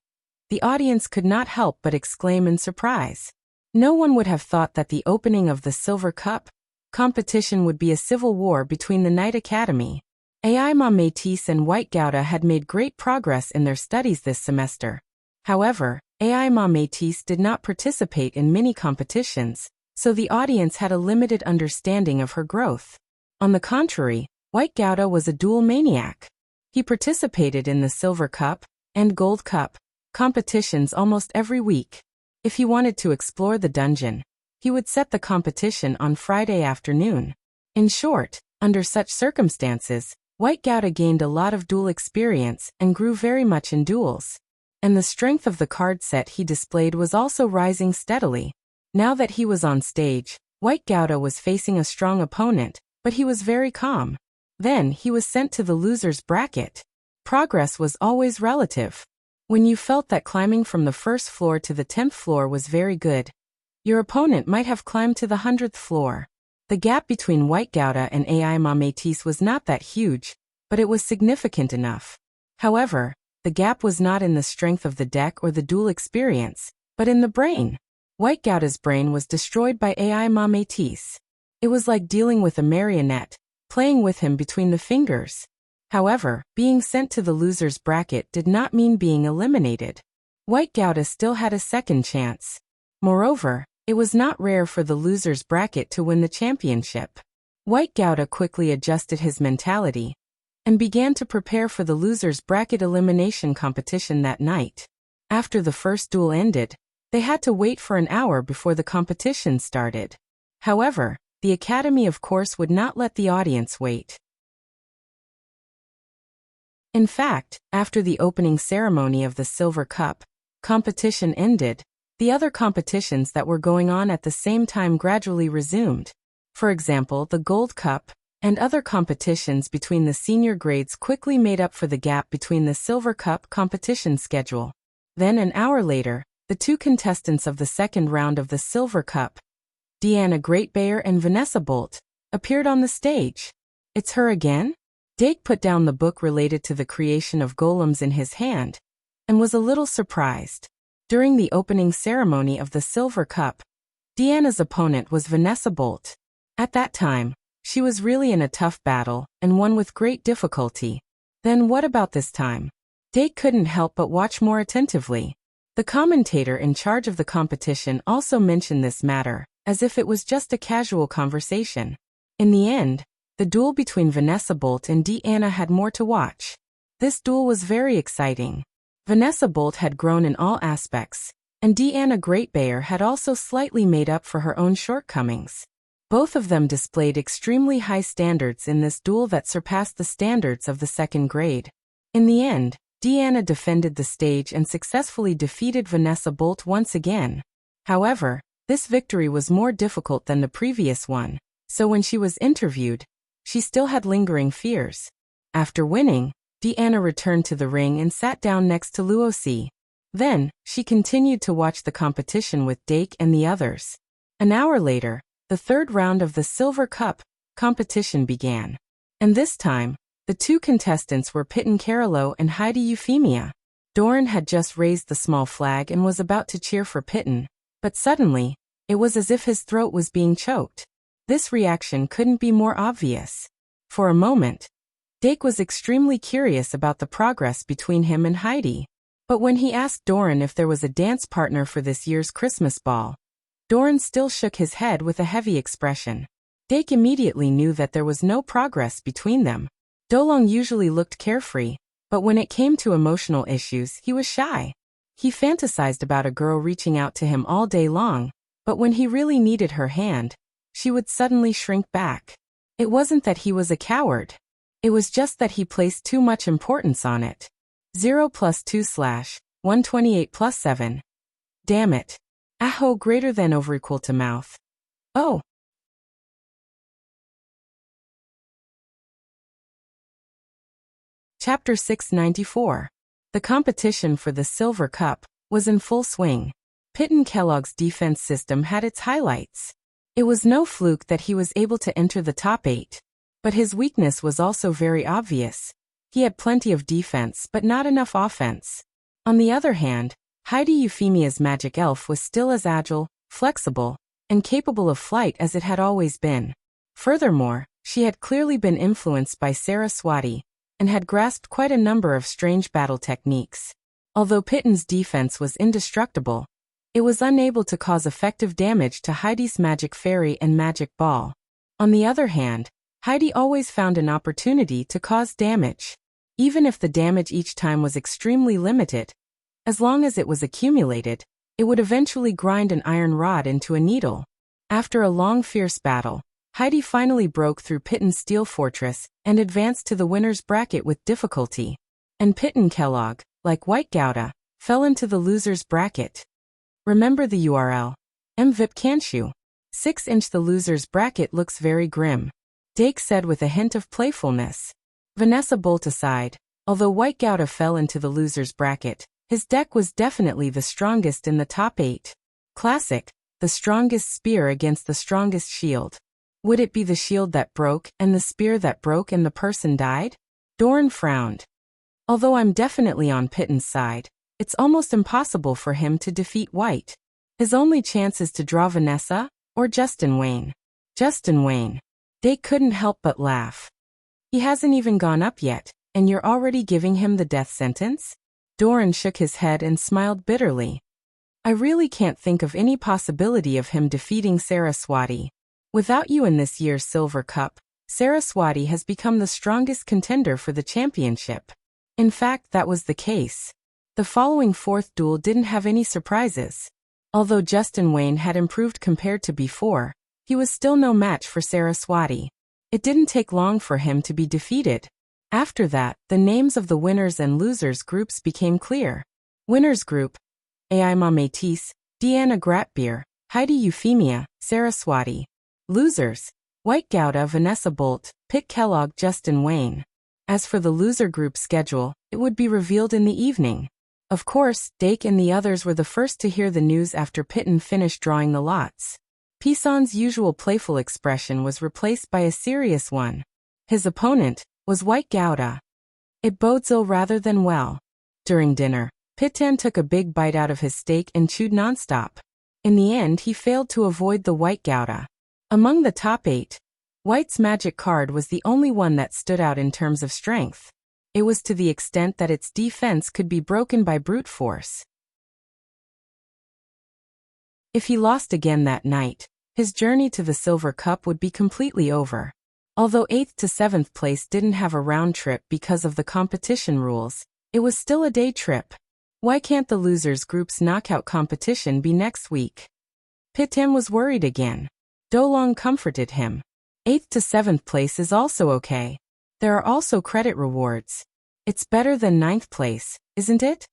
the audience could not help but exclaim in surprise. No one would have thought that the opening of the Silver Cup competition would be a civil war between the Knight Academy. Ai Mametis and White Gouda had made great progress in their studies this semester. However, Ai Mametis did not participate in many competitions, so the audience had a limited understanding of her growth. On the contrary, White Gouda was a duel maniac. He participated in the Silver Cup and Gold Cup competitions almost every week. If he wanted to explore the dungeon, he would set the competition on Friday afternoon. In short, under such circumstances, White Gouda gained a lot of duel experience and grew very much in duels. And the strength of the card set he displayed was also rising steadily. Now that he was on stage, White Gouda was facing a strong opponent, but he was very calm. Then he was sent to the loser's bracket. Progress was always relative. When you felt that climbing from the first floor to the 10th floor was very good, your opponent might have climbed to the 100th floor. The gap between White Gouda and AI Mamétis was not that huge, but it was significant enough. However, the gap was not in the strength of the deck or the duel experience, but in the brain. White Gouda's brain was destroyed by AI Mamétis. It was like dealing with a marionette, playing with him between the fingers. However, being sent to the loser's bracket did not mean being eliminated. White Gouda still had a second chance. Moreover, it was not rare for the loser's bracket to win the championship. White Gouda quickly adjusted his mentality and began to prepare for the loser's bracket elimination competition that night. After the first duel ended, they had to wait for an hour before the competition started. However, the Academy of course would not let the audience wait. In fact, after the opening ceremony of the Silver Cup competition ended, the other competitions that were going on at the same time gradually resumed. For example, the Gold Cup and other competitions between the senior grades quickly made up for the gap between the Silver Cup competition schedule. Then an hour later, the two contestants of the second round of the Silver Cup, Deanna Greatbayer and Vanessa Bolt, appeared on the stage. It's her again? Dake put down the book related to the creation of golems in his hand, and was a little surprised. During the opening ceremony of the Silver Cup, Deanna's opponent was Vanessa Bolt. At that time, she was really in a tough battle, and won with great difficulty. Then what about this time? Dake couldn't help but watch more attentively. The commentator in charge of the competition also mentioned this matter, as if it was just a casual conversation. In the end, the duel between Vanessa Bolt and Deanna had more to watch. This duel was very exciting. Vanessa Bolt had grown in all aspects, and Deanna Greatbayer had also slightly made up for her own shortcomings. Both of them displayed extremely high standards in this duel that surpassed the standards of the second grade. In the end, Deanna defended the stage and successfully defeated Vanessa Bolt once again. However, this victory was more difficult than the previous one, so when she was interviewed, she still had lingering fears. After winning, Deanna returned to the ring and sat down next to Luosi. Then, she continued to watch the competition with Dake and the others. An hour later, the third round of the Silver Cup competition began. And this time, the two contestants were Pitten Carolo and Heidi Euphemia. Doran had just raised the small flag and was about to cheer for Pitten, but suddenly, it was as if his throat was being choked. This reaction couldn't be more obvious. For a moment, Dake was extremely curious about the progress between him and Heidi. But when he asked Doran if there was a dance partner for this year's Christmas ball, Doran still shook his head with a heavy expression. Dake immediately knew that there was no progress between them. Dolong usually looked carefree, but when it came to emotional issues, he was shy. He fantasized about a girl reaching out to him all day long, but when he really needed her hand, she would suddenly shrink back. It wasn't that he was a coward. It was just that he placed too much importance on it. 0 + 2 / 128 + 7. Damn it. Aho greater than over equal to mouth. Oh. Chapter 694. The competition for the Silver Cup was in full swing. Pitten Kellogg's defense system had its highlights. It was no fluke that he was able to enter the top 8. But his weakness was also very obvious. He had plenty of defense but not enough offense. On the other hand, Heidi Euphemia's magic elf was still as agile, flexible, and capable of flight as it had always been. Furthermore, she had clearly been influenced by Saraswati, and had grasped quite a number of strange battle techniques. Although Pitten's defense was indestructible, it was unable to cause effective damage to Heidi's magic fairy and magic ball. On the other hand, Heidi always found an opportunity to cause damage. Even if the damage each time was extremely limited, as long as it was accumulated, it would eventually grind an iron rod into a needle. After a long fierce battle, Heidi finally broke through Pitten's steel fortress and advanced to the winner's bracket with difficulty. And Pitten Kellogg, like White Gouda, fell into the loser's bracket. Remember the URL. MVIP can't you? 6-inch The loser's bracket looks very grim, Dake said with a hint of playfulness. Vanessa Bolt aside, although White Gouda fell into the loser's bracket, his deck was definitely the strongest in the top 8. Classic, the strongest spear against the strongest shield. Would it be the shield that broke and the spear that broke and the person died? Doran frowned. Although I'm definitely on Pitten's side, it's almost impossible for him to defeat White. His only chance is to draw Vanessa or Justin Wayne. Justin Wayne. Dake couldn't help but laugh. He hasn't even gone up yet, and you're already giving him the death sentence? Doran shook his head and smiled bitterly. I really can't think of any possibility of him defeating Saraswati. Without you in this year's Silver Cup, Saraswati has become the strongest contender for the championship. In fact, that was the case. The following 4th duel didn't have any surprises. Although Justin Wayne had improved compared to before, he was still no match for Saraswati. It didn't take long for him to be defeated. After that, the names of the winners and losers groups became clear. Winners group: Aima Métis, Deanna Gratbeer, Heidi Euphemia, Saraswati. Losers: White Gouda, Vanessa Bolt, Pitt Kellogg, Justin Wayne. As for the loser group schedule, it would be revealed in the evening. Of course, Dake and the others were the first to hear the news after Pitten finished drawing the lots. Pison's usual playful expression was replaced by a serious one. His opponent was White Gouda. It bodes ill rather than well. During dinner, Pitten took a big bite out of his steak and chewed nonstop. In the end, he failed to avoid the White Gouda. Among the top 8, White's magic card was the only one that stood out in terms of strength. It was to the extent that its defense could be broken by brute force. If he lost again that night, his journey to the Silver Cup would be completely over. Although 8th to 7th place didn't have a round trip because of the competition rules, it was still a day trip. Why can't the losers group's knockout competition be next week? Pitten was worried again. Dolong comforted him. 8th to 7th place is also okay. There are also credit rewards. It's better than 9th place, isn't it?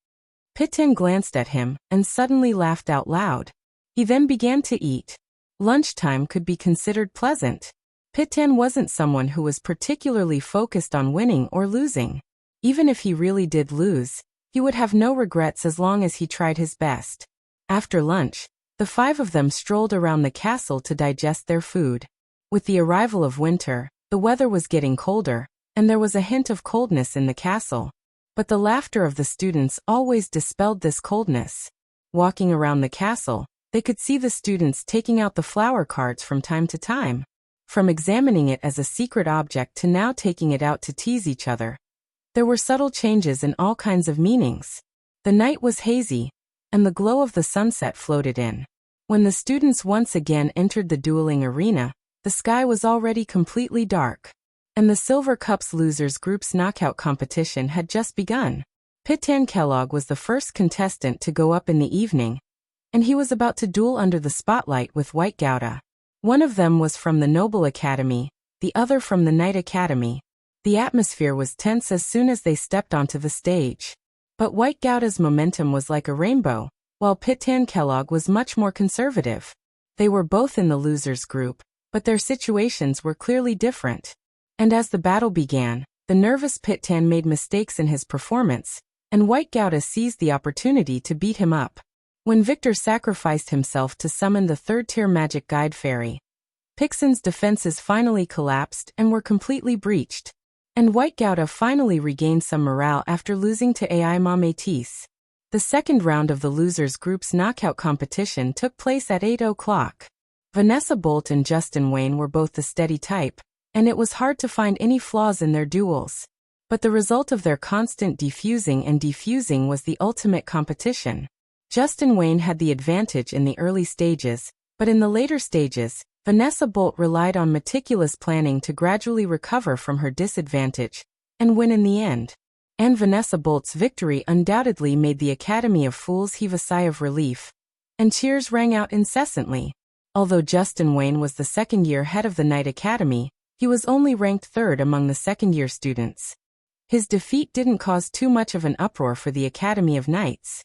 Pitten glanced at him and suddenly laughed out loud. He then began to eat. Lunchtime could be considered pleasant. Pitten wasn't someone who was particularly focused on winning or losing. Even if he really did lose, he would have no regrets as long as he tried his best. After lunch, the 5 of them strolled around the castle to digest their food. With the arrival of winter, the weather was getting colder, and there was a hint of coldness in the castle. But the laughter of the students always dispelled this coldness. Walking around the castle, they could see the students taking out the flower cards from time to time. From examining it as a secret object to now taking it out to tease each other. There were subtle changes in all kinds of meanings. The night was hazy, and the glow of the sunset floated in. When the students once again entered the dueling arena, the sky was already completely dark. And the Silver Cup's losers group's knockout competition had just begun. Pitten Kellogg was the first contestant to go up in the evening, and he was about to duel under the spotlight with White Gouda. One of them was from the Noble Academy, the other from the Knight Academy. The atmosphere was tense as soon as they stepped onto the stage. But White Gouda's momentum was like a rainbow, while Pitten Kellogg was much more conservative. They were both in the losers group, but their situations were clearly different. And as the battle began, the nervous Pitten made mistakes in his performance, and White Gouda seized the opportunity to beat him up. When Victor sacrificed himself to summon the 3rd-tier magic guide fairy, Pixon's defenses finally collapsed and were completely breached. And White Gouda finally regained some morale after losing to Aima Métis. The second round of the losers group's knockout competition took place at 8 o'clock. Vanessa Bolt and Justin Wayne were both the steady type, and it was hard to find any flaws in their duels. But the result of their constant defusing was the ultimate competition. Justin Wayne had the advantage in the early stages, but in the later stages, Vanessa Bolt relied on meticulous planning to gradually recover from her disadvantage and win in the end. And Vanessa Bolt's victory undoubtedly made the Academy of Fools heave a sigh of relief. and cheers rang out incessantly. Although Justin Wayne was the second-year head of the Knight Academy, he was only ranked third among the second-year students. His defeat didn't cause too much of an uproar for the Academy of Knights.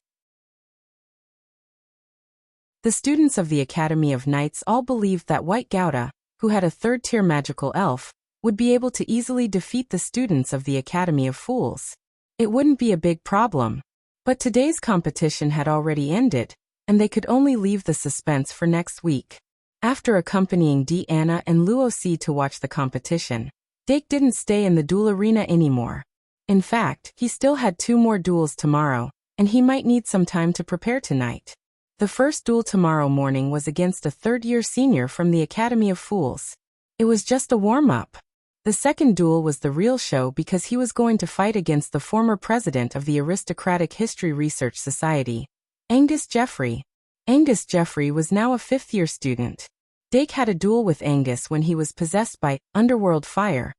The students of the Academy of Knights all believed that White Gouda, who had a third-tier magical elf, would be able to easily defeat the students of the Academy of Fools. It wouldn't be a big problem. But today's competition had already ended, and they could only leave the suspense for next week. After accompanying Deanna and Luosi to watch the competition, Dake didn't stay in the duel arena anymore. In fact, he still had 2 more duels tomorrow, and he might need some time to prepare tonight. The first duel tomorrow morning was against a third-year senior from the Academy of Fools. It was just a warm-up. The second duel was the real show because he was going to fight against the former president of the Aristocratic History Research Society, Angus Jeffrey. Angus Jeffrey was now a 5th-year student. Dake had a duel with Angus when he was possessed by underworld fire,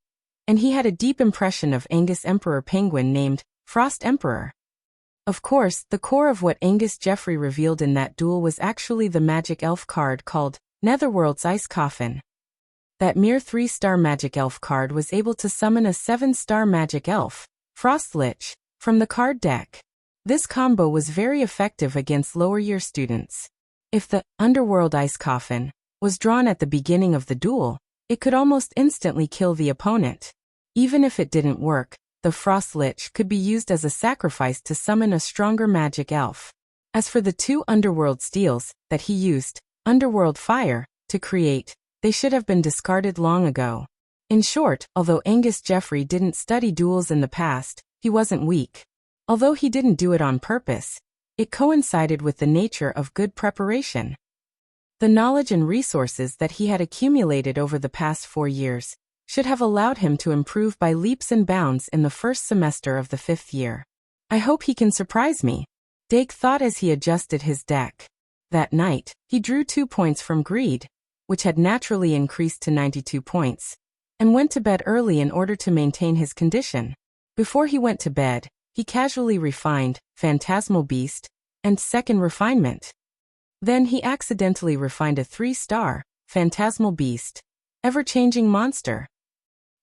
and he had a deep impression of Angus Emperor Penguin named Frost Emperor. Of course, the core of what Angus Jeffrey revealed in that duel was actually the magic elf card called Netherworld's Ice Coffin. That mere 3-star magic elf card was able to summon a 7-star magic elf, Frost Lich, from the card deck. This combo was very effective against lower-year students. If the Underworld Ice Coffin was drawn at the beginning of the duel, it could almost instantly kill the opponent. Even if it didn't work, the Frost Lich could be used as a sacrifice to summon a stronger magic elf. As for the 2 Underworld Steels that he used, Underworld Fire, to create, they should have been discarded long ago. In short, although Angus Jeffrey didn't study duels in the past, he wasn't weak. Although he didn't do it on purpose, it coincided with the nature of good preparation. The knowledge and resources that he had accumulated over the past 4 years should have allowed him to improve by leaps and bounds in the first semester of the 5th year. I hope he can surprise me, Dake thought as he adjusted his deck. That night, he drew 2 points from greed, which had naturally increased to 92 points, and went to bed early in order to maintain his condition. Before he went to bed, he casually refined Phantasmal Beast and Second Refinement. Then he accidentally refined a 3-star Phantasmal Beast, Ever-Changing Monster.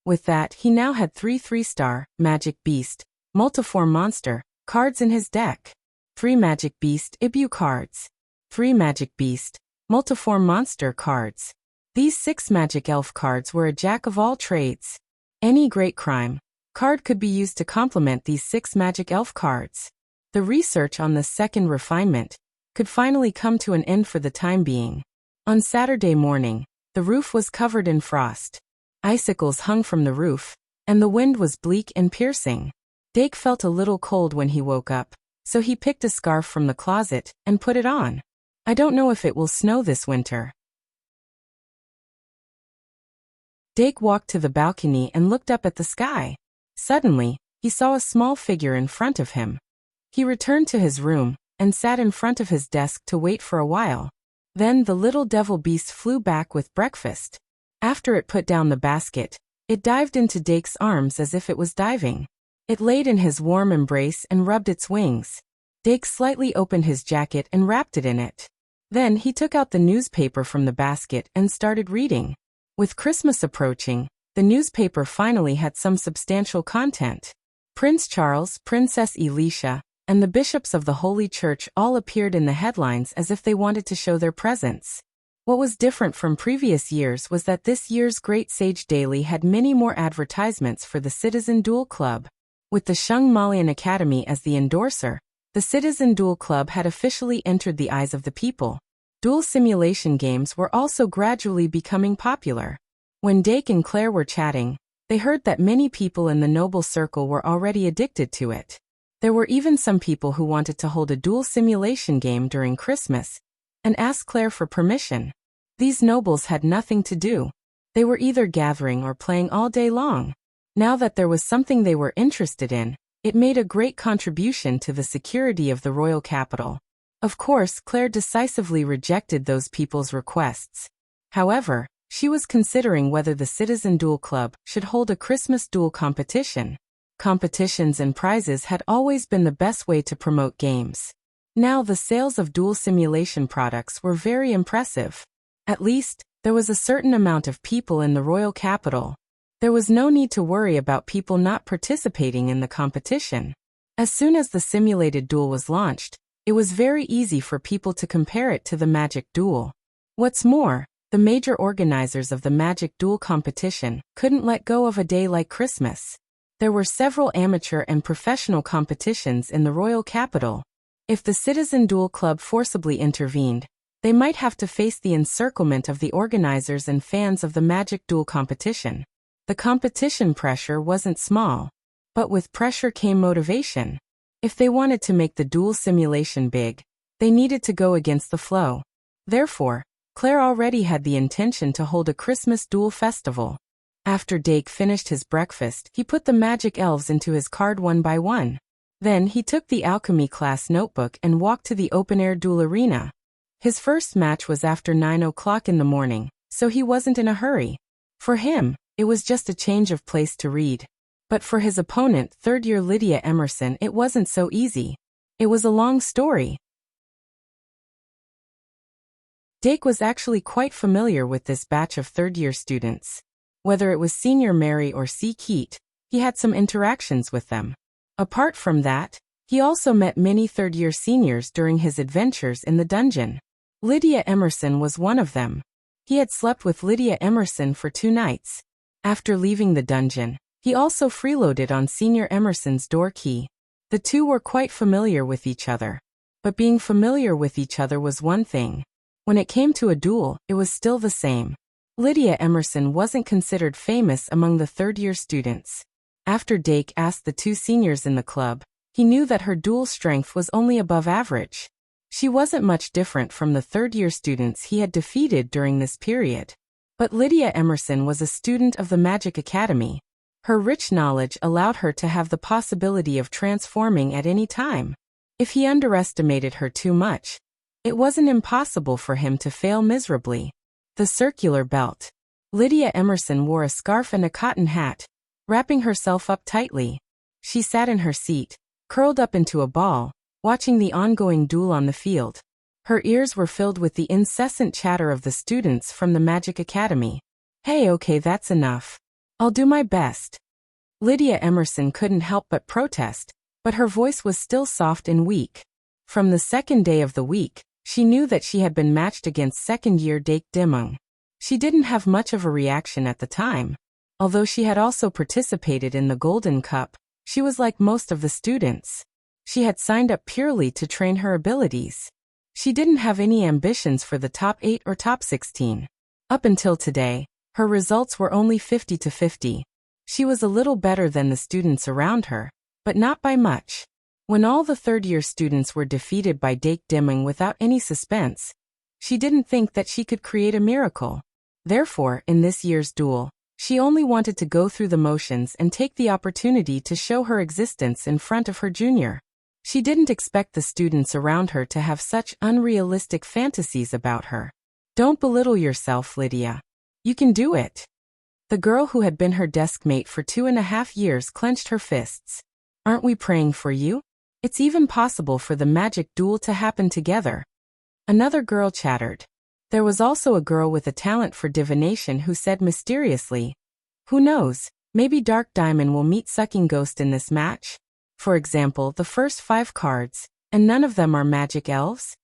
With that, he now had 3 3-star Magic Beast, Multiform Monster cards in his deck. 3 Magic Beast Ibu cards. 3 Magic Beast Multiform Monster cards. These 6 Magic Elf cards were a jack of all trades. Any Great Crime card could be used to complement these 6 Magic Elf cards. The research on the Second Refinement could finally come to an end for the time being. On Saturday morning, the roof was covered in frost. Icicles hung from the roof, and the wind was bleak and piercing. Dake felt a little cold when he woke up, so he picked a scarf from the closet and put it on. I don't know if it will snow this winter. Dake walked to the balcony and looked up at the sky. Suddenly, he saw a small figure in front of him. He returned to his room and sat in front of his desk to wait for a while. Then the little devil beast flew back with breakfast. After it put down the basket, it dived into Dake's arms as if it was diving. It laid in his warm embrace and rubbed its wings. Dake slightly opened his jacket and wrapped it in it. Then he took out the newspaper from the basket and started reading. With Christmas approaching, the newspaper finally had some substantial content. Prince Charles, Princess Elisha, and the bishops of the Holy Church all appeared in the headlines as if they wanted to show their presence. What was different from previous years was that this year's Great Sage Daily had many more advertisements for the Citizen Duel Club. With the Shung Malian Academy as the endorser, the Citizen Duel Club had officially entered the eyes of the people. Duel simulation games were also gradually becoming popular. When Dake and Claire were chatting, they heard that many people in the noble circle were already addicted to it. There were even some people who wanted to hold a duel simulation game during Christmas and asked Claire for permission. These nobles had nothing to do. They were either gathering or playing all day long. Now that there was something they were interested in, it made a great contribution to the security of the royal capital. Of course, Claire decisively rejected those people's requests. However, she was considering whether the Citizen Duel Club should hold a Christmas duel competition. Competitions and prizes had always been the best way to promote games. Now the sales of dual simulation products were very impressive. At least, there was a certain amount of people in the royal capital. There was no need to worry about people not participating in the competition. As soon as the simulated duel was launched, it was very easy for people to compare it to the Magic Duel. What's more, the major organizers of the Magic Duel competition couldn't let go of a day like Christmas. There were several amateur and professional competitions in the royal capital. If the Citizen Duel Club forcibly intervened, they might have to face the encirclement of the organizers and fans of the Magic Duel competition. The competition pressure wasn't small. But with pressure came motivation. If they wanted to make the duel simulation big, they needed to go against the flow. Therefore, Claire already had the intention to hold a Christmas duel festival. After Dake finished his breakfast, he put the magic elves into his card one by one. Then he took the alchemy class notebook and walked to the open-air duel arena. His first match was after 9 o'clock in the morning, so he wasn't in a hurry. For him, it was just a change of place to read. But for his opponent, third-year Lydia Emerson, it wasn't so easy. It was a long story. Dake was actually quite familiar with this batch of third-year students. Whether it was Senior Mary or C. Keat, he had some interactions with them. Apart from that, he also met many third-year seniors during his adventures in the dungeon. Lydia Emerson was one of them. He had slept with Lydia Emerson for 2 nights. After leaving the dungeon, he also freeloaded on Senior Emerson's door key. The two were quite familiar with each other. But being familiar with each other was one thing. When it came to a duel, it was still the same. Lydia Emerson wasn't considered famous among the third-year students. After Dake asked the 2 seniors in the club, he knew that her duel strength was only above average. She wasn't much different from the third-year students he had defeated during this period. But Lydia Emerson was a student of the Magic Academy. Her rich knowledge allowed her to have the possibility of transforming at any time. If he underestimated her too much, it wasn't impossible for him to fail miserably. The circular belt. Lydia Emerson wore a scarf and a cotton hat, wrapping herself up tightly. She sat in her seat, curled up into a ball, watching the ongoing duel on the field. Her ears were filled with the incessant chatter of the students from the Magic Academy. "Hey, okay, that's enough. I'll do my best." Lydia Emerson couldn't help but protest, but her voice was still soft and weak. From the second day of the week, she knew that she had been matched against second-year Dake Dimung. She didn't have much of a reaction at the time. Although she had also participated in the Golden Cup, she was like most of the students. She had signed up purely to train her abilities. She didn't have any ambitions for the top 8 or top 16. Up until today, her results were only 50-50. She was a little better than the students around her, but not by much. When all the third-year students were defeated by Dake Dimung without any suspense, she didn't think that she could create a miracle. Therefore, in this year's duel, she only wanted to go through the motions and take the opportunity to show her existence in front of her junior. She didn't expect the students around her to have such unrealistic fantasies about her. Don't belittle yourself, Lydia. You can do it. The girl who had been her desk mate for 2.5 years clenched her fists. Aren't we praying for you? It's even possible for the magic duel to happen together. Another girl chattered. There was also a girl with a talent for divination who said mysteriously, "Who knows, maybe Dark Diamond will meet Sucking Ghost in this match? For example, the first 5 cards, and none of them are magic elves?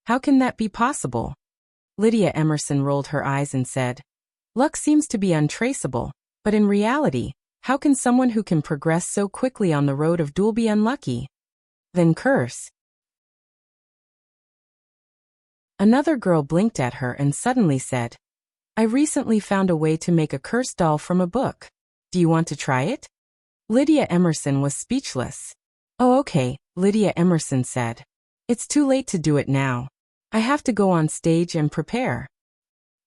How can that be possible?" Lydia Emerson rolled her eyes and said, "Luck seems to be untraceable, but in reality, how can someone who can progress so quickly on the road of duel be unlucky? Then curse." Another girl blinked at her and suddenly said, "I recently found a way to make a curse doll from a book. Do you want to try it?" Lydia Emerson was speechless. "Oh, okay," Lydia Emerson said. "It's too late to do it now. I have to go on stage and prepare."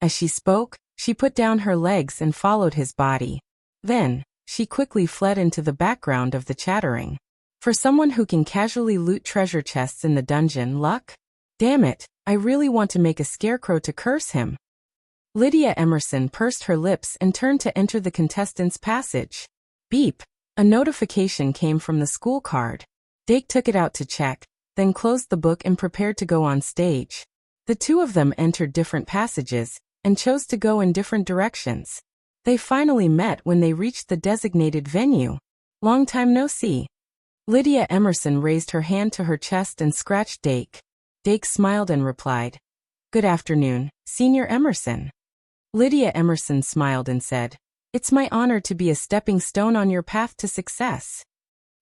As she spoke, she put down her legs and followed his body. Then, she quickly fled into the background of the chattering. For someone who can casually loot treasure chests in the dungeon, luck? Damn it, I really want to make a scarecrow to curse him. Lydia Emerson pursed her lips and turned to enter the contestants' passage. Beep. A notification came from the school card. Dake took it out to check, then closed the book and prepared to go on stage. The two of them entered different passages and chose to go in different directions. They finally met when they reached the designated venue. Long time no see. Lydia Emerson raised her hand to her chest and scratched Dake. Dake smiled and replied, "Good afternoon, Senior Emerson." Lydia Emerson smiled and said, "It's my honor to be a stepping stone on your path to success."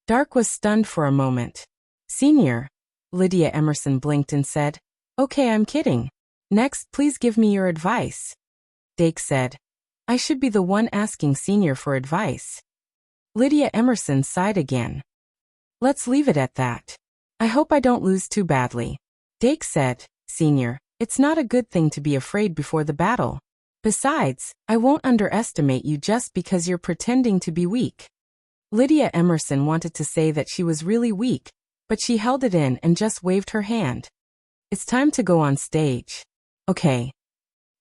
Dark was stunned for a moment. "Senior?" Lydia Emerson blinked and said, "Okay, I'm kidding. Next, please give me your advice." Dake said, "I should be the one asking Senior for advice." Lydia Emerson sighed again. "Let's leave it at that. I hope I don't lose too badly." Dake said, "Senior, it's not a good thing to be afraid before the battle. Besides, I won't underestimate you just because you're pretending to be weak." Lydia Emerson wanted to say that she was really weak, but she held it in and just waved her hand. "It's time to go on stage." "Okay."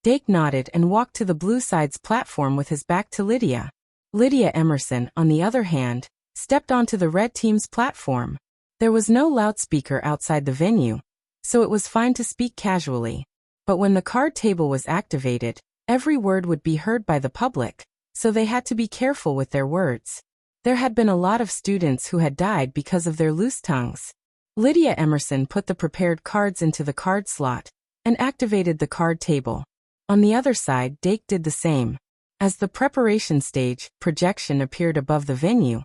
Dake nodded and walked to the Blue Side's platform with his back to Lydia. Lydia Emerson, on the other hand, stepped onto the Red Team's platform. There was no loudspeaker outside the venue, so it was fine to speak casually. But when the card table was activated, every word would be heard by the public, so they had to be careful with their words. There had been a lot of students who had died because of their loose tongues. Lydia Emerson put the prepared cards into the card slot and activated the card table. On the other side, Dake did the same. As the preparation stage projection appeared above the venue,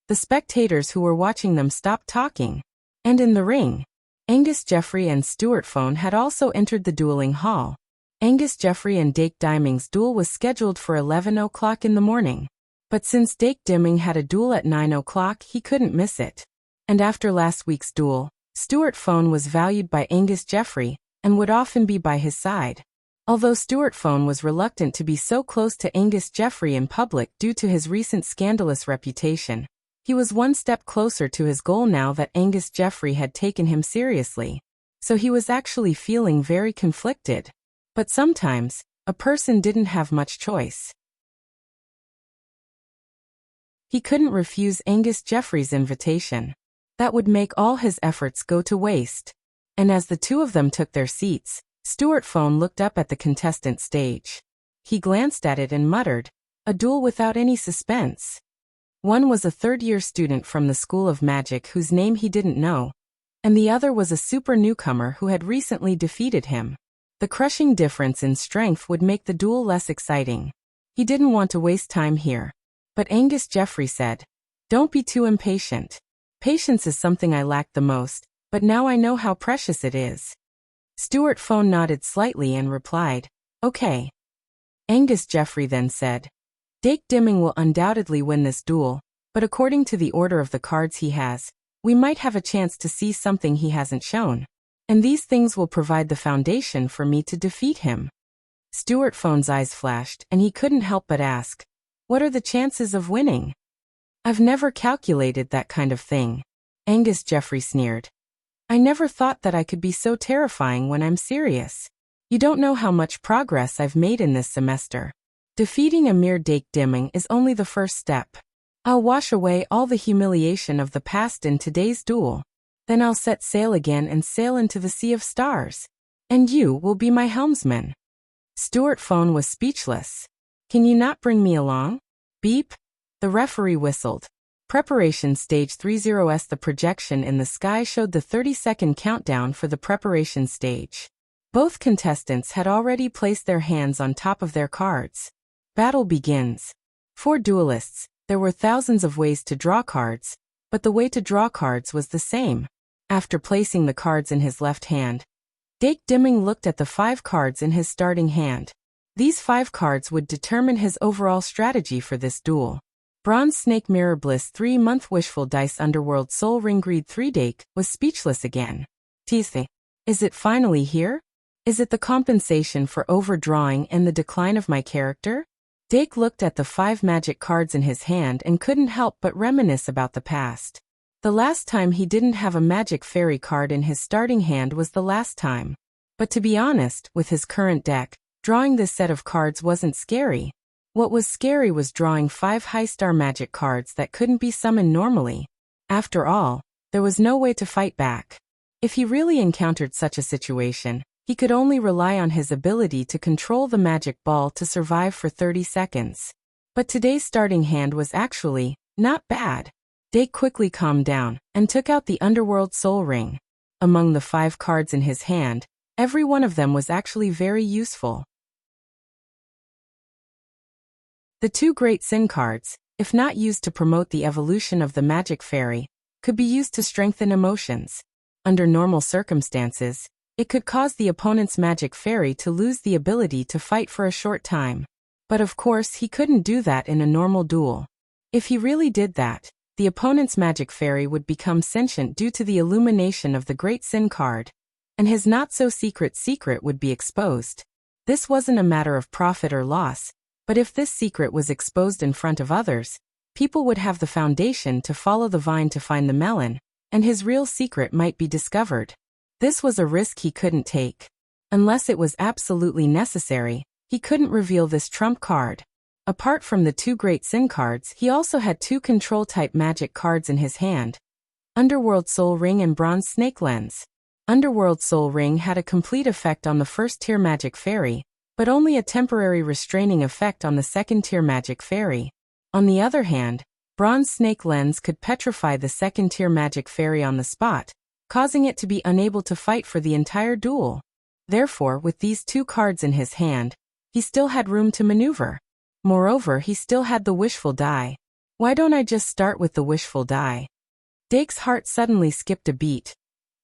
the spectators who were watching them stopped talking. And in the ring, Angus Jeffrey and Stuart Phone had also entered the dueling hall. Angus Jeffrey and Dake Diming's duel was scheduled for 11 o'clock in the morning. But since Dake Diming had a duel at 9 o'clock, he couldn't miss it. And after last week's duel, Stuart Phone was valued by Angus Jeffrey and would often be by his side. Although Stuart Phone was reluctant to be so close to Angus Jeffrey in public due to his recent scandalous reputation, he was one step closer to his goal now that Angus Jeffrey had taken him seriously. So he was actually feeling very conflicted. But sometimes, a person didn't have much choice. He couldn't refuse Angus Jeffrey's invitation. That would make all his efforts go to waste. And as the two of them took their seats, Stuart Phone looked up at the contestant stage. He glanced at it and muttered, "A duel without any suspense." One was a third-year student from the School of Magic whose name he didn't know, and the other was a super newcomer who had recently defeated him. The crushing difference in strength would make the duel less exciting. He didn't want to waste time here. But Angus Jeffrey said, "Don't be too impatient. Patience is something I lack the most, but now I know how precious it is." Stuart Phone nodded slightly and replied, "Okay." Angus Jeffrey then said, "Dake Diming will undoubtedly win this duel, but according to the order of the cards he has, we might have a chance to see something he hasn't shown. And these things will provide the foundation for me to defeat him." Stuart Phone's eyes flashed, and he couldn't help but ask, "What are the chances of winning?" "I've never calculated that kind of thing," Angus Jeffrey sneered. "I never thought that I could be so terrifying when I'm serious. You don't know how much progress I've made in this semester. Defeating a mere Dake Diming is only the first step. I'll wash away all the humiliation of the past in today's duel. Then I'll set sail again and sail into the sea of stars. And you will be my helmsman." Stuart Phone was speechless. "Can you not bring me along?" Beep. The referee whistled. Preparation Stage 30's The projection in the sky showed the 30-second countdown for the preparation stage. Both contestants had already placed their hands on top of their cards. Battle begins. For duelists, there were thousands of ways to draw cards, but the way to draw cards was the same. After placing the cards in his left hand, Dake Diming looked at the 5 cards in his starting hand. These 5 cards would determine his overall strategy for this duel. Bronze Snake Mirror Bliss 3-month Wishful Dice Underworld Soul Ring Greed 3 Dake was speechless again. Teethe. Is it finally here? Is it the compensation for overdrawing and the decline of my character? Dake looked at the 5 magic cards in his hand and couldn't help but reminisce about the past. The last time he didn't have a magic fairy card in his starting hand was the last time. But to be honest, with his current deck, drawing this set of cards wasn't scary. What was scary was drawing 5 high-star magic cards that couldn't be summoned normally. After all, there was no way to fight back. If he really encountered such a situation, he could only rely on his ability to control the magic ball to survive for 30 seconds. But today's starting hand was actually not bad. Dake quickly calmed down and took out the Underworld Soul Ring. Among the 5 cards in his hand, every one of them was actually very useful. The 2 Great Sin cards, if not used to promote the evolution of the Magic Fairy, could be used to strengthen emotions. Under normal circumstances, it could cause the opponent's Magic Fairy to lose the ability to fight for a short time. But of course he couldn't do that in a normal duel. If he really did that, the opponent's Magic Fairy would become sentient due to the illumination of the Great Sin card, and his not-so-secret secret would be exposed. This wasn't a matter of profit or loss, but if this secret was exposed in front of others, people would have the foundation to follow the vine to find the melon, and his real secret might be discovered. This was a risk he couldn't take. Unless it was absolutely necessary, he couldn't reveal this trump card. Apart from the 2 Great Sin cards, he also had 2 control-type magic cards in his hand: Underworld Soul Ring and Bronze Snake Lens. Underworld Soul Ring had a complete effect on the first-tier Magic Fairy, but only a temporary restraining effect on the second-tier Magic Fairy. On the other hand, Bronze Snake Lens could petrify the second-tier Magic Fairy on the spot, causing it to be unable to fight for the entire duel. Therefore, with these 2 cards in his hand, he still had room to maneuver. Moreover, he still had the Wishful Die. Why don't I just start with the Wishful Die? Dake's heart suddenly skipped a beat,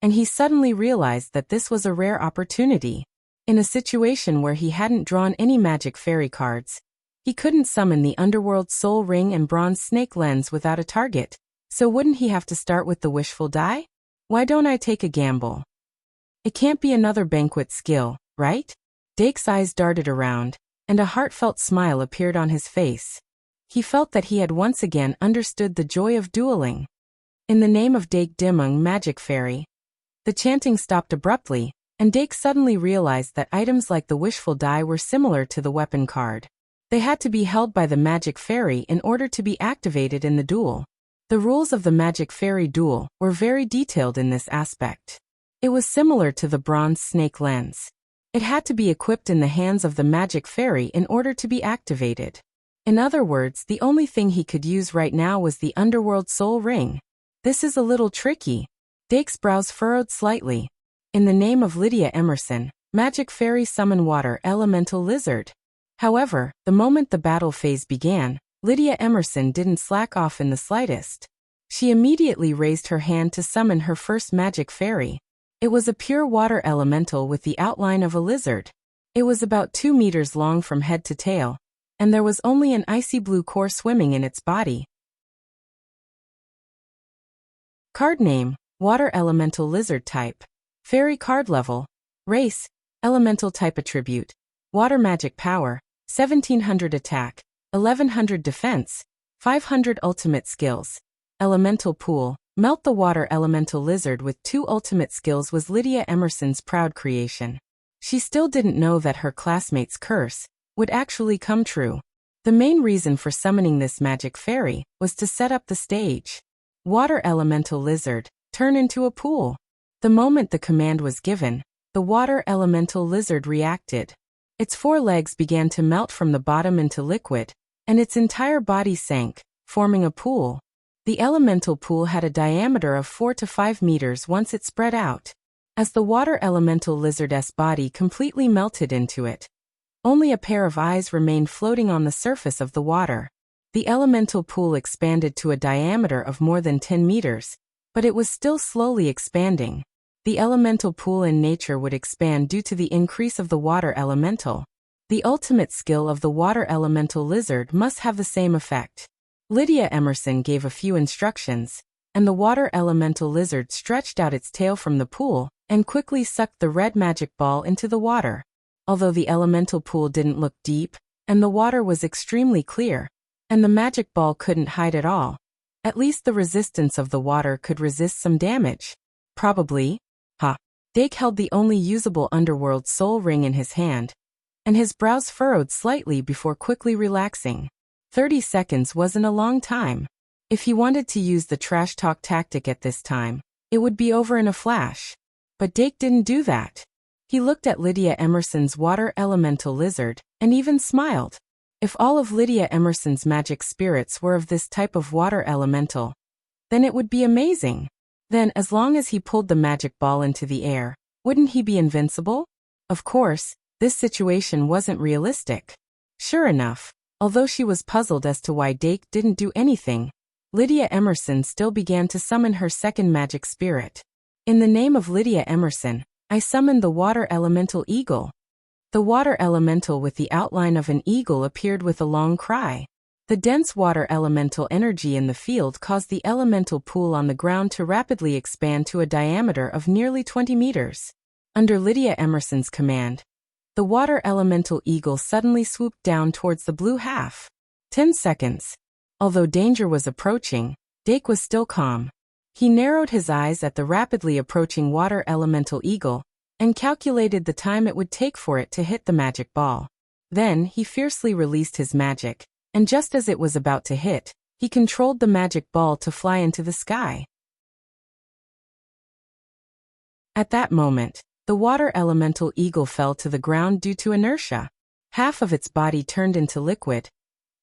and he suddenly realized that this was a rare opportunity. In a situation where he hadn't drawn any Magic Fairy cards, he couldn't summon the Underworld Soul Ring and Bronze Snake Lens without a target, so wouldn't he have to start with the Wishful Die? Why don't I take a gamble? It can't be another banquet skill, right? Dake's eyes darted around, and a heartfelt smile appeared on his face. He felt that he had once again understood the joy of dueling. In the name of Dake Dimung Magic Fairy. The chanting stopped abruptly, and Dake suddenly realized that items like the Wishful Die were similar to the weapon card. They had to be held by the Magic Fairy in order to be activated in the duel. The rules of the Magic Fairy duel were very detailed in this aspect. It was similar to the Bronze Snake Lens. It had to be equipped in the hands of the Magic Fairy in order to be activated. In other words, the only thing he could use right now was the Underworld Soul Ring. This is a little tricky. Dake's brows furrowed slightly. In the name of Lydia Emerson, Magic Fairy summon Water Elemental Lizard. However, the moment the battle phase began, Lydia Emerson didn't slack off in the slightest. She immediately raised her hand to summon her first Magic Fairy. It was a pure water elemental with the outline of a lizard. It was about 2 meters long from head to tail, and there was only an icy blue core swimming in its body. Card name: Water Elemental Lizard Type. Fairy card level. Race: Elemental Type Attribute. Water Magic Power: 1700 Attack, 1100 Defense, 500 Ultimate Skills. Elemental Pool: Melt the Water Elemental Lizard with 2 ultimate skills was Lydia Emerson's proud creation. She still didn't know that her classmate's curse would actually come true. The main reason for summoning this Magic Fairy was to set up the stage. Water Elemental Lizard, turn into a pool. The moment the command was given, the Water Elemental Lizard reacted. Its 4 legs began to melt from the bottom into liquid, and its entire body sank, forming a pool. The elemental pool had a diameter of 4 to 5 meters once it spread out. As the Water Elemental Lizard's body completely melted into it, only a pair of eyes remained floating on the surface of the water. The elemental pool expanded to a diameter of more than 10 meters, but it was still slowly expanding. The elemental pool in nature would expand due to the increase of the water elemental. The ultimate skill of the Water Elemental Lizard must have the same effect. Lydia Emerson gave a few instructions, and the Water Elemental Lizard stretched out its tail from the pool and quickly sucked the red magic ball into the water. Although the elemental pool didn't look deep, and the water was extremely clear, and the magic ball couldn't hide at all, at least the resistance of the water could resist some damage. Probably. Dake held the only usable Underworld Soul Ring in his hand, and his brows furrowed slightly before quickly relaxing. 30 seconds wasn't a long time. If he wanted to use the trash talk tactic at this time, it would be over in a flash. But Dake didn't do that. He looked at Lydia Emerson's water elemental lizard, and even smiled. If all of Lydia Emerson's magic spirits were of this type of water elemental, then it would be amazing. Then, as long as he pulled the magic ball into the air, wouldn't he be invincible? Of course, this situation wasn't realistic. Sure enough, although she was puzzled as to why Dake didn't do anything, Lydia Emerson still began to summon her second magic spirit. In the name of Lydia Emerson, I summoned the water elemental eagle. The water elemental with the outline of an eagle appeared with a long cry. The dense water elemental energy in the field caused the elemental pool on the ground to rapidly expand to a diameter of nearly 20 meters. Under Lydia Emerson's command, the water elemental eagle suddenly swooped down towards the blue half. 10 seconds. Although danger was approaching, Dake was still calm. He narrowed his eyes at the rapidly approaching water elemental eagle and calculated the time it would take for it to hit the magic ball. Then he fiercely released his magic, and just as it was about to hit, he controlled the magic ball to fly into the sky. At that moment, the water elemental eagle fell to the ground due to inertia. Half of its body turned into liquid,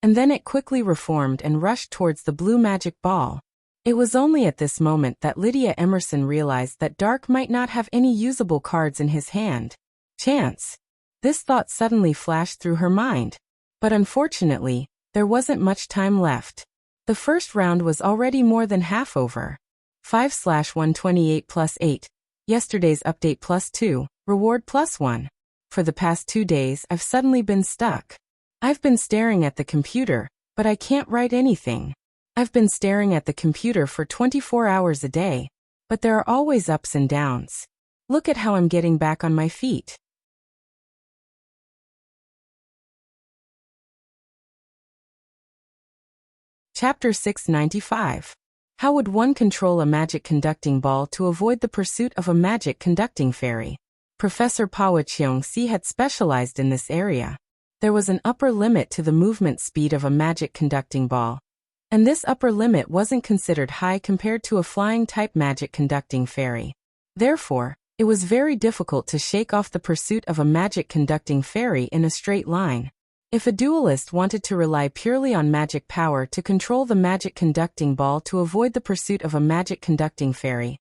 and then it quickly reformed and rushed towards the blue magic ball. It was only at this moment that Lydia Emerson realized that Dark might not have any usable cards in his hand. Chance. This thought suddenly flashed through her mind. But unfortunately, there wasn't much time left. The first round was already more than half over. 5/128 plus 8. Yesterday's update plus 2, reward plus 1. For the past 2 days, I've suddenly been stuck. I've been staring at the computer, but I can't write anything. I've been staring at the computer for 24 hours a day, but there are always ups and downs. Look at how I'm getting back on my feet. Chapter 695. How would one control a magic conducting ball to avoid the pursuit of a magic conducting fairy? Professor Pawa Cheong-si had specialized in this area. There was an upper limit to the movement speed of a magic conducting ball, and this upper limit wasn't considered high compared to a flying-type magic conducting fairy. Therefore, it was very difficult to shake off the pursuit of a magic conducting fairy in a straight line. If a duelist wanted to rely purely on magic power to control the magic conducting ball to avoid the pursuit of a magic conducting fairy,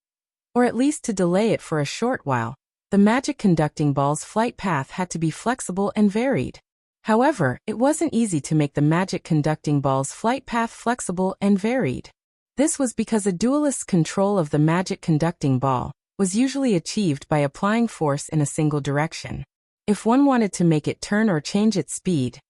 or at least to delay it for a short while, the magic conducting ball's flight path had to be flexible and varied. However, it wasn't easy to make the magic conducting ball's flight path flexible and varied. This was because a duelist's control of the magic conducting ball was usually achieved by applying force in a single direction. If one wanted to make it turn or change its speed,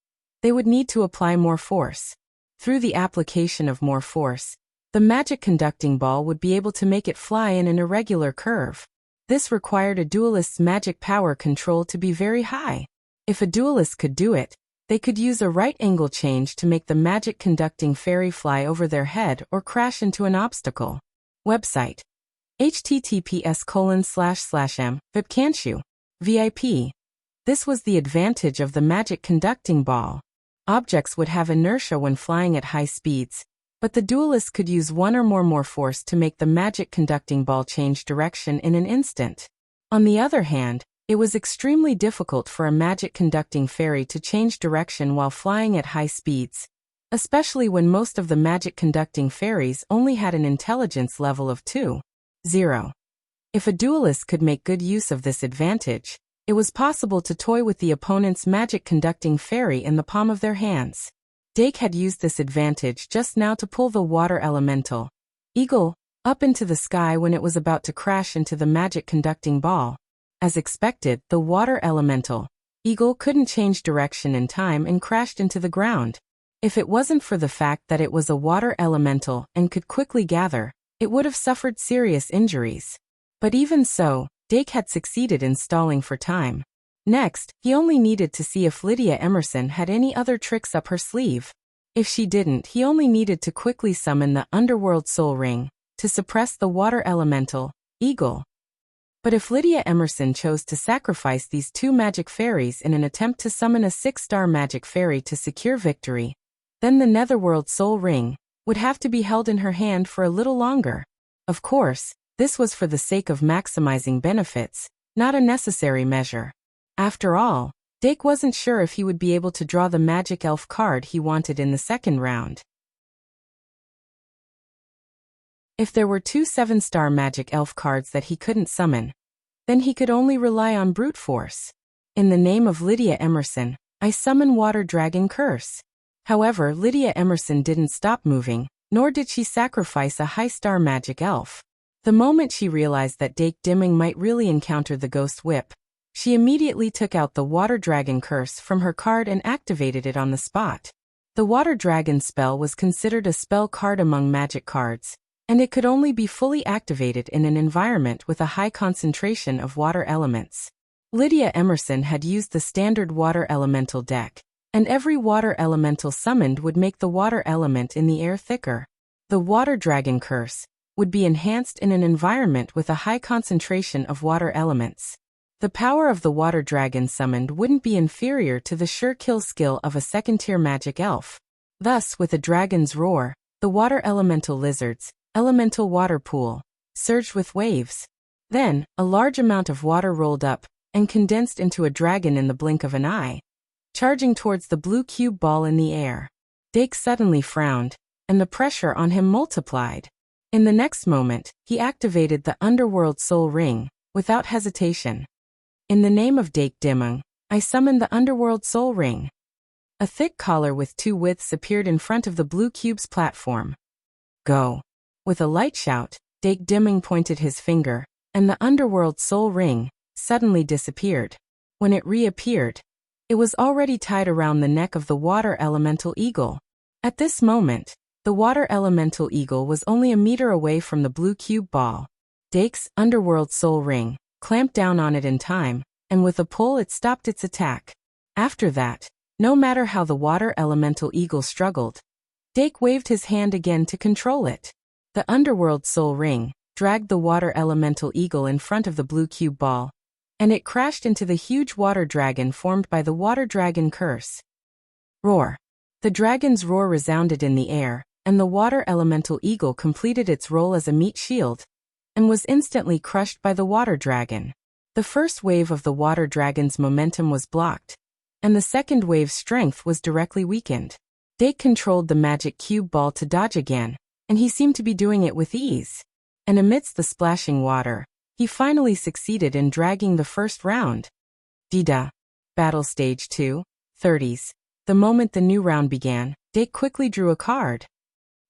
they would need to apply more force. Through the application of more force, the magic conducting ball would be able to make it fly in an irregular curve. This required a duelist's magic power control to be very high. If a duelist could do it, they could use a right angle change to make the magic conducting fairy fly over their head or crash into an obstacle. Website: https://m/vipcanshu. VIP. This was the advantage of the magic conducting ball. Objects would have inertia when flying at high speeds, but the duelist could use one or more force to make the magic conducting ball change direction in an instant. On the other hand, it was extremely difficult for a magic conducting fairy to change direction while flying at high speeds, especially when most of the magic conducting fairies only had an intelligence level of 2.0. If a duelist could make good use of this advantage, it was possible to toy with the opponent's magic conducting fairy in the palm of their hands. Dake had used this advantage just now to pull the water elemental eagle up into the sky when it was about to crash into the magic conducting ball. As expected, the water elemental eagle couldn't change direction in time and crashed into the ground. If it wasn't for the fact that it was a water elemental and could quickly gather, it would have suffered serious injuries. But even so, Dake had succeeded in stalling for time. Next, he only needed to see if Lydia Emerson had any other tricks up her sleeve. If she didn't, he only needed to quickly summon the Underworld Soul Ring to suppress the water elemental eagle. But if Lydia Emerson chose to sacrifice these two magic fairies in an attempt to summon a 6-star magic fairy to secure victory, then the Netherworld Soul Ring would have to be held in her hand for a little longer. Of course, This was for the sake of maximizing benefits, not a necessary measure. After all, Dake wasn't sure if he would be able to draw the magic elf card he wanted in the second round. If there were 2 7-star magic elf cards that he couldn't summon, then he could only rely on brute force. In the name of Lydia Emerson, I summon Water Dragon Curse. However, Lydia Emerson didn't stop moving, nor did she sacrifice a high-star magic elf. The moment she realized that Dake Dimming might really encounter the Ghost Whip, she immediately took out the Water Dragon Curse from her card and activated it on the spot. The Water Dragon spell was considered a spell card among magic cards, and it could only be fully activated in an environment with a high concentration of water elements. Lydia Emerson had used the standard water elemental deck, and every water elemental summoned would make the water element in the air thicker. The Water Dragon Curse would be enhanced in an environment with a high concentration of water elements. The power of the Water Dragon summoned wouldn't be inferior to the sure kill skill of a second-tier magic elf. Thus, with a dragon's roar, the water elemental lizards, elemental water pool, surged with waves. Then, a large amount of water rolled up and condensed into a dragon in the blink of an eye, charging towards the blue cube ball in the air. Dake suddenly frowned, and the pressure on him multiplied. In the next moment, he activated the Underworld Soul Ring, without hesitation. In the name of Dake Dimming, I summon the Underworld Soul Ring. A thick collar with 2 widths appeared in front of the blue cube's platform. Go. With a light shout, Dake Dimming pointed his finger, and the Underworld Soul Ring suddenly disappeared. When it reappeared, it was already tied around the neck of the Water Elemental Eagle. At this moment, the Water Elemental Eagle was only a meter away from the blue cube ball. Dake's Underworld Soul Ring clamped down on it in time, and with a pull it stopped its attack. After that, no matter how the Water Elemental Eagle struggled, Dake waved his hand again to control it. The Underworld Soul Ring dragged the Water Elemental Eagle in front of the blue cube ball, and it crashed into the huge water dragon formed by the Water Dragon Curse. Roar. The dragon's roar resounded in the air, and the Water Elemental Eagle completed its role as a meat shield, and was instantly crushed by the water dragon. The first wave of the water dragon's momentum was blocked, and the second wave's strength was directly weakened. Dake controlled the magic cube ball to dodge again, and he seemed to be doing it with ease. And amidst the splashing water, he finally succeeded in dragging the first round. Dida. Battle Stage 2, 30s. The moment the new round began, Dake quickly drew a card.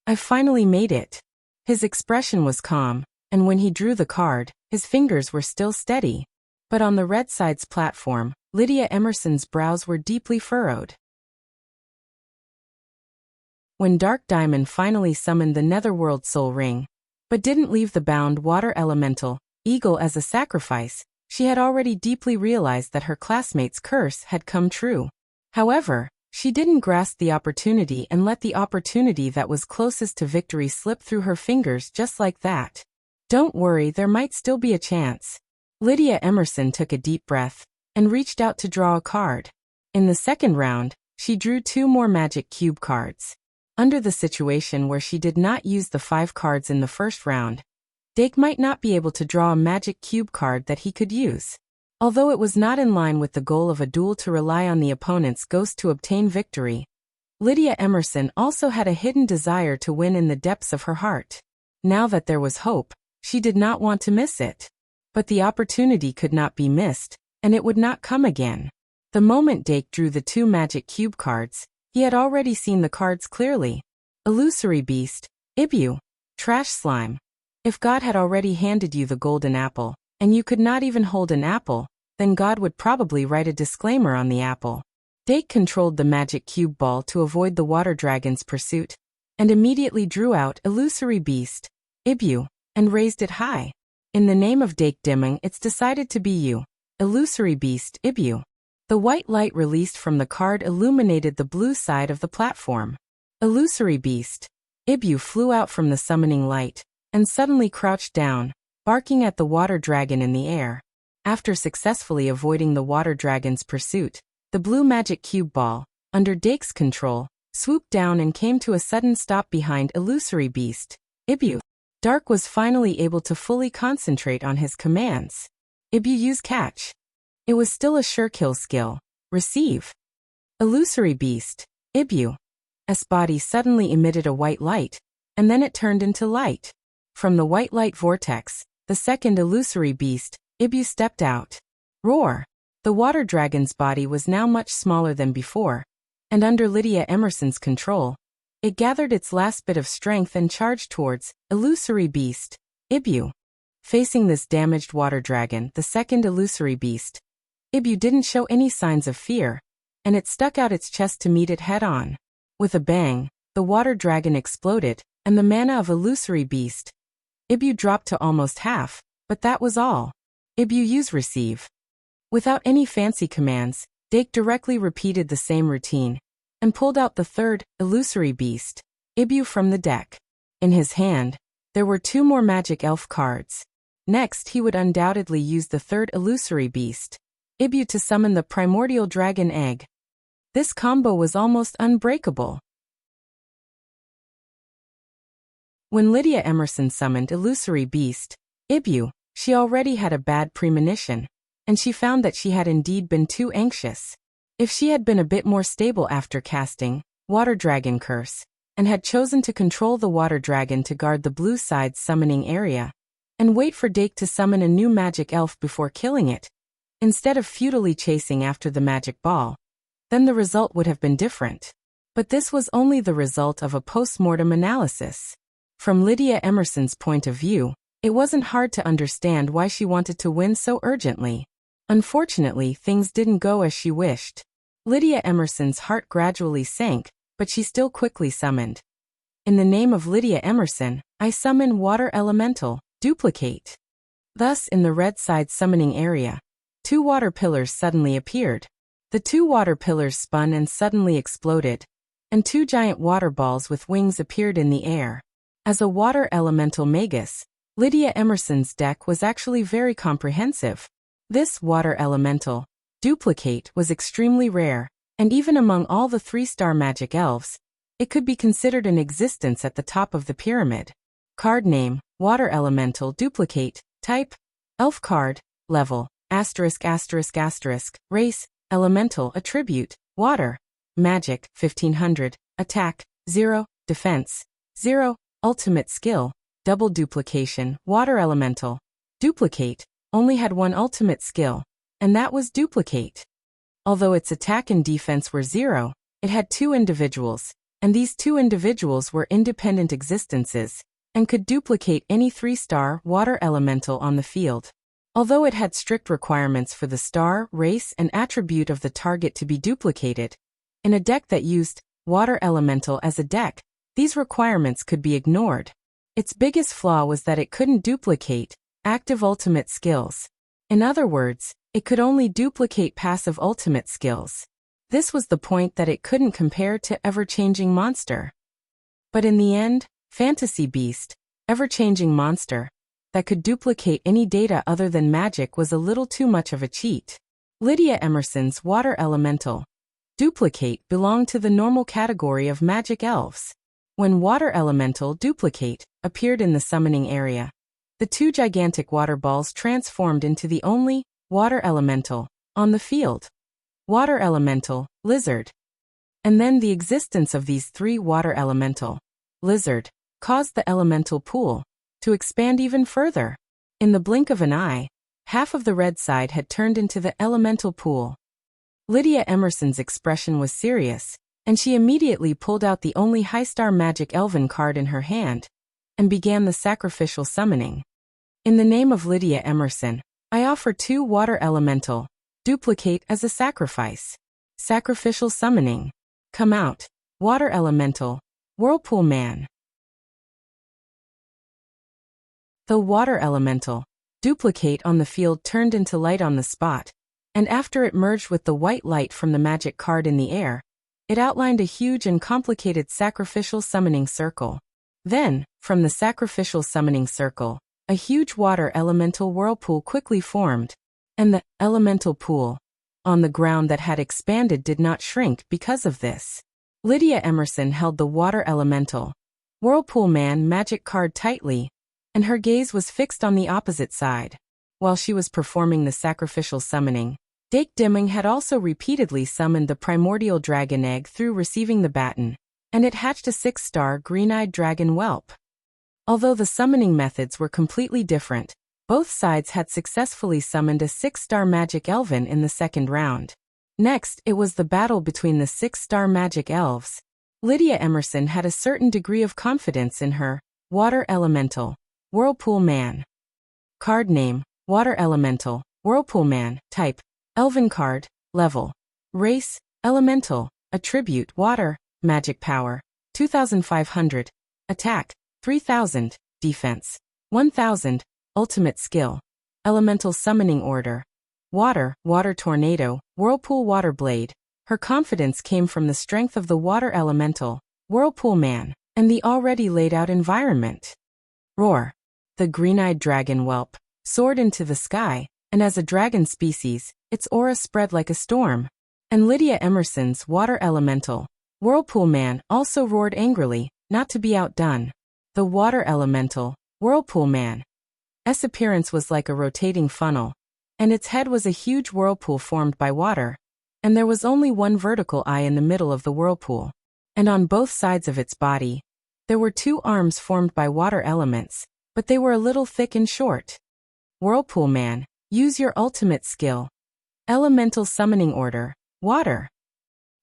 I finally made it. His expression was calm, and when he drew the card, his fingers were still steady. But on the red side's platform, Lydia Emerson's brows were deeply furrowed. When Dark Diamond finally summoned the Netherworld Soul Ring, but didn't leave the bound Water Elemental Eagle as a sacrifice, she had already deeply realized that her classmate's curse had come true. However, she didn't grasp the opportunity and let the opportunity that was closest to victory slip through her fingers just like that. Don't worry, there might still be a chance. Lydia Emerson took a deep breath and reached out to draw a card. In the second round, she drew 2 more magic cube cards. Under the situation where she did not use the 5 cards in the first round, Dake might not be able to draw a magic cube card that he could use. Although it was not in line with the goal of a duel to rely on the opponent's ghost to obtain victory, Lydia Emerson also had a hidden desire to win in the depths of her heart. Now that there was hope, she did not want to miss it. But the opportunity could not be missed, and it would not come again. The moment Dake drew the 2 magic cube cards, he had already seen the cards clearly. Illusory Beast, Ibu, Trash Slime. If God had already handed you the golden apple, and you could not even hold an apple, then God would probably write a disclaimer on the apple. Dake controlled the magic cube ball to avoid the water dragon's pursuit, and immediately drew out Illusory Beast, Ibu, and raised it high. In the name of Dake Dimming, it's decided to be you, Illusory Beast, Ibu. The white light released from the card illuminated the blue side of the platform. Illusory Beast, Ibu flew out from the summoning light, and suddenly crouched down, barking at the water dragon in the air. After successfully avoiding the water dragon's pursuit, the blue magic cube ball, under Dake's control, swooped down and came to a sudden stop behind Illusory Beast, Ibu. Dark was finally able to fully concentrate on his commands. Ibu use catch. It was still a sure kill skill. Receive. Illusory beast. Ibu. S body suddenly emitted a white light, and then it turned into light. From the white light vortex, the second illusory beast, Ibu stepped out. Roar. The water dragon's body was now much smaller than before, and under Lydia Emerson's control, it gathered its last bit of strength and charged towards illusory beast, Ibu. Facing this damaged water dragon, the second illusory beast, Ibu didn't show any signs of fear, and it stuck out its chest to meet it head-on. With a bang, the water dragon exploded, and the mana of illusory beast, Ibu dropped to almost half, but that was all. Ibu use receive. Without any fancy commands, Dake directly repeated the same routine, and pulled out the third, illusory beast, Ibu from the deck. In his hand, there were 2 more magic elf cards. Next he would undoubtedly use the third illusory beast, Ibu, to summon the primordial dragon egg. This combo was almost unbreakable. When Lydia Emerson summoned illusory beast, Ibu, she already had a bad premonition, and she found that she had indeed been too anxious. If she had been a bit more stable after casting Water Dragon Curse, and had chosen to control the water dragon to guard the blue side's summoning area, and wait for Dake to summon a new magic elf before killing it, instead of futilely chasing after the magic ball, then the result would have been different. But this was only the result of a post-mortem analysis. From Lydia Emerson's point of view, it wasn't hard to understand why she wanted to win so urgently. Unfortunately, things didn't go as she wished. Lydia Emerson's heart gradually sank, but she still quickly summoned. In the name of Lydia Emerson, I summon Water Elemental, duplicate. Thus, in the red side summoning area, 2 water pillars suddenly appeared. The 2 water pillars spun and suddenly exploded, and 2 giant water balls with wings appeared in the air. As a water elemental magus, Lydia Emerson's deck was actually very comprehensive. This water elemental, duplicate, was extremely rare, and even among all the 3-star magic elves, it could be considered in existence at the top of the pyramid. Card name, Water Elemental Duplicate. Type, Elf card. Level, *****. Race, Elemental. Attribute, Water. Magic, 1500. Attack, 0. Defense, 0. Ultimate skill, Double Duplication. Water Elemental, Duplicate, only had one ultimate skill, and that was Duplicate. Although its attack and defense were 0, it had 2 individuals, and these 2 individuals were independent existences, and could duplicate any 3-star water elemental on the field. Although it had strict requirements for the star, race, and attribute of the target to be duplicated, in a deck that used water elemental as a deck, these requirements could be ignored. Its biggest flaw was that it couldn't duplicate active ultimate skills. In other words, it could only duplicate passive ultimate skills. This was the point that it couldn't compare to ever-changing monster. But in the end, Fantasy Beast, ever-changing monster, that could duplicate any data other than magic was a little too much of a cheat. Lydia Emerson's Water Elemental, Duplicate belonged to the normal category of magic elves. When Water Elemental, Duplicate, appeared in the summoning area, the 2 gigantic water balls transformed into the only water elemental on the field. Water Elemental, Lizard. And then the existence of these 3 water elemental, Lizard, caused the elemental pool to expand even further. In the blink of an eye, half of the red side had turned into the elemental pool. Lydia Emerson's expression was serious, and she immediately pulled out the only high-star magic elven card in her hand, and began the sacrificial summoning. In the name of Lydia Emerson, I offer 2 water elemental, duplicate as a sacrifice. Sacrificial summoning. Come out, water elemental, whirlpool man. The water elemental, duplicate on the field turned into light on the spot, and after it merged with the white light from the magic card in the air, it outlined a huge and complicated sacrificial summoning circle. Then, from the sacrificial summoning circle, a huge water elemental whirlpool quickly formed, and the elemental pool on the ground that had expanded did not shrink because of this. Lydia Emerson held the water elemental whirlpool man magic card tightly, and her gaze was fixed on the opposite side. While she was performing the sacrificial summoning, Dake Dimming had also repeatedly summoned the primordial dragon egg through receiving the baton, and it hatched a 6-star green-eyed dragon whelp. Although the summoning methods were completely different, both sides had successfully summoned a 6-star magic elven in the second round. Next, it was the battle between the 6-star magic elves. Lydia Emerson had a certain degree of confidence in her water elemental, Whirlpool Man. Card name, Water Elemental, Whirlpool Man. Type, Elven card. Level, Race, Elemental. Attribute, Water. Magic power, 2,500. Attack, 3,000. Defense, 1,000. Ultimate skill, Elemental Summoning Order. Water, Water Tornado, Whirlpool Water Blade. Her confidence came from the strength of the water elemental, Whirlpool Man, and the already laid out environment. Roar. The green-eyed dragon whelp soared into the sky, and as a dragon species, its aura spread like a storm. And Lydia Emerson's water elemental, Whirlpool Man, also roared angrily, not to be outdone. The water elemental, Whirlpool Man's appearance was like a rotating funnel, and its head was a huge whirlpool formed by water, and there was only one vertical eye in the middle of the whirlpool. And on both sides of its body, there were 2 arms formed by water elements, but they were a little thick and short. Whirlpool Man, use your ultimate skill. Elemental Summoning Order, Water.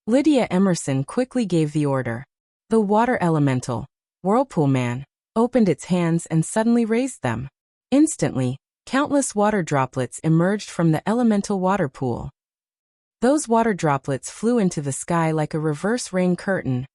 Lydia Emerson quickly gave the order. The water elemental, Whirlpool Man, opened its hands and suddenly raised them. Instantly, countless water droplets emerged from the elemental water pool. Those water droplets flew into the sky like a reverse rain curtain,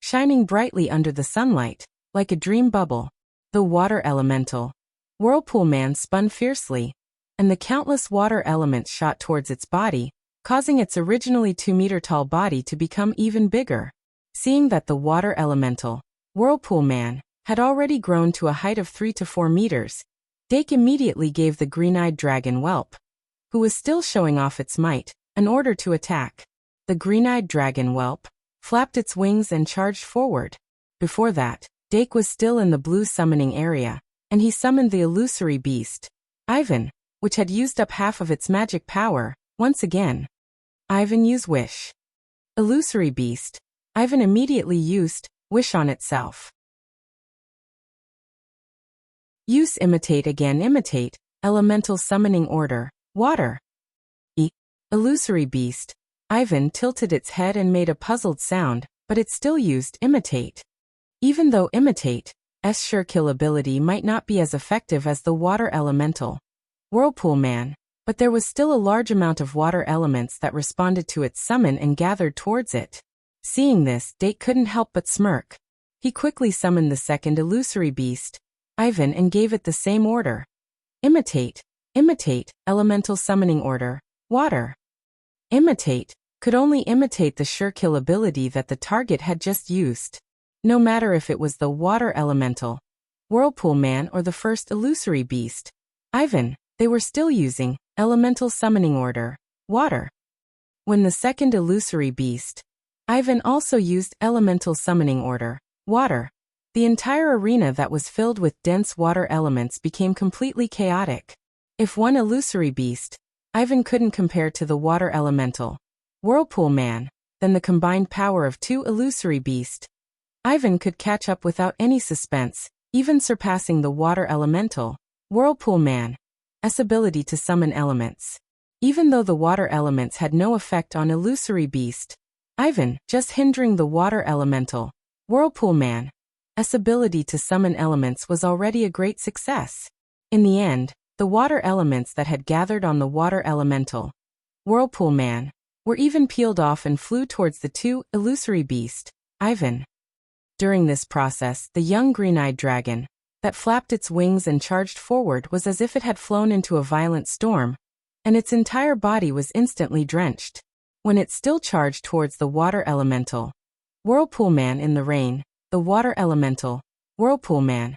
shining brightly under the sunlight, like a dream bubble. The water elemental, Whirlpool Man, spun fiercely, and the countless water elements shot towards its body, causing its originally 2-meter-tall body to become even bigger. Seeing that the water elemental, Whirlpool Man, had already grown to a height of 3 to 4 meters, Dake immediately gave the green-eyed dragon whelp, who was still showing off its might, an order to attack. The green-eyed dragon whelp flapped its wings and charged forward. Before that, Dake was still in the blue summoning area, and he summoned the illusory beast, Ivan, which had used up half of its magic power. Once again, Ivan used Wish. Illusory beast, Ivan immediately used Wish on itself. Use Imitate again. Imitate, Elemental Summoning Order, Water. Illusory beast, Ivan tilted its head and made a puzzled sound, but it still used Imitate. Even though Imitate's sure kill ability might not be as effective as the water elemental, Whirlpool Man, but there was still a large amount of water elements that responded to its summon and gathered towards it. Seeing this, Dake couldn't help but smirk. He quickly summoned the second illusory beast, Ivan, and gave it the same order. Imitate, Elemental Summoning Order, Water. Imitate could only imitate the sure kill ability that the target had just used. No matter if it was the water elemental, Whirlpool Man, or the first illusory beast, Ivan, they were still using Elemental Summoning Order, Water. When the second illusory beast, Ivan, also used Elemental Summoning Order, Water, the entire arena that was filled with dense water elements became completely chaotic. If one illusory beast, Ivan, couldn't compare to the water elemental, Whirlpool Man, then the combined power of 2 illusory beasts, Ivan, could catch up without any suspense, even surpassing the water elemental, Whirlpool Man's ability to summon elements. Even though the water elements had no effect on illusory beast, Ivan, just hindering the water elemental, Whirlpool Man's ability to summon elements was already a great success. In the end, the water elements that had gathered on the water elemental, Whirlpool Man, were even peeled off and flew towards the 2 illusory beast, Ivan. During this process, the young green-eyed dragon, that flapped its wings and charged forward, was as if it had flown into a violent storm, and its entire body was instantly drenched. When it still charged towards the water elemental, Whirlpool Man in the rain, the water elemental, Whirlpool Man's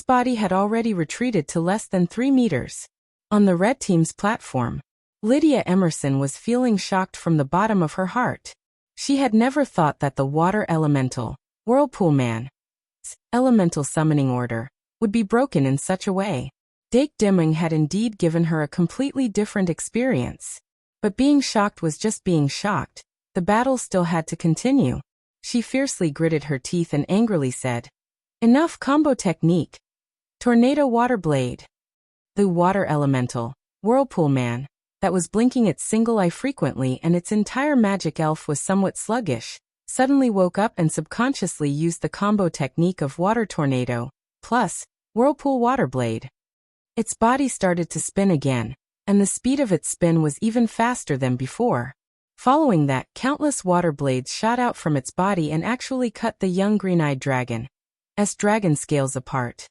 body had already retreated to less than 3 meters. On the red team's platform, Lydia Emerson was feeling shocked from the bottom of her heart. She had never thought that the water elemental, Whirlpool Man's Elemental Summoning Order, would be broken in such a way. Dake Dimming had indeed given her a completely different experience. But being shocked was just being shocked. The battle still had to continue. She fiercely gritted her teeth and angrily said, "Enough combo technique. Tornado Water Blade." The water elemental, Whirlpool Man, that was blinking its single eye frequently and its entire magic elf was somewhat sluggish, suddenly woke up and subconsciously used the combo technique of Water Tornado, plus Whirlpool Water Blade. Its body started to spin again, and the speed of its spin was even faster than before. Following that, countless water blades shot out from its body and actually cut the young green-eyed dragon's dragon scales apart.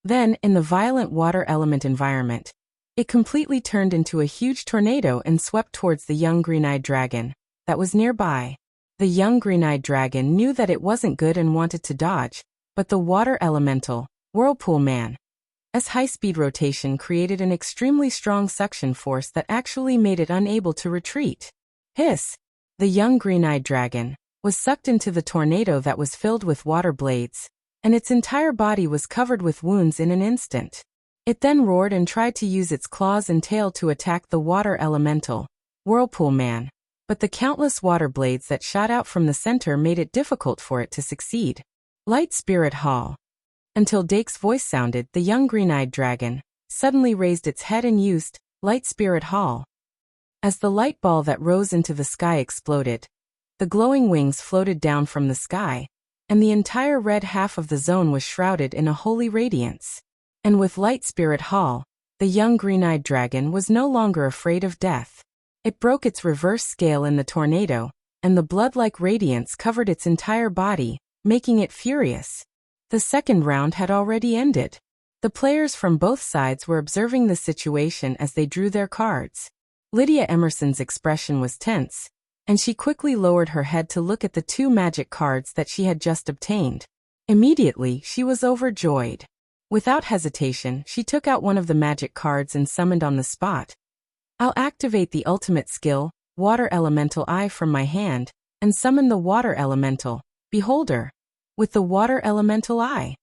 Then, in the violent water element environment, it completely turned into a huge tornado and swept towards the young green-eyed dragon that was nearby. The young green-eyed dragon knew that it wasn't good and wanted to dodge, but the water elemental, Whirlpool Man's high-speed rotation created an extremely strong suction force that actually made it unable to retreat. Hiss! The young green-eyed dragon was sucked into the tornado that was filled with water blades, and its entire body was covered with wounds in an instant. It then roared and tried to use its claws and tail to attack the water elemental, Whirlpool Man, but the countless water blades that shot out from the center made it difficult for it to succeed. Light Spirit Hall. Until Dake's voice sounded, the young green-eyed dragon suddenly raised its head and used Light Spirit Hall. As the light ball that rose into the sky exploded, the glowing wings floated down from the sky, and the entire red half of the zone was shrouded in a holy radiance. And with Light Spirit Hall, the young green-eyed dragon was no longer afraid of death. It broke its reverse scale in the tornado, and the blood-like radiance covered its entire body, making it furious. The second round had already ended. The players from both sides were observing the situation as they drew their cards. Lydia Emerson's expression was tense, and she quickly lowered her head to look at the two magic cards that she had just obtained. Immediately, she was overjoyed. Without hesitation, she took out one of the magic cards and summoned on the spot. "I'll activate the ultimate skill, Water Elemental Eye, from my hand, and summon the Water Elemental, Beholder, with the Water Elemental Eye."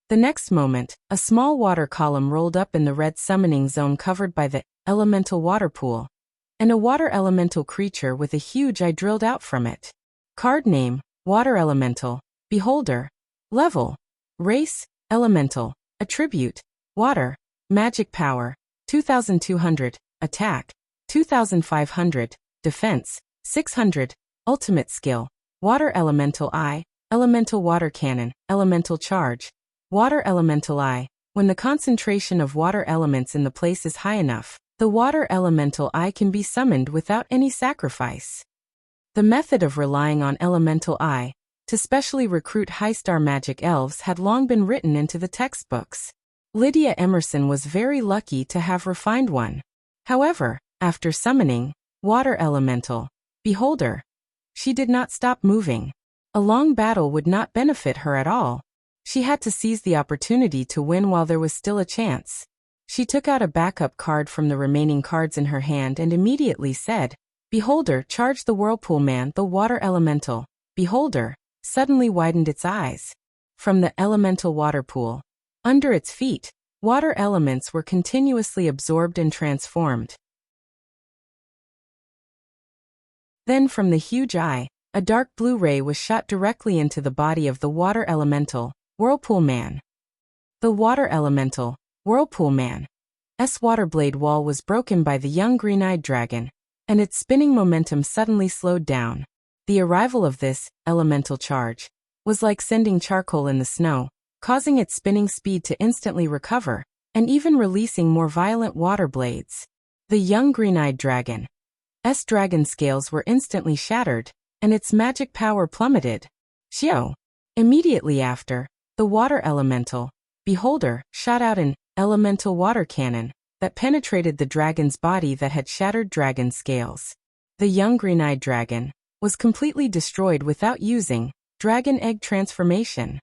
The next moment, a small water column rolled up in the red summoning zone covered by the elemental water pool, and a water elemental creature with a huge eye drilled out from it. Card name, Water Elemental, Beholder. Level, Race, Elemental. Attribute, Water. Magic Power, 2200. Attack, 2500. Defense, 600. Ultimate Skill, Water Elemental Eye. Elemental Water Cannon, Elemental Charge. Water Elemental Eye. When the concentration of water elements in the place is high enough, the Water Elemental Eye can be summoned without any sacrifice. The method of relying on Elemental Eye to specially recruit high-star magic elves had long been written into the textbooks. Lydia Emerson was very lucky to have refined one. However, after summoning Water Elemental, Beholder, she did not stop moving. A long battle would not benefit her at all. She had to seize the opportunity to win while there was still a chance. She took out a backup card from the remaining cards in her hand and immediately said, "Beholder, charge the Whirlpool Man." The water elemental, Beholder, suddenly widened its eyes. From the elemental water pool, under its feet, water elements were continuously absorbed and transformed. Then from the huge eye, a dark blue ray was shot directly into the body of the water elemental, Whirlpool Man. The water elemental, Whirlpool Man's water blade wall was broken by the young green-eyed dragon, and its spinning momentum suddenly slowed down. The arrival of this elemental charge was like sending charcoal in the snow, causing its spinning speed to instantly recover, and even releasing more violent water blades. The young green-eyed dragon's dragon scales were instantly shattered, and its magic power plummeted. Shio! Immediately after, the water elemental, Beholder, shot out an elemental water cannon that penetrated the dragon's body that had shattered dragon scales. The young green-eyed dragon was completely destroyed without using dragon egg transformation.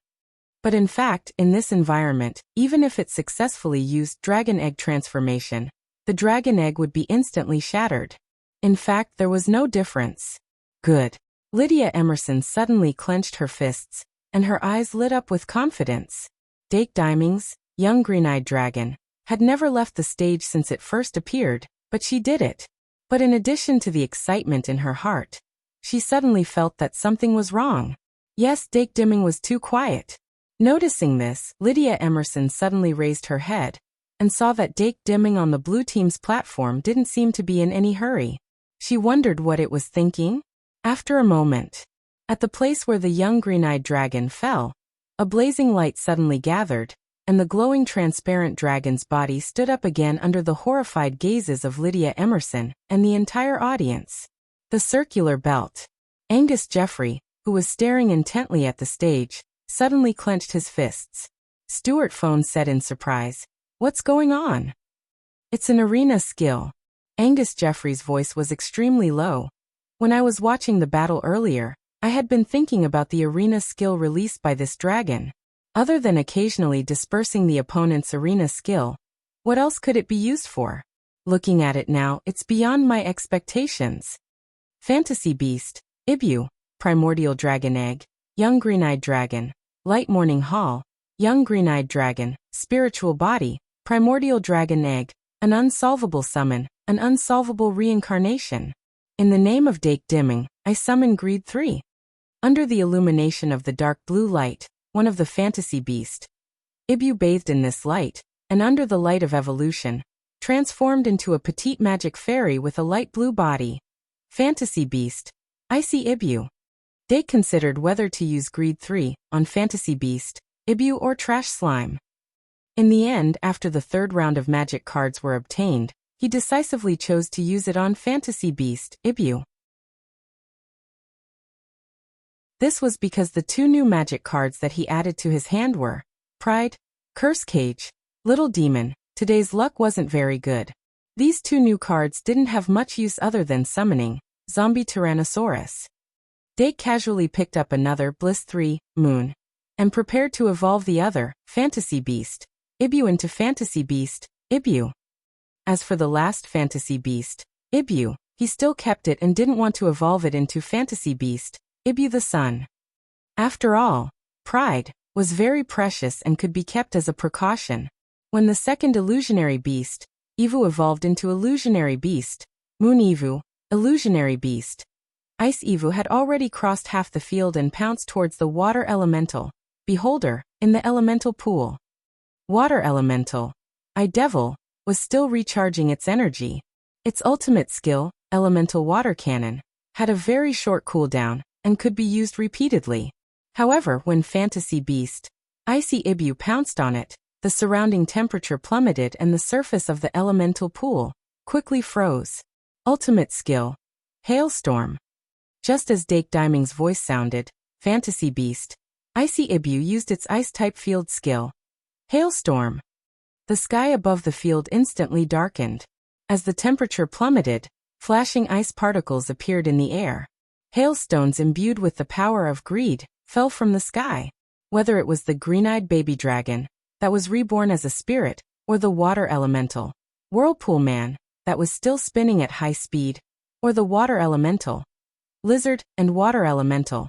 But in fact, in this environment, even if it successfully used dragon egg transformation, the dragon egg would be instantly shattered. In fact, there was no difference. Good. Lydia Emerson suddenly clenched her fists, and her eyes lit up with confidence. Dake Dimings, young green-eyed dragon, had never left the stage since it first appeared, but she did it. But in addition to the excitement in her heart, she suddenly felt that something was wrong. Yes, Dake Dimming was too quiet. Noticing this, Lydia Emerson suddenly raised her head and saw that Dake Dimming on the blue team's platform didn't seem to be in any hurry. She wondered what it was thinking. After a moment, at the place where the young green-eyed dragon fell, a blazing light suddenly gathered, and the glowing transparent dragon's body stood up again under the horrified gazes of Lydia Emerson and the entire audience. The circular belt. Angus Jeffrey, who was staring intently at the stage, suddenly clenched his fists. Stuart Phone said in surprise, "What's going on?" "It's an arena skill." Angus Jeffrey's voice was extremely low. "When I was watching the battle earlier, I had been thinking about the arena skill released by this dragon. Other than occasionally dispersing the opponent's arena skill, what else could it be used for? Looking at it now, it's beyond my expectations." Fantasy Beast, Ibu, Primordial Dragon Egg, Young Green-Eyed Dragon, Light Morning Hall, Young Green-Eyed Dragon, Spiritual Body, Primordial Dragon Egg, an unsolvable summon, an unsolvable reincarnation. In the name of Dake Dimming, I summon Greed 3. Under the illumination of the dark blue light, one of the Fantasy Beast, Ibu bathed in this light, and under the light of evolution, transformed into a petite magic fairy with a light blue body. Fantasy Beast, Icy Ibu. Dake considered whether to use Greed 3 on Fantasy Beast, Ibu or Trash Slime. In the end, after the third round of magic cards were obtained, he decisively chose to use it on Fantasy Beast, Ibu. This was because the two new magic cards that he added to his hand were Pride, Curse Cage, Little Demon. Today's luck wasn't very good. These two new cards didn't have much use other than summoning Zombie Tyrannosaurus. Dake casually picked up another Bliss 3, Moon, and prepared to evolve the other, Fantasy Beast, Ibu into Fantasy Beast, Ibu. As for the last Fantasy Beast, Ibu, he still kept it and didn't want to evolve it into Fantasy Beast, Ibu the Sun. After all, Pride was very precious and could be kept as a precaution. When the second illusionary beast, Evu, evolved into Illusionary Beast, Moon Evu, Illusionary Beast, Ice Evu had already crossed half the field and pounced towards the Water Elemental, Beholder, in the Elemental Pool. Water Elemental, Devil, was still recharging its energy. Its ultimate skill, Elemental Water Cannon, had a very short cooldown and could be used repeatedly. However, when Fantasy Beast, Icy Ibu pounced on it, the surrounding temperature plummeted and the surface of the elemental pool quickly froze. Ultimate skill, Hailstorm. Just as Dake Diming's voice sounded, Fantasy Beast, Icy Ibu used its Ice-type field skill, Hailstorm. The sky above the field instantly darkened. As the temperature plummeted, flashing ice particles appeared in the air. Hailstones imbued with the power of greed fell from the sky. Whether it was the green-eyed baby dragon that was reborn as a spirit, or the water elemental, Whirlpool Man, that was still spinning at high speed, or the water elemental, Lizard and water elemental,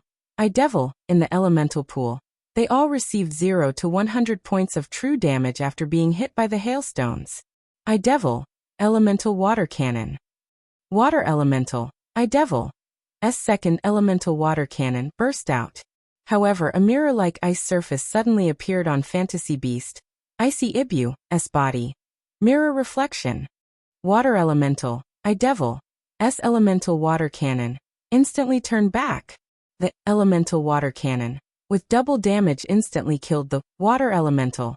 Devil, in the elemental pool, they all received 0 to 100 points of true damage after being hit by the hailstones. Devil, Elemental Water Cannon. Water Elemental, Devil's second elemental water cannon burst out. However, a mirror-like ice surface suddenly appeared on Fantasy Beast, Icy Ibu's body. Mirror reflection. Water Elemental, Devil's elemental water cannon, instantly turned back. The elemental water cannon, with double damage, instantly killed the water elemental,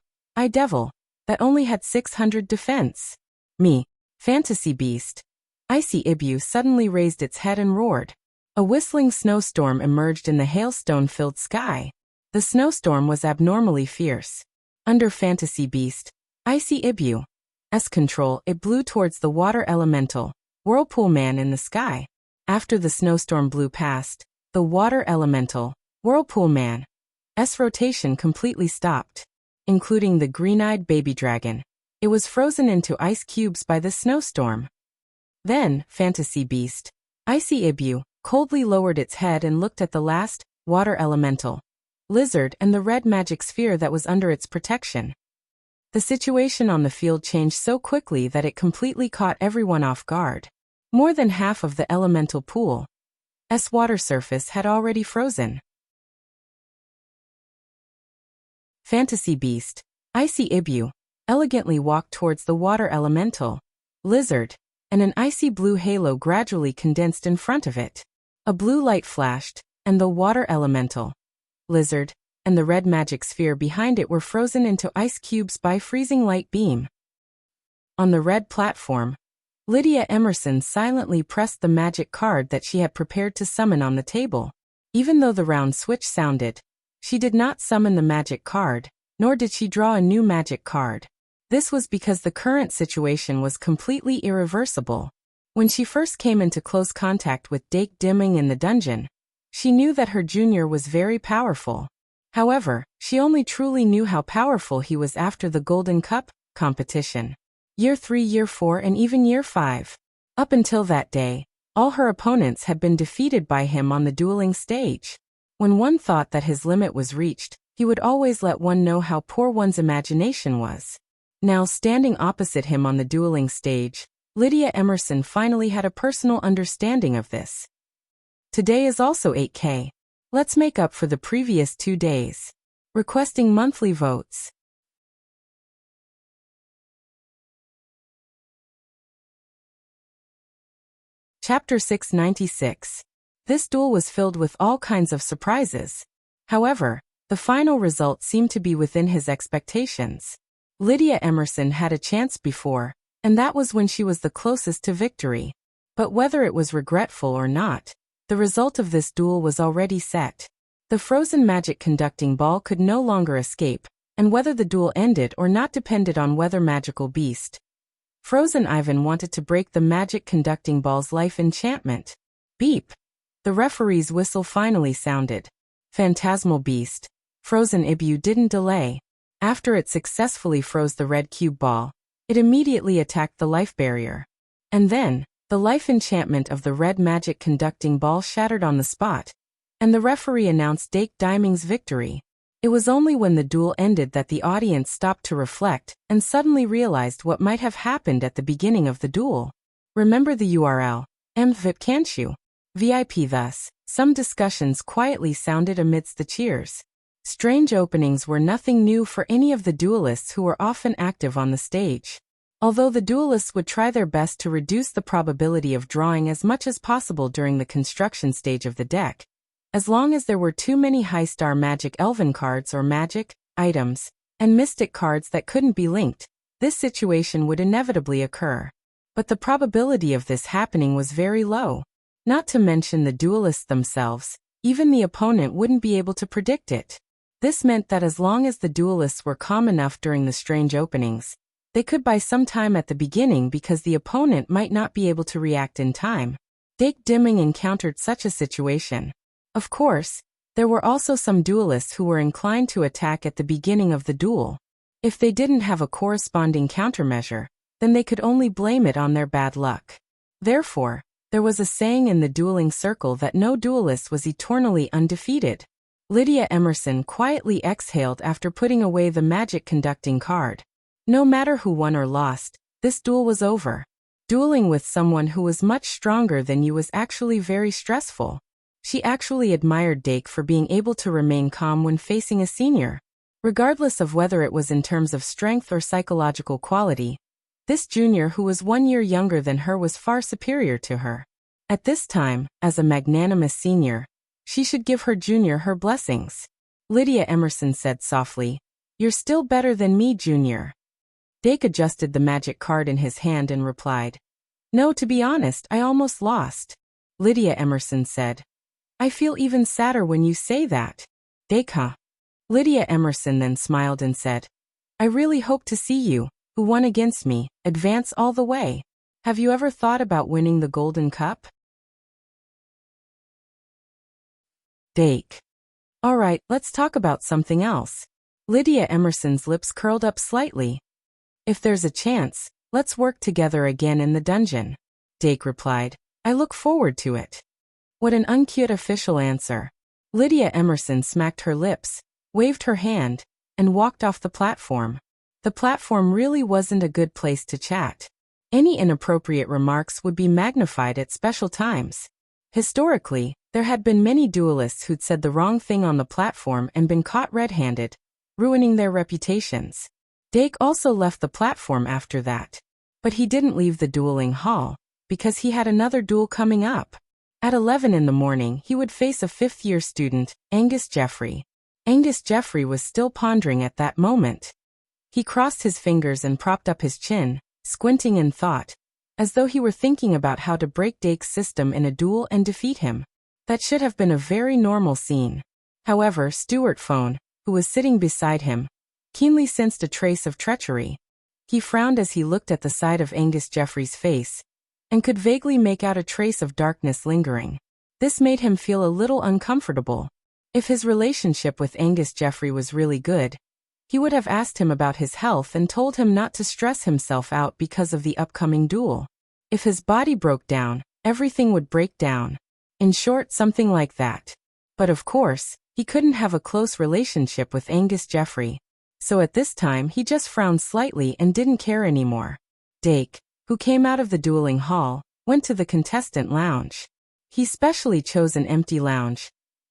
Devil, that only had 600 defense. Fantasy Beast, Icy Ibu suddenly raised its head and roared. A whistling snowstorm emerged in the hailstone-filled sky. The snowstorm was abnormally fierce. Under Fantasy Beast, Icy Ibu's control, it blew towards the water elemental, Whirlpool Man, in the sky. After the snowstorm blew past, the water elemental, Whirlpool Man's rotation completely stopped, including the green-eyed baby dragon. It was frozen into ice cubes by the snowstorm. Then, Fantasy Beast, Icy Ibu, coldly lowered its head and looked at the last water elemental, Lizard, and the red magic sphere that was under its protection. The situation on the field changed so quickly that it completely caught everyone off guard. More than half of the elemental pool's water surface had already frozen. Fantasy beast, Icy Ibu, elegantly walked towards the water elemental, Lizard, and an icy blue halo gradually condensed in front of it. A blue light flashed, and the water elemental, Lizard, and the red magic sphere behind it were frozen into ice cubes by freezing light beam. On the red platform, Lydia Emerson silently pressed the magic card that she had prepared to summon on the table. Even though the round switch sounded, she did not summon the magic card, nor did she draw a new magic card. This was because the current situation was completely irreversible. When she first came into close contact with Dake Dimming in the dungeon, she knew that her junior was very powerful. However, she only truly knew how powerful he was after the Golden Cup competition. Year 3, Year 4, and even Year 5. Up until that day, all her opponents had been defeated by him on the dueling stage. When one thought that his limit was reached, he would always let one know how poor one's imagination was. Now standing opposite him on the dueling stage, Lydia Emerson finally had a personal understanding of this. Today is also 8K. Let's make up for the previous 2 days. Requesting monthly votes. Chapter 696. This duel was filled with all kinds of surprises. However, the final result seemed to be within his expectations. Lydia Emerson had a chance before, and that was when she was the closest to victory. But whether it was regretful or not, the result of this duel was already set. The frozen magic conducting ball could no longer escape, and whether the duel ended or not depended on whether magical beast. Frozen Ivan wanted to break the magic conducting ball's life enchantment. Beep! The referee's whistle finally sounded. Phantasmal beast, Frozen Ibu didn't delay. After it successfully froze the red cube ball, it immediately attacked the life barrier. And then, the life enchantment of the red magic conducting ball shattered on the spot, and the referee announced Dake Diming's victory. It was only when the duel ended that the audience stopped to reflect and suddenly realized what might have happened at the beginning of the duel. Remember the URL, MVIP can't you? VIP thus, some discussions quietly sounded amidst the cheers. Strange openings were nothing new for any of the duelists who were often active on the stage. Although the duelists would try their best to reduce the probability of drawing as much as possible during the construction stage of the deck, as long as there were too many high-star magic elven cards or magic, items, and mystic cards that couldn't be linked, this situation would inevitably occur. But the probability of this happening was very low. Not to mention the duelists themselves, even the opponent wouldn't be able to predict it. This meant that as long as the duelists were calm enough during the strange openings, they could buy some time at the beginning because the opponent might not be able to react in time. Dake Dimming encountered such a situation. Of course, there were also some duelists who were inclined to attack at the beginning of the duel. If they didn't have a corresponding countermeasure, then they could only blame it on their bad luck. Therefore, there was a saying in the dueling circle that no duelist was eternally undefeated. Lydia Emerson quietly exhaled after putting away the magic conducting card. No matter who won or lost, this duel was over. Dueling with someone who was much stronger than you was actually very stressful. She actually admired Dake for being able to remain calm when facing a senior. Regardless of whether it was in terms of strength or psychological quality, this junior who was 1 year younger than her was far superior to her. At this time, as a magnanimous senior, she should give her junior her blessings. Lydia Emerson said softly, "You're still better than me, junior." Dake adjusted the magic card in his hand and replied, "No, to be honest, I almost lost." Lydia Emerson said, "I feel even sadder when you say that." Dake, huh? Lydia Emerson then smiled and said, "I really hope to see you, who won against me, advance all the way. Have you ever thought about winning the Golden Cup?" Dake. "All right, let's talk about something else." Lydia Emerson's lips curled up slightly. "If there's a chance, let's work together again in the dungeon." Dake replied, "I look forward to it." What an uncute official answer. Lydia Emerson smacked her lips, waved her hand, and walked off the platform. The platform really wasn't a good place to chat. Any inappropriate remarks would be magnified at special times. Historically, there had been many duelists who'd said the wrong thing on the platform and been caught red-handed, ruining their reputations. Dake also left the platform after that. But he didn't leave the dueling hall, because he had another duel coming up. At 11 in the morning, he would face a fifth-year student, Angus Jeffrey. Angus Jeffrey was still pondering at that moment. He crossed his fingers and propped up his chin, squinting in thought, as though he were thinking about how to break Dake's system in a duel and defeat him. That should have been a very normal scene. However, Stuart Phone, who was sitting beside him, keenly sensed a trace of treachery. He frowned as he looked at the side of Angus Jeffrey's face, and could vaguely make out a trace of darkness lingering. This made him feel a little uncomfortable. If his relationship with Angus Jeffrey was really good, he would have asked him about his health and told him not to stress himself out because of the upcoming duel. If his body broke down, everything would break down. In short, something like that. But of course, he couldn't have a close relationship with Angus Jeffrey. So at this time he just frowned slightly and didn't care anymore. Dake, who came out of the dueling hall, went to the contestant lounge. He specially chose an empty lounge,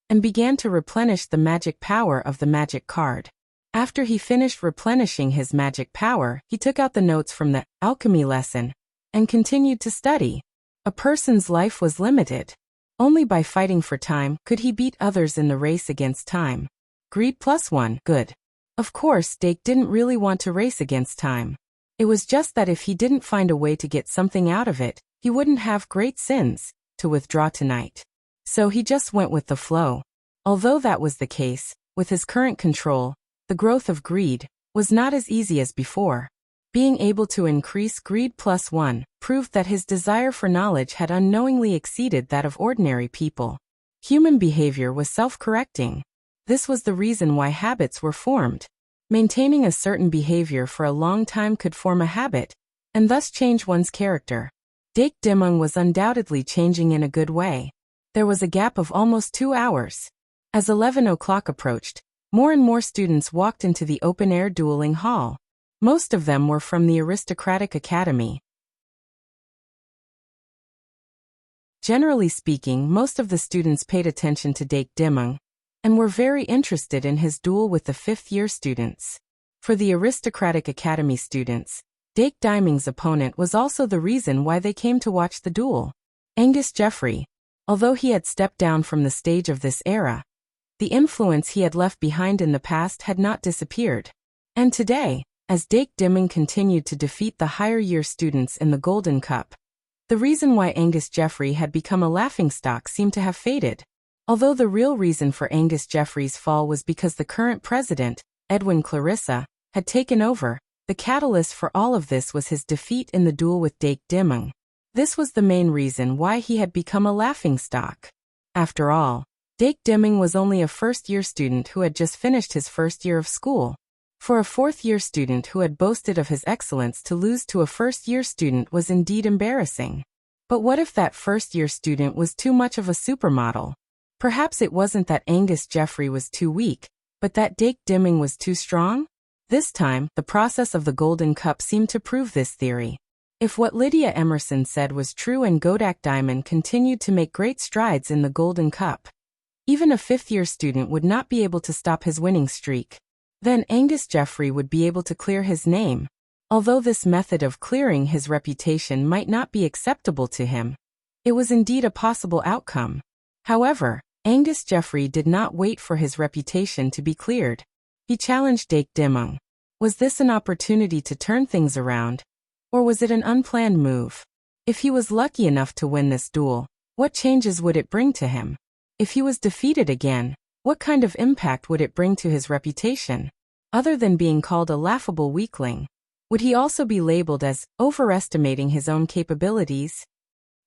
and began to replenish the magic power of the magic card. After he finished replenishing his magic power, he took out the notes from the alchemy lesson, and continued to study. A person's life was limited. Only by fighting for time could he beat others in the race against time. Greed +1, good. Of course, Dake didn't really want to race against time. It was just that if he didn't find a way to get something out of it, he wouldn't have great sins to withdraw tonight. So he just went with the flow. Although that was the case, with his current control, the growth of greed was not as easy as before. Being able to increase greed +1 proved that his desire for knowledge had unknowingly exceeded that of ordinary people. Human behavior was self-correcting. This was the reason why habits were formed. Maintaining a certain behavior for a long time could form a habit, and thus change one's character. Dake Dimung was undoubtedly changing in a good way. There was a gap of almost 2 hours. As 11 o'clock approached, more and more students walked into the open-air dueling hall. Most of them were from the aristocratic academy. Generally speaking, most of the students paid attention to Dake Dimung, and were very interested in his duel with the fifth-year students. For the aristocratic academy students, Dake Dimung's opponent was also the reason why they came to watch the duel. Angus Jeffrey, although he had stepped down from the stage of this era, the influence he had left behind in the past had not disappeared. And today, as Dake Dimung continued to defeat the higher-year students in the Golden Cup, the reason why Angus Jeffrey had become a laughingstock seemed to have faded. Although the real reason for Angus Jeffrey's fall was because the current president, Edwin Clarissa, had taken over, the catalyst for all of this was his defeat in the duel with Dake Dimung. This was the main reason why he had become a laughingstock. After all, Dake Dimung was only a first-year student who had just finished his first year of school. For a fourth-year student who had boasted of his excellence to lose to a first-year student was indeed embarrassing. But what if that first-year student was too much of a supermodel? Perhaps it wasn't that Angus Jeffrey was too weak, but that Dake Dimung was too strong? This time, the process of the Golden Cup seemed to prove this theory. If what Lydia Emerson said was true and Godak Diamond continued to make great strides in the Golden Cup, even a fifth-year student would not be able to stop his winning streak. Then Angus Jeffrey would be able to clear his name. Although this method of clearing his reputation might not be acceptable to him, it was indeed a possible outcome. However, Angus Jeffrey did not wait for his reputation to be cleared. He challenged Dake Dimung. Was this an opportunity to turn things around? Or was it an unplanned move? If he was lucky enough to win this duel, what changes would it bring to him? If he was defeated again, what kind of impact would it bring to his reputation? Other than being called a laughable weakling, would he also be labeled as overestimating his own capabilities?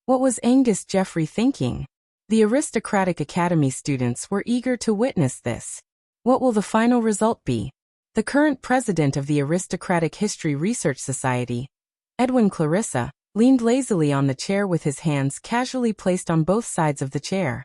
What was Angus Jeffrey thinking? The aristocratic academy students were eager to witness this. What will the final result be? The current president of the Aristocratic History Research Society, Edwin Clarissa, leaned lazily on the chair with his hands casually placed on both sides of the chair.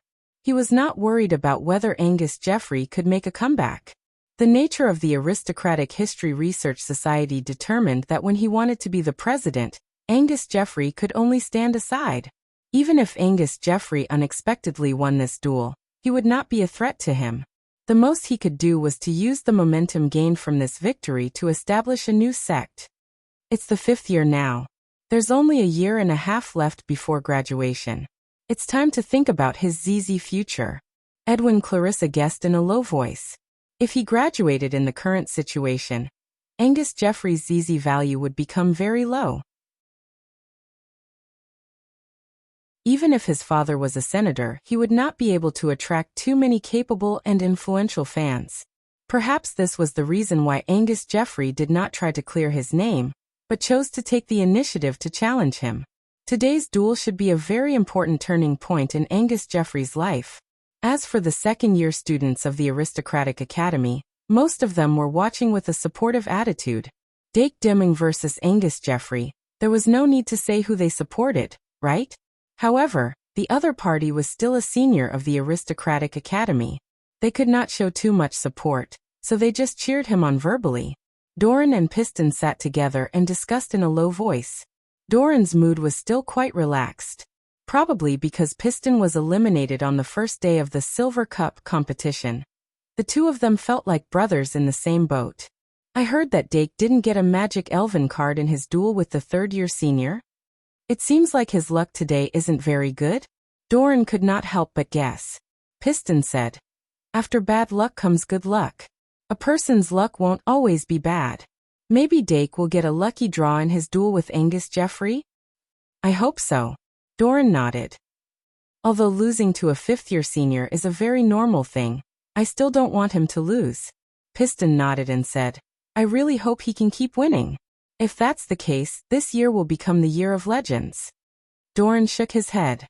He was not worried about whether Angus Jeffrey could make a comeback. The nature of the Aristocratic History Research Society determined that when he wanted to be the president, Angus Jeffrey could only stand aside. Even if Angus Jeffrey unexpectedly won this duel, he would not be a threat to him. The most he could do was to use the momentum gained from this victory to establish a new sect. It's the 5th year now. There's only a year and a half left before graduation. It's time to think about his ZZ future. Edwin Clarissa guessed in a low voice. If he graduated in the current situation, Angus Jeffrey's ZZ value would become very low. Even if his father was a senator, he would not be able to attract too many capable and influential fans. Perhaps this was the reason why Angus Jeffrey did not try to clear his name, but chose to take the initiative to challenge him. Today's duel should be a very important turning point in Angus Jeffrey's life. As for the second-year students of the Aristocratic Academy, most of them were watching with a supportive attitude. Dake Deming versus Angus Jeffrey, there was no need to say who they supported, right? However, the other party was still a senior of the Aristocratic Academy. They could not show too much support, so they just cheered him on verbally. Doran and Piston sat together and discussed in a low voice. Doran's mood was still quite relaxed. Probably because Piston was eliminated on the first day of the Silver Cup competition. The two of them felt like brothers in the same boat. I heard that Dake didn't get a magic elven card in his duel with the third-year senior. It seems like his luck today isn't very good. Doran could not help but guess. Piston said, "After bad luck comes good luck. A person's luck won't always be bad. Maybe Dake will get a lucky draw in his duel with Angus Jeffrey?" "I hope so." Doran nodded. "Although losing to a 5th-year senior is a very normal thing, I still don't want him to lose." Piston nodded and said, "I really hope he can keep winning. If that's the case, this year will become the year of legends." Doran shook his head.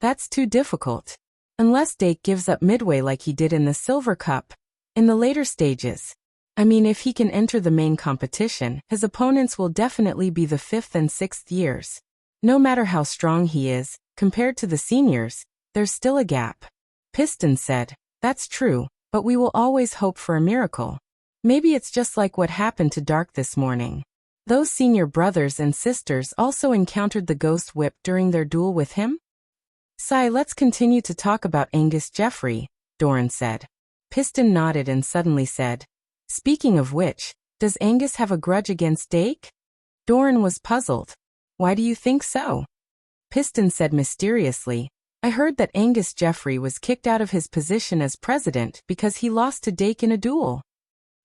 "That's too difficult. Unless Dake gives up midway like he did in the Silver Cup. In the later stages. I mean, if he can enter the main competition, his opponents will definitely be the 5th and 6th years. No matter how strong he is, compared to the seniors, there's still a gap." Piston said, "That's true, but we will always hope for a miracle. Maybe it's just like what happened to Dark this morning. Those senior brothers and sisters also encountered the ghost whip during their duel with him?" Let's continue to talk about Angus Jeffrey," Doran said. Piston nodded and suddenly said, "Speaking of which, does Angus have a grudge against Dake?" Doran was puzzled. "Why do you think so?" Piston said mysteriously, "I heard that Angus Jeffrey was kicked out of his position as president because he lost to Dake in a duel."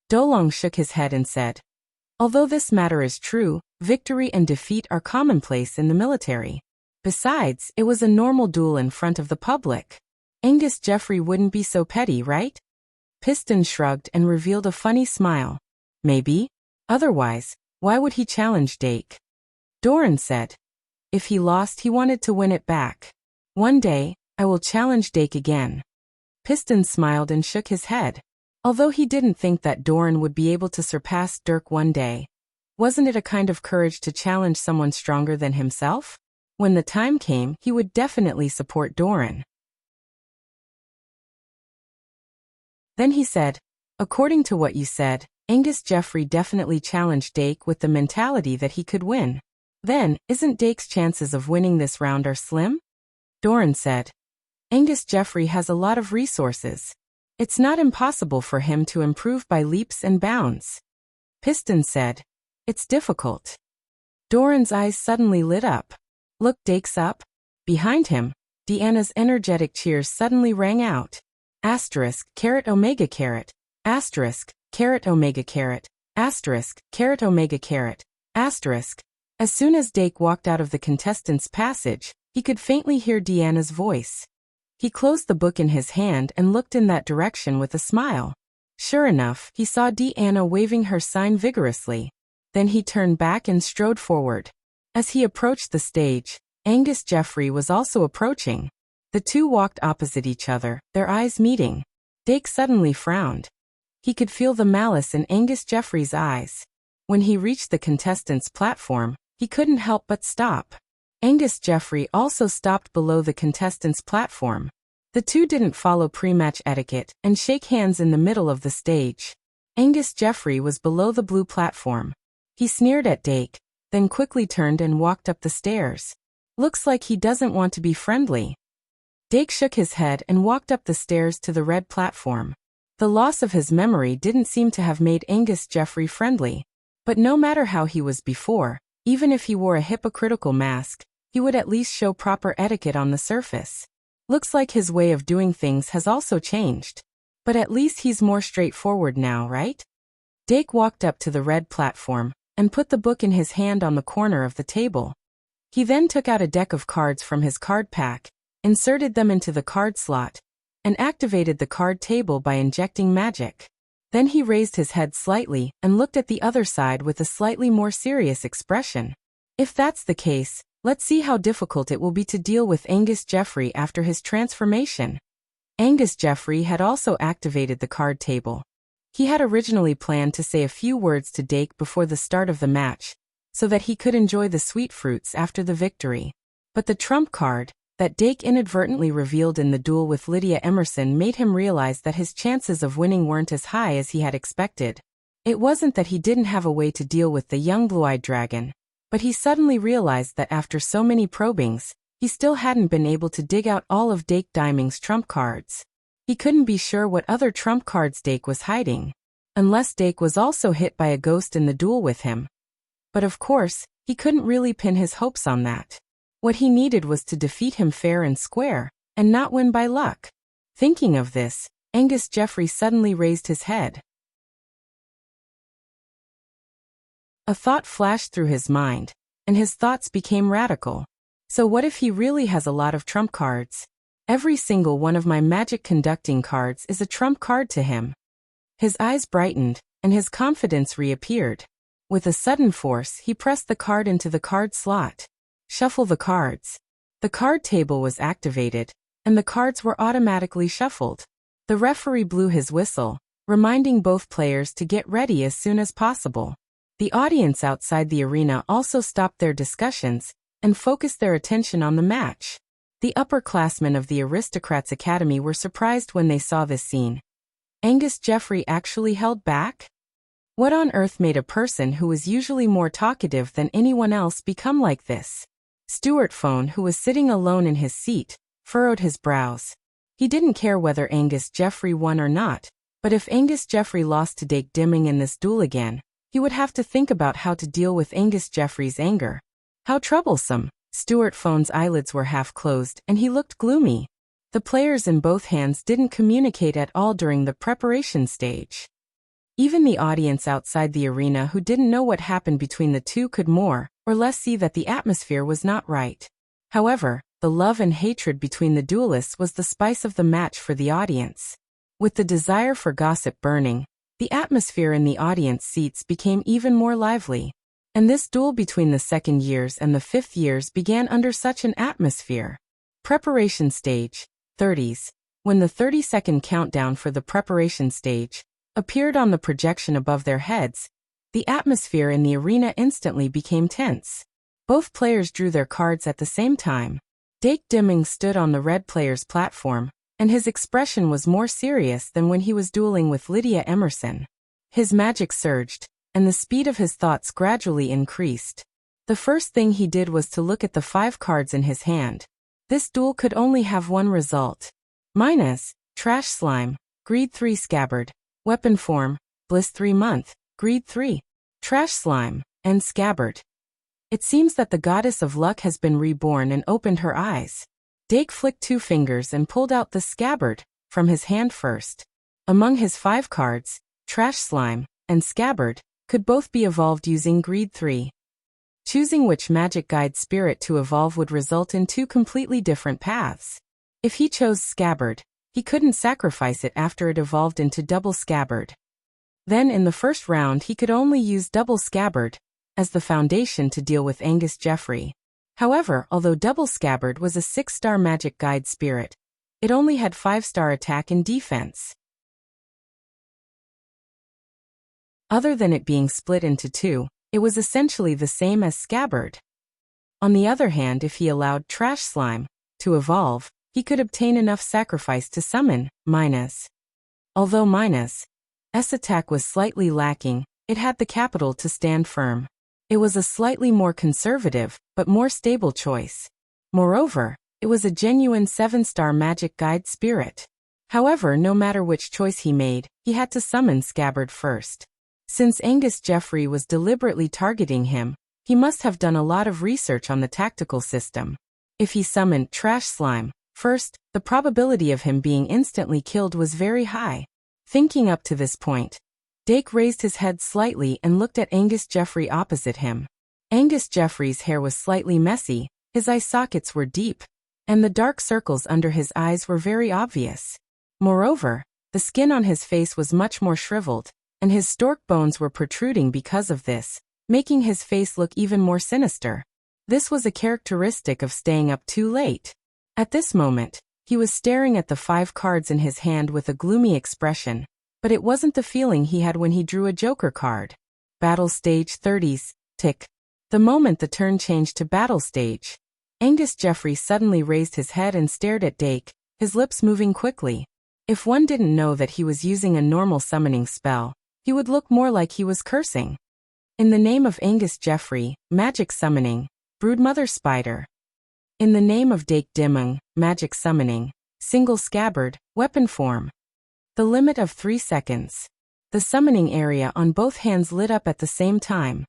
Dolong shook his head and said, "Although this matter is true, victory and defeat are commonplace in the military. Besides, it was a normal duel in front of the public. Angus Jeffrey wouldn't be so petty, right?" Piston shrugged and revealed a funny smile. "Maybe. Otherwise, why would he challenge Dake?" Doran said, "If he lost, he wanted to win it back. One day, I will challenge Dake again." Piston smiled and shook his head. Although he didn't think that Doran would be able to surpass Dirk one day, wasn't it a kind of courage to challenge someone stronger than himself? When the time came, he would definitely support Doran. Then he said, "According to what you said, Angus Jeffrey definitely challenged Dake with the mentality that he could win. Then, isn't Dake's chances of winning this round are slim?" Doran said, "Angus Jeffrey has a lot of resources. It's not impossible for him to improve by leaps and bounds." Piston said, "It's difficult." Doran's eyes suddenly lit up. "Look, Dake's up." Behind him, Deanna's energetic cheers suddenly rang out. Asterisk, caret omega caret. Asterisk, caret omega caret. Asterisk, caret omega caret. Asterisk. As soon as Dake walked out of the contestants' passage, he could faintly hear Deanna's voice. He closed the book in his hand and looked in that direction with a smile. Sure enough, he saw Deanna waving her sign vigorously. Then he turned back and strode forward. As he approached the stage, Angus Jeffrey was also approaching. The two walked opposite each other, their eyes meeting. Dake suddenly frowned. He could feel the malice in Angus Jeffrey's eyes. When he reached the contestants' platform, he couldn't help but stop. Angus Jeffrey also stopped below the contestants' platform. The two didn't follow pre-match etiquette and shake hands in the middle of the stage. Angus Jeffrey was below the blue platform. He sneered at Dake, then quickly turned and walked up the stairs. Looks like he doesn't want to be friendly. Dake shook his head and walked up the stairs to the red platform. The loss of his memory didn't seem to have made Angus Jeffrey friendly. But no matter how he was before, even if he wore a hypocritical mask, he would at least show proper etiquette on the surface. Looks like his way of doing things has also changed. But at least he's more straightforward now, right? Dake walked up to the red platform and put the book in his hand on the corner of the table. He then took out a deck of cards from his card pack, inserted them into the card slot, and activated the card table by injecting magic. Then he raised his head slightly and looked at the other side with a slightly more serious expression. If that's the case, let's see how difficult it will be to deal with Angus Jeffrey after his transformation. Angus Jeffrey had also activated the card table. He had originally planned to say a few words to Dake before the start of the match, so that he could enjoy the sweet fruits after the victory. But the trump card that Dake inadvertently revealed in the duel with Lydia Emerson made him realize that his chances of winning weren't as high as he had expected. It wasn't that he didn't have a way to deal with the young blue-eyed dragon, but he suddenly realized that after so many probings, he still hadn't been able to dig out all of Dake Diming's trump cards. He couldn't be sure what other trump cards Dake was hiding, unless Dake was also hit by a ghost in the duel with him. But of course, he couldn't really pin his hopes on that. What he needed was to defeat him fair and square, and not win by luck. Thinking of this, Angus Jeffrey suddenly raised his head. A thought flashed through his mind, and his thoughts became radical. So what if he really has a lot of trump cards? Every single one of my magic conducting cards is a trump card to him. His eyes brightened, and his confidence reappeared. With a sudden force, he pressed the card into the card slot. Shuffle the cards. The card table was activated, and the cards were automatically shuffled. The referee blew his whistle, reminding both players to get ready as soon as possible. The audience outside the arena also stopped their discussions and focused their attention on the match. The upperclassmen of the Aristocrats Academy were surprised when they saw this scene. Angus Jeffrey actually held back? What on earth made a person who was usually more talkative than anyone else become like this? Stuart Phone, who was sitting alone in his seat, furrowed his brows. He didn't care whether Angus Jeffrey won or not, but if Angus Jeffrey lost to Dake Dimming in this duel again, he would have to think about how to deal with Angus Jeffrey's anger. How troublesome. Stuart Phone's eyelids were half closed and he looked gloomy. The players in both hands didn't communicate at all during the preparation stage. Even the audience outside the arena who didn't know what happened between the two could more or less see that the atmosphere was not right. However, the love and hatred between the duelists was the spice of the match for the audience. With the desire for gossip burning, the atmosphere in the audience seats became even more lively. And this duel between the second years and the fifth years began under such an atmosphere. Preparation stage, 30s. When the 30-second countdown for the preparation stage appeared on the projection above their heads, the atmosphere in the arena instantly became tense. Both players drew their cards at the same time. Dake Dimming stood on the red player's platform, and his expression was more serious than when he was dueling with Lydia Emerson. His magic surged, and the speed of his thoughts gradually increased. The first thing he did was to look at the 5 cards in his hand. This duel could only have one result. Minus, Trash Slime, Greed 3 Scabbard, Weapon Form, Bliss 3 Month, Greed 3, Trash Slime, and Scabbard. It seems that the goddess of luck has been reborn and opened her eyes. Dake flicked 2 fingers and pulled out the Scabbard from his hand first. Among his 5 cards, Trash Slime and Scabbard could both be evolved using Greed 3. Choosing which magic guide spirit to evolve would result in 2 completely different paths. If he chose Scabbard, he couldn't sacrifice it after it evolved into Double Scabbard. Then in the first round he could only use Double Scabbard as the foundation to deal with Angus Jeffrey. However, although Double Scabbard was a 6-star magic guide spirit, it only had 5-star attack and defense. Other than it being split into 2, it was essentially the same as Scabbard. On the other hand, if he allowed Trash Slime to evolve, he could obtain enough sacrifice to summon Minus. Although Minus' attack was slightly lacking, it had the capital to stand firm. It was a slightly more conservative, but more stable choice. Moreover, it was a genuine 7-star magic guide spirit. However, no matter which choice he made, he had to summon Scabbard first. Since Angus Jeffrey was deliberately targeting him, he must have done a lot of research on the tactical system. If he summoned Trash Slime first, the probability of him being instantly killed was very high. Thinking up to this point, Dake raised his head slightly and looked at Angus Jeffrey opposite him. Angus Jeffrey's hair was slightly messy, his eye sockets were deep, and the dark circles under his eyes were very obvious. Moreover, the skin on his face was much more shriveled, and his stork bones were protruding because of this, making his face look even more sinister. This was a characteristic of staying up too late. At this moment, he was staring at the 5 cards in his hand with a gloomy expression, but it wasn't the feeling he had when he drew a Joker card. Battle stage 30s, tick. The moment the turn changed to battle stage, Angus Jeffrey suddenly raised his head and stared at Dake, his lips moving quickly. If one didn't know that he was using a normal summoning spell, he would look more like he was cursing. In the name of Angus Jeffrey, magic summoning, Broodmother Spider. In the name of Dake Dimung, magic summoning, single scabbard, weapon form. The limit of 3 seconds. The summoning area on both hands lit up at the same time.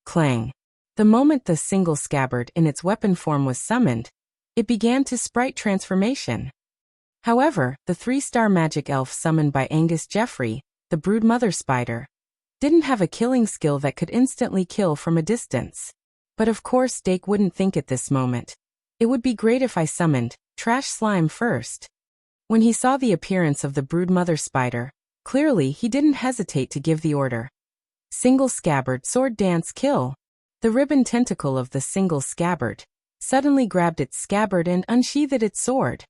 Clang. The moment the single scabbard in its weapon form was summoned, it began to sprite transformation. However, the 3-star magic elf summoned by Angus Jeffrey, the Broodmother Spider, didn't have a killing skill that could instantly kill from a distance. But of course Dake wouldn't think at this moment. It would be great if I summoned Trash Slime first. When he saw the appearance of the Broodmother Spider, clearly he didn't hesitate to give the order. Single scabbard sword dance kill. The ribbon tentacle of the single scabbard suddenly grabbed its scabbard and unsheathed its sword.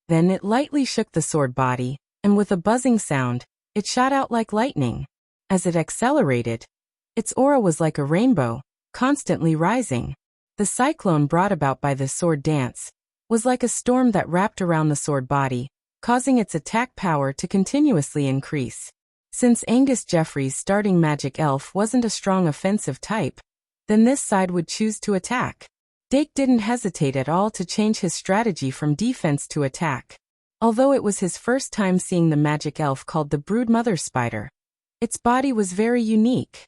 Then it lightly shook the sword body, and with a buzzing sound, it shot out like lightning. As it accelerated, its aura was like a rainbow, constantly rising. The cyclone brought about by the sword dance was like a storm that wrapped around the sword body, causing its attack power to continuously increase. Since Angus Jeffrey's starting magic elf wasn't a strong offensive type, then this side would choose to attack. Dake didn't hesitate at all to change his strategy from defense to attack. Although it was his first time seeing the magic elf called the Broodmother Spider, its body was very unique.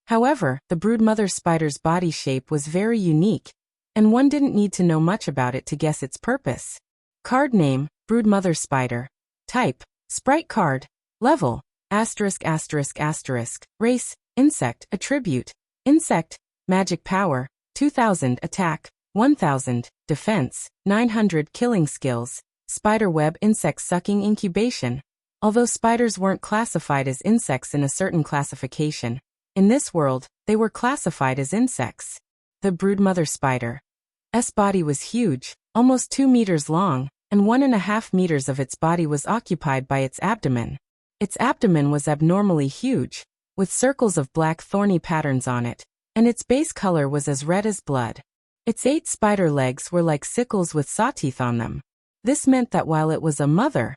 However, the Broodmother Spider's body shape was very unique, and one didn't need to know much about it to guess its purpose. Card name, Broodmother Spider. Type, Sprite card. Level, *****. Race, Insect. Attribute, Insect. Magic power, 2000. Attack, 1000. Defense, 900. Killing skills, Spiderweb insect sucking incubation. Although spiders weren't classified as insects in a certain classification, in this world, they were classified as insects. The Broodmother Spider's body was huge, almost 2 meters long, and 1.5 meters of its body was occupied by its abdomen. Its abdomen was abnormally huge, with circles of black thorny patterns on it, and its base color was as red as blood. Its 8 spider legs were like sickles with sawteeth on them. This meant that while it was a mother,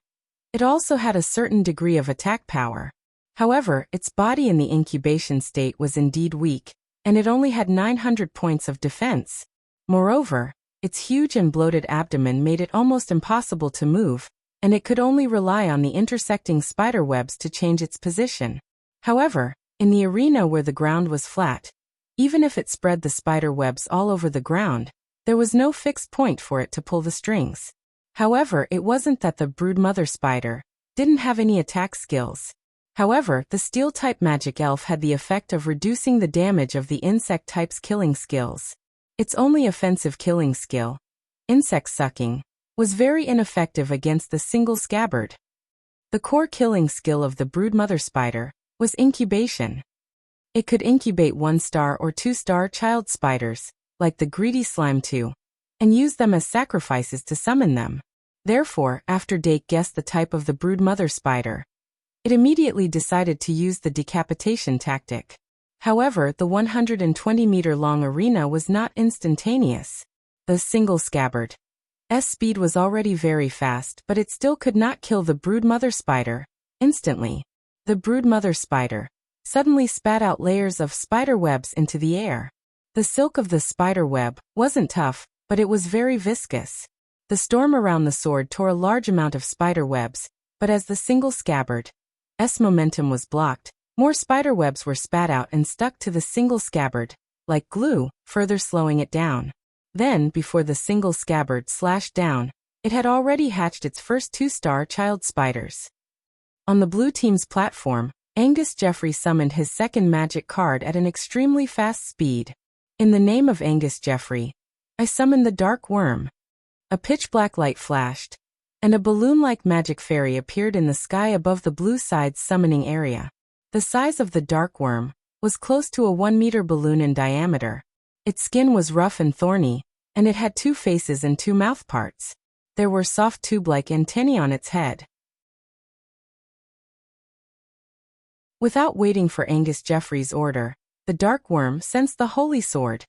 it also had a certain degree of attack power. However, its body in the incubation state was indeed weak, and it only had 900 points of defense. Moreover, its huge and bloated abdomen made it almost impossible to move, and it could only rely on the intersecting spider webs to change its position. However, in the arena where the ground was flat, even if it spread the spider webs all over the ground, there was no fixed point for it to pull the strings. However, it wasn't that the Broodmother Spider didn't have any attack skills. However, the Steel-type magic elf had the effect of reducing the damage of the insect type's killing skills. Its only offensive killing skill, insect sucking, was very ineffective against the single scabbard. The core killing skill of the Broodmother Spider was incubation. It could incubate 1-star or 2-star child spiders, like the Greedy Slime 2, and use them as sacrifices to summon them. Therefore, after Dake guessed the type of the Broodmother Spider, it immediately decided to use the decapitation tactic. However, the 120-meter-long arena was not instantaneous. The single scabbard. Speed was already very fast, but it still could not kill the broodmother spider. Instantly, the broodmother spider suddenly spat out layers of spider webs into the air. The silk of the spider web wasn't tough, but it was very viscous. The storm around the sword tore a large amount of spider webs, but as the single scabbard's momentum was blocked, more spider webs were spat out and stuck to the single scabbard, like glue, further slowing it down. Then, before the single scabbard slashed down, it had already hatched its first 2-star child spiders. On the blue team's platform, Angus Jeffrey summoned his second magic card at an extremely fast speed. In the name of Angus Jeffrey, I summoned the Dark Worm. A pitch-black light flashed, and a balloon-like magic fairy appeared in the sky above the blue side's summoning area. The size of the Dark Worm was close to a 1-meter balloon in diameter. Its skin was rough and thorny, and it had 2 faces and 2 mouth parts. There were soft tube-like antennae on its head. Without waiting for Angus Jeffrey's order, the Dark Worm sensed the Holy Sword's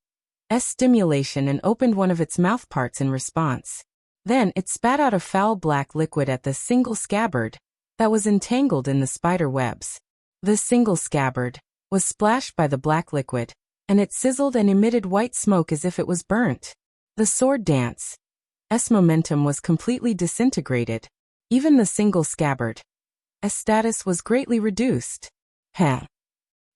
stimulation and opened one of its mouthparts in response. Then it spat out a foul black liquid at the single scabbard that was entangled in the spider webs. The single scabbard was splashed by the black liquid, and it sizzled and emitted white smoke as if it was burnt. The sword dance's momentum was completely disintegrated. Even the single scabbard's status was greatly reduced. Heh.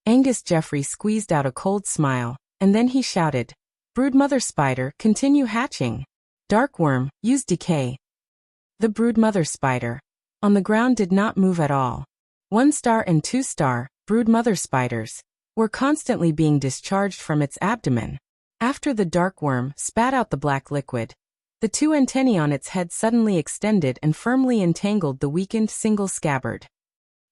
Angus Jeffrey squeezed out a cold smile, and then he shouted, "Broodmother spider, continue hatching. Dark Worm, use decay." The broodmother spider on the ground did not move at all. 1-star and 2-star broodmother spiders were constantly being discharged from its abdomen. After the Dark Worm spat out the black liquid, the 2 antennae on its head suddenly extended and firmly entangled the weakened single scabbard.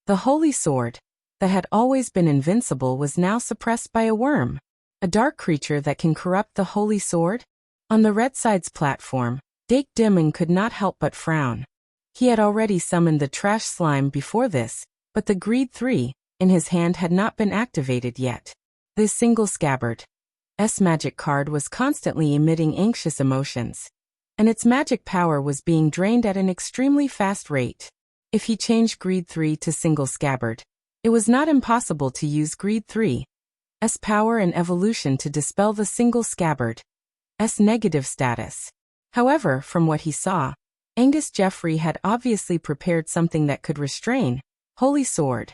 The Holy Sword that had always been invincible was now suppressed by a worm, a dark creature that can corrupt the Holy Sword. On the red side's platform, Dake Dimming could not help but frown. He had already summoned the trash slime before this, but the Greed 3 in his hand had not been activated yet. This single scabbard's magic card was constantly emitting anxious emotions, and its magic power was being drained at an extremely fast rate. If he changed Greed 3 to single scabbard, it was not impossible to use Greed 3's power and evolution to dispel the single scabbard's negative status. However, from what he saw, Angus Jeffrey had obviously prepared something that could restrain Holy Sword.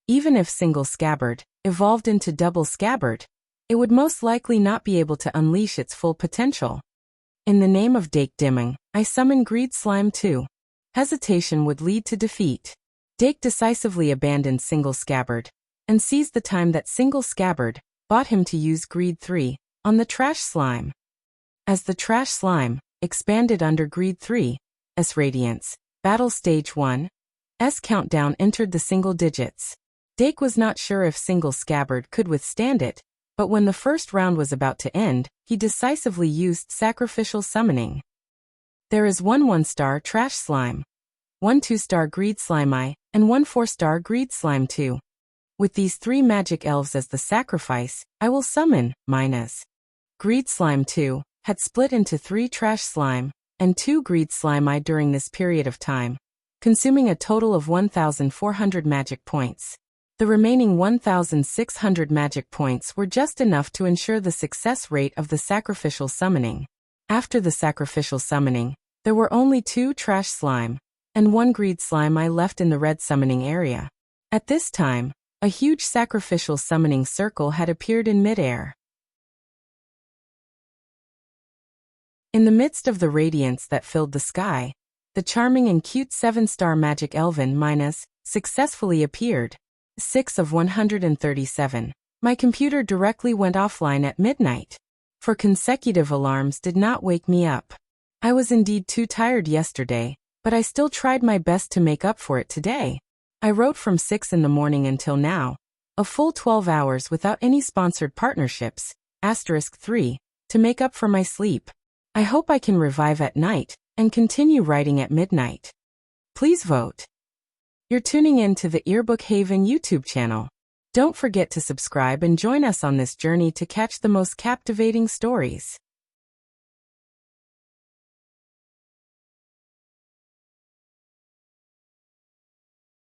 Even if single scabbard evolved into double scabbard, it would most likely not be able to unleash its full potential. In the name of Dake Dimming, I summon Greed Slime 2. Hesitation would lead to defeat. Dake decisively abandoned single scabbard and seized the time that single scabbard bought him to use Greed 3 on the trash slime. As the trash slime expanded under Greed 3's radiance, Battle Stage 1's countdown entered the single digits. Dake was not sure if single scabbard could withstand it, but when the first round was about to end, he decisively used sacrificial summoning. There is 1 1-star trash slime, 1 2-star Greed Slime I, and 1 4-star Greed Slime 2. With these 3 magic elves as the sacrifice, I will summon minus. Greed Slime 2 had split into 3 trash slime and 2 Greed Slime I during this period of time, consuming a total of 1,400 magic points. The remaining 1,600 magic points were just enough to ensure the success rate of the sacrificial summoning. After the sacrificial summoning, there were only 2 trash slime and 1 Greed Slime I left in the red summoning area. At this time, a huge sacrificial summoning circle had appeared in midair. In the midst of the radiance that filled the sky, the charming and cute 7-star magic elven Minas successfully appeared. 6 of 137. My computer directly went offline at midnight. For consecutive alarms did not wake me up. I was indeed too tired yesterday, but I still tried my best to make up for it today. I wrote from 6 in the morning until now, a full 12 hours without any sponsored partnerships, *3, to make up for my sleep. I hope I can revive at night and continue writing at midnight. Please vote. You're tuning in to the Earbook Haven YouTube channel. Don't forget to subscribe and join us on this journey to catch the most captivating stories.